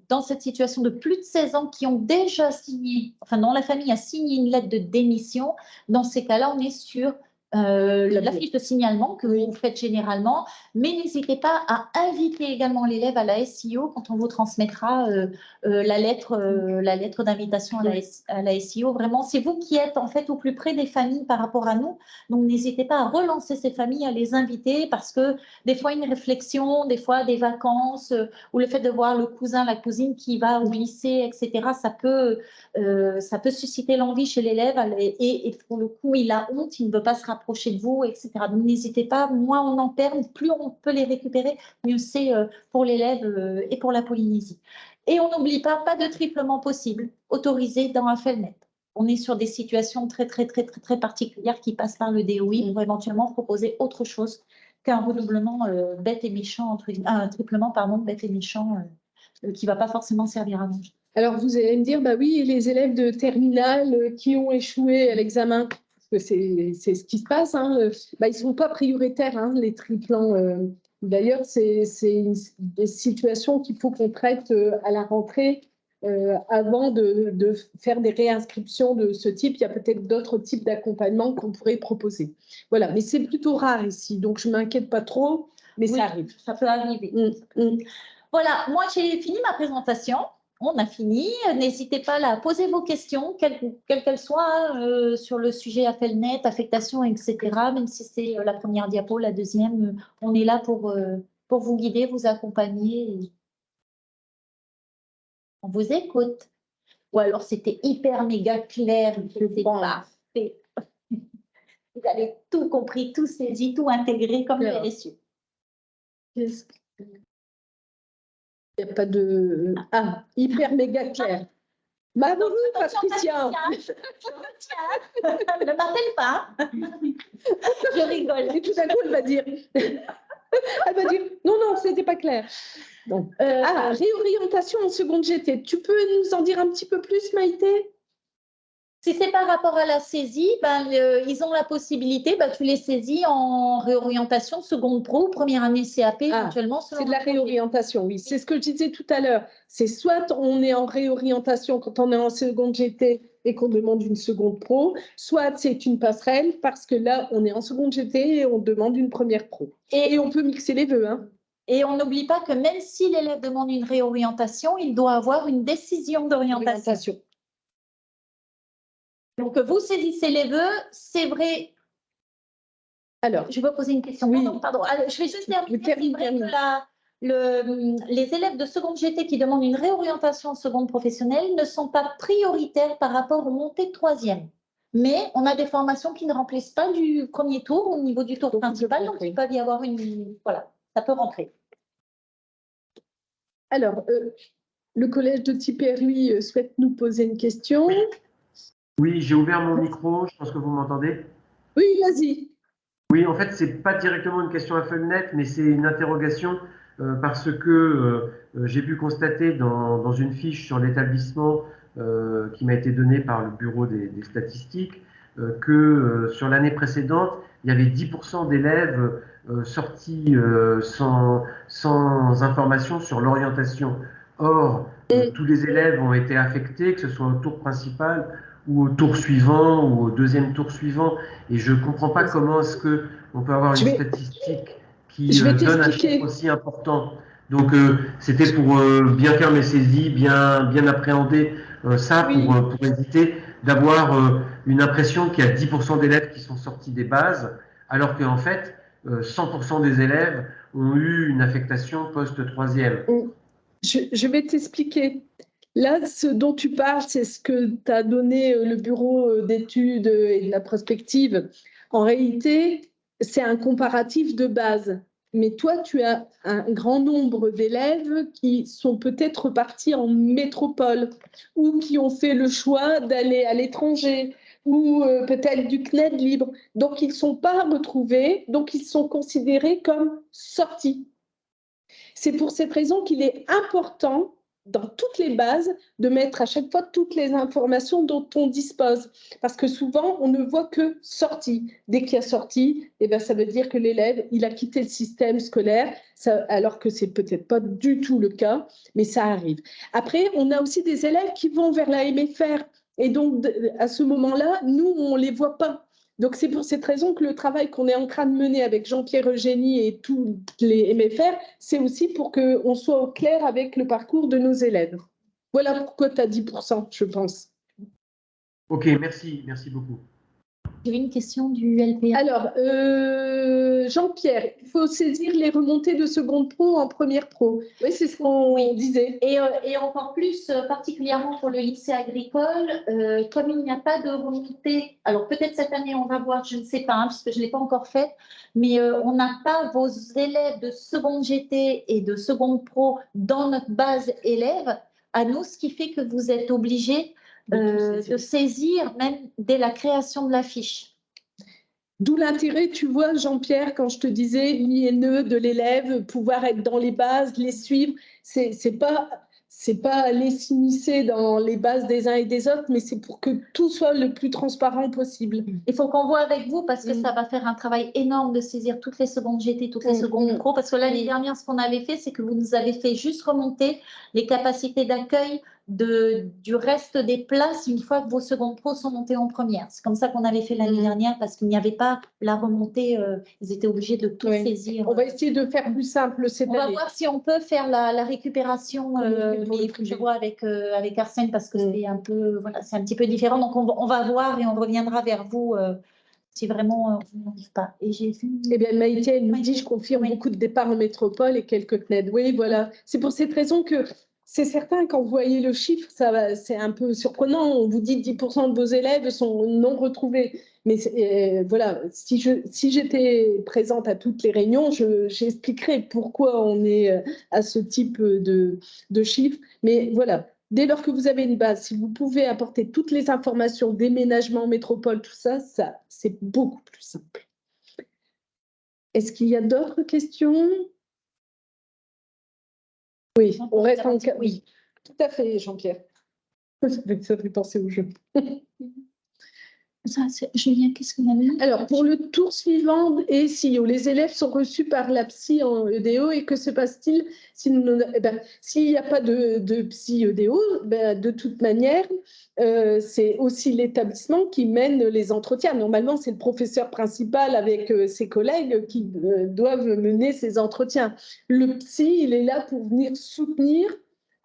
dans cette situation de plus de 16 ans qui ont déjà signé, enfin dont la famille a signé une lettre de démission. Dans ces cas-là, on est sur la fiche de signalement que vous faites généralement, mais n'hésitez pas à inviter également l'élève à la SIO quand on vous transmettra la lettre d'invitation à la SIO. Vraiment, c'est vous qui êtes en fait au plus près des familles par rapport à nous. Donc, n'hésitez pas à relancer ces familles, à les inviter parce que des fois, une réflexion, des fois des vacances ou le fait de voir le cousin, la cousine qui va au lycée, etc., ça peut susciter l'envie chez l'élève et pour le coup, il a honte, il ne veut pas se rapprocher de vous, etc. Donc, n'hésitez pas, moins on en perd, plus on peut les récupérer, mieux c'est pour l'élève et pour la Polynésie. Et on n'oublie pas de triplement possible, autorisé dans un FELNET. On est sur des situations très particulières qui passent par le DOI pour éventuellement proposer autre chose qu'un redoublement bête et méchant, un triplement, pardon, bête et méchant qui ne va pas forcément servir à manger. Alors, vous allez me dire, bah oui, les élèves de terminale qui ont échoué à l'examen, parce que c'est ce qui se passe, hein, bah, ils ne sont pas prioritaires, hein, les triplants. D'ailleurs, c'est des situations qu'il faut qu'on traite à la rentrée avant de faire des réinscriptions de ce type. Il y a peut-être d'autres types d'accompagnement qu'on pourrait proposer. Voilà, mais c'est plutôt rare ici, donc je ne m'inquiète pas trop, mais oui, ça arrive. Ça peut arriver. Voilà, moi j'ai fini ma présentation. On a fini. N'hésitez pas à poser vos questions, quelles qu'elles soient, sur le sujet AFELNET, affectation, etc. Même si c'est la première diapo, la deuxième, on est là pour vous guider, vous accompagner. On vous écoute. Ou alors c'était hyper méga clair, c'était parfait. Vous avez tout compris, tout saisi, tout intégré comme le RSU. Il n'y a pas de... Ah, hyper méga clair. Bravo, Patricia. Ne m'appelle pas. Je rigole. Et tout d'un coup, elle va dire... c'était pas clair. Donc, réorientation en seconde GT. Tu peux nous en dire un petit peu plus, Maïté? Si c'est par rapport à la saisie, ils ont la possibilité, tu les saisis en réorientation seconde pro, première année CAP éventuellement. C'est de la réorientation, oui. C'est ce que je disais tout à l'heure. C'est soit on est en réorientation quand on est en seconde GT et qu'on demande une seconde pro, soit c'est une passerelle parce que là, on est en seconde GT et on demande une première pro. Et on peut mixer les vœux, hein. Et on n'oublie pas que même si l'élève demande une réorientation, il doit avoir une décision d'orientation. Donc, vous saisissez les vœux, c'est vrai. Alors, je vais poser une question. Oui. Non, pardon. Alors, je vais juste terminer. C'est vrai que les élèves de seconde GT qui demandent une réorientation en seconde professionnelle ne sont pas prioritaires par rapport aux montées de troisième. Mais on a des formations qui ne remplissent pas du premier tour au niveau du tour principal, donc il peut y avoir une... Voilà, ça peut rentrer. Alors, le collège de Tipperary souhaite nous poser une question. Oui, j'ai ouvert mon micro, je pense que vous m'entendez. Oui, vas-y. Oui, en fait, ce n'est pas directement une question à Feuillenet, mais c'est une interrogation parce que j'ai pu constater dans une fiche sur l'établissement qui m'a été donnée par le bureau des statistiques que sur l'année précédente, il y avait 10% d'élèves sortis sans information sur l'orientation. Or, tous les élèves ont été affectés, que ce soit au tour principal ou au tour suivant ou au deuxième tour suivant. Et je ne comprends pas comment est-ce qu'on peut avoir une statistique qui donne un chiffre aussi important. Donc, c'était pour bien faire mes saisies, bien appréhender ça, pour éviter d'avoir une impression qu'il y a 10% d'élèves qui sont sortis des bases, alors qu'en fait, 100% des élèves ont eu une affectation post-troisième. Je vais t'expliquer. Là, ce dont tu parles, c'est ce que t'a donné le bureau d'études et de la prospective. En réalité, c'est un comparatif de base. Mais toi, tu as un grand nombre d'élèves qui sont peut-être partis en métropole ou qui ont fait le choix d'aller à l'étranger ou peut-être du CNED libre. Donc, ils ne sont pas retrouvés, donc ils sont considérés comme sortis. C'est pour cette raison qu'il est important, dans toutes les bases, de mettre à chaque fois toutes les informations dont on dispose. Parce que souvent, on ne voit que sortie. Dès qu'il y a sortie, ça veut dire que l'élève, il a quitté le système scolaire, alors que ce n'est peut-être pas du tout le cas, mais ça arrive. Après, on a aussi des élèves qui vont vers la MFR. Et donc, à ce moment-là, nous, on ne les voit pas. Donc, c'est pour cette raison que le travail qu'on est en train de mener avec Jean-Pierre Eugénie et tous les MFR, c'est aussi pour qu'on soit au clair avec le parcours de nos élèves. Voilà pourquoi tu as 10%, je pense. Ok, merci beaucoup. J'ai une question du LPA. Alors, Jean-Pierre, il faut saisir les remontées de seconde pro en première pro. Oui, c'est ce qu'on disait. Et encore plus, particulièrement pour le lycée agricole, comme il n'y a pas de remontée, alors peut-être cette année on va voir, je ne sais pas, puisque je ne l'ai pas encore fait, mais on n'a pas vos élèves de seconde GT et de seconde pro dans notre base élève à nous, ce qui fait que vous êtes obligés de saisir même dès la création de la fiche. D'où l'intérêt, tu vois, Jean-Pierre, quand je te disais l'INE de l'élève, pouvoir être dans les bases, les suivre, c'est pas aller s'immiscer dans les bases des uns et des autres, mais c'est pour que tout soit le plus transparent possible. Il faut qu'on voit avec vous parce que ça va faire un travail énorme de saisir toutes les secondes GT, toutes les secondes pro, parce que l'année dernière, ce qu'on avait fait, c'est que vous nous avez fait juste remonter les capacités d'accueil du reste des places une fois que vos secondes pro sont montées en première. C'est comme ça qu'on avait fait l'année dernière parce qu'il n'y avait pas la remontée, ils étaient obligés de tout saisir. On va essayer de faire plus simple cette année. On va voir si on peut faire la récupération, mais il faut que je vois avec Arsène parce que c'est un peu, voilà, c'est un petit peu différent. Donc on va voir et on reviendra vers vous si vraiment on n'arrive pas. Et j'ai vu. Eh bien, Maïté, elle nous dit, je confirme, beaucoup de départs en métropole et quelques CNED. Oui, voilà. C'est pour cette raison que c'est certain, quand vous voyez le chiffre, c'est un peu surprenant. On vous dit que 10% de vos élèves sont non retrouvés. Mais voilà, si j'étais présente à toutes les réunions, j'expliquerais pourquoi on est à ce type de chiffres. Mais voilà, dès lors que vous avez une base, si vous pouvez apporter toutes les informations, déménagement, métropole, tout ça, c'est beaucoup plus simple. Est-ce qu'il y a d'autres questions ? Oui, on reste en cas. Oui, tout à fait, Jean-Pierre. Ça fait penser au jeu. Julien, qu'est-ce qu'on a mis? Alors, pour le tour suivant et SIO, les élèves sont reçus par la psy en EDO et que se passe-t-il s'il n'y a pas de psy EDO? De toute manière, c'est aussi l'établissement qui mène les entretiens. Normalement, c'est le professeur principal avec ses collègues qui doivent mener ces entretiens. Le psy, il est là pour venir soutenir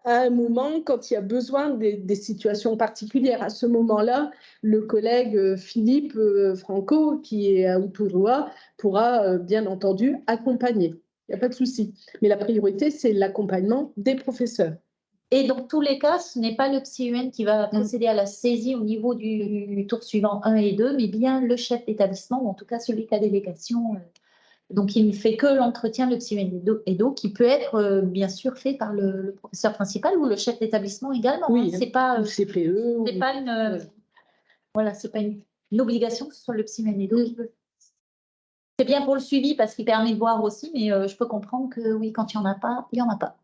à un moment quand il y a besoin des situations particulières. À ce moment-là, le collègue Philippe Franco, qui est à Outourlois, pourra bien entendu accompagner. Il n'y a pas de souci. Mais la priorité, c'est l'accompagnement des professeurs. Et dans tous les cas, ce n'est pas le psy-UN qui va procéder à la saisie au niveau du tour suivant 1 et 2, mais bien le chef d'établissement, ou en tout cas celui qui a délégation. Donc, il ne fait que l'entretien, le psy-UN EDO, qui peut être bien sûr fait par le professeur principal ou le chef d'établlement également. Oui, c'est pas, ou CPE. c'est pas une... Voilà, c'est pas une obligation que ce soit le psy-UN EDO qui peut. C'est bien pour le suivi parce qu'il permet de voir aussi, mais je peux comprendre que oui, quand il n'y en a pas, il n'y en a pas.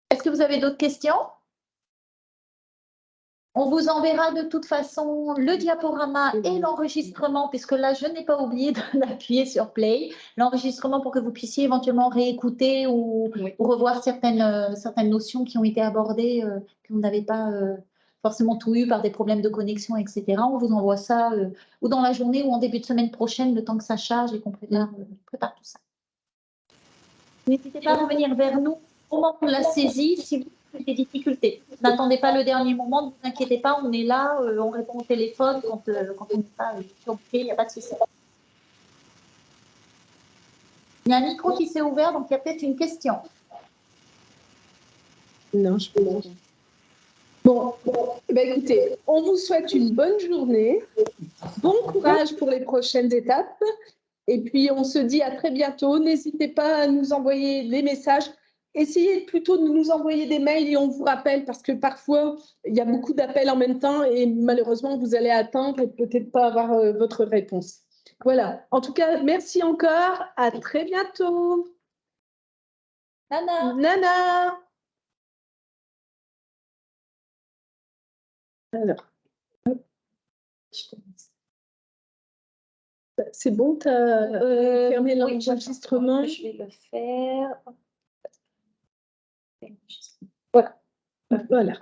Est-ce que vous avez d'autres questions? On vous enverra de toute façon le diaporama et l'enregistrement, puisque là, je n'ai pas oublié d'appuyer sur Play. L'enregistrement pour que vous puissiez éventuellement réécouter ou revoir certaines notions qui ont été abordées, que vous n'avez pas forcément tout eu par des problèmes de connexion, etc. On vous envoie ça ou dans la journée ou en début de semaine prochaine, le temps que ça charge et qu'on prépare tout ça. N'hésitez pas à revenir vers nous au moment de la saisie si vous avez des difficultés. N'attendez pas le dernier moment, ne vous inquiétez pas, on est là, on répond au téléphone quand on n'est pas sur le pied, il n'y a pas de souci. Il y a un micro qui s'est ouvert, donc il y a peut-être une question. Non, je peux pas. Bon, écoutez, on vous souhaite une bonne journée, bon courage pour les prochaines étapes, et puis on se dit à très bientôt. N'hésitez pas à nous envoyer des messages. Essayez plutôt de nous envoyer des mails et on vous rappelle parce que parfois, il y a beaucoup d'appels en même temps et malheureusement, vous allez attendre et peut-être pas avoir votre réponse. Voilà. En tout cas, merci encore. À très bientôt. Nana. Nana. Alors. C'est bon, tu as fermé l'enregistrement? Je vais le faire. Voilà. Voilà.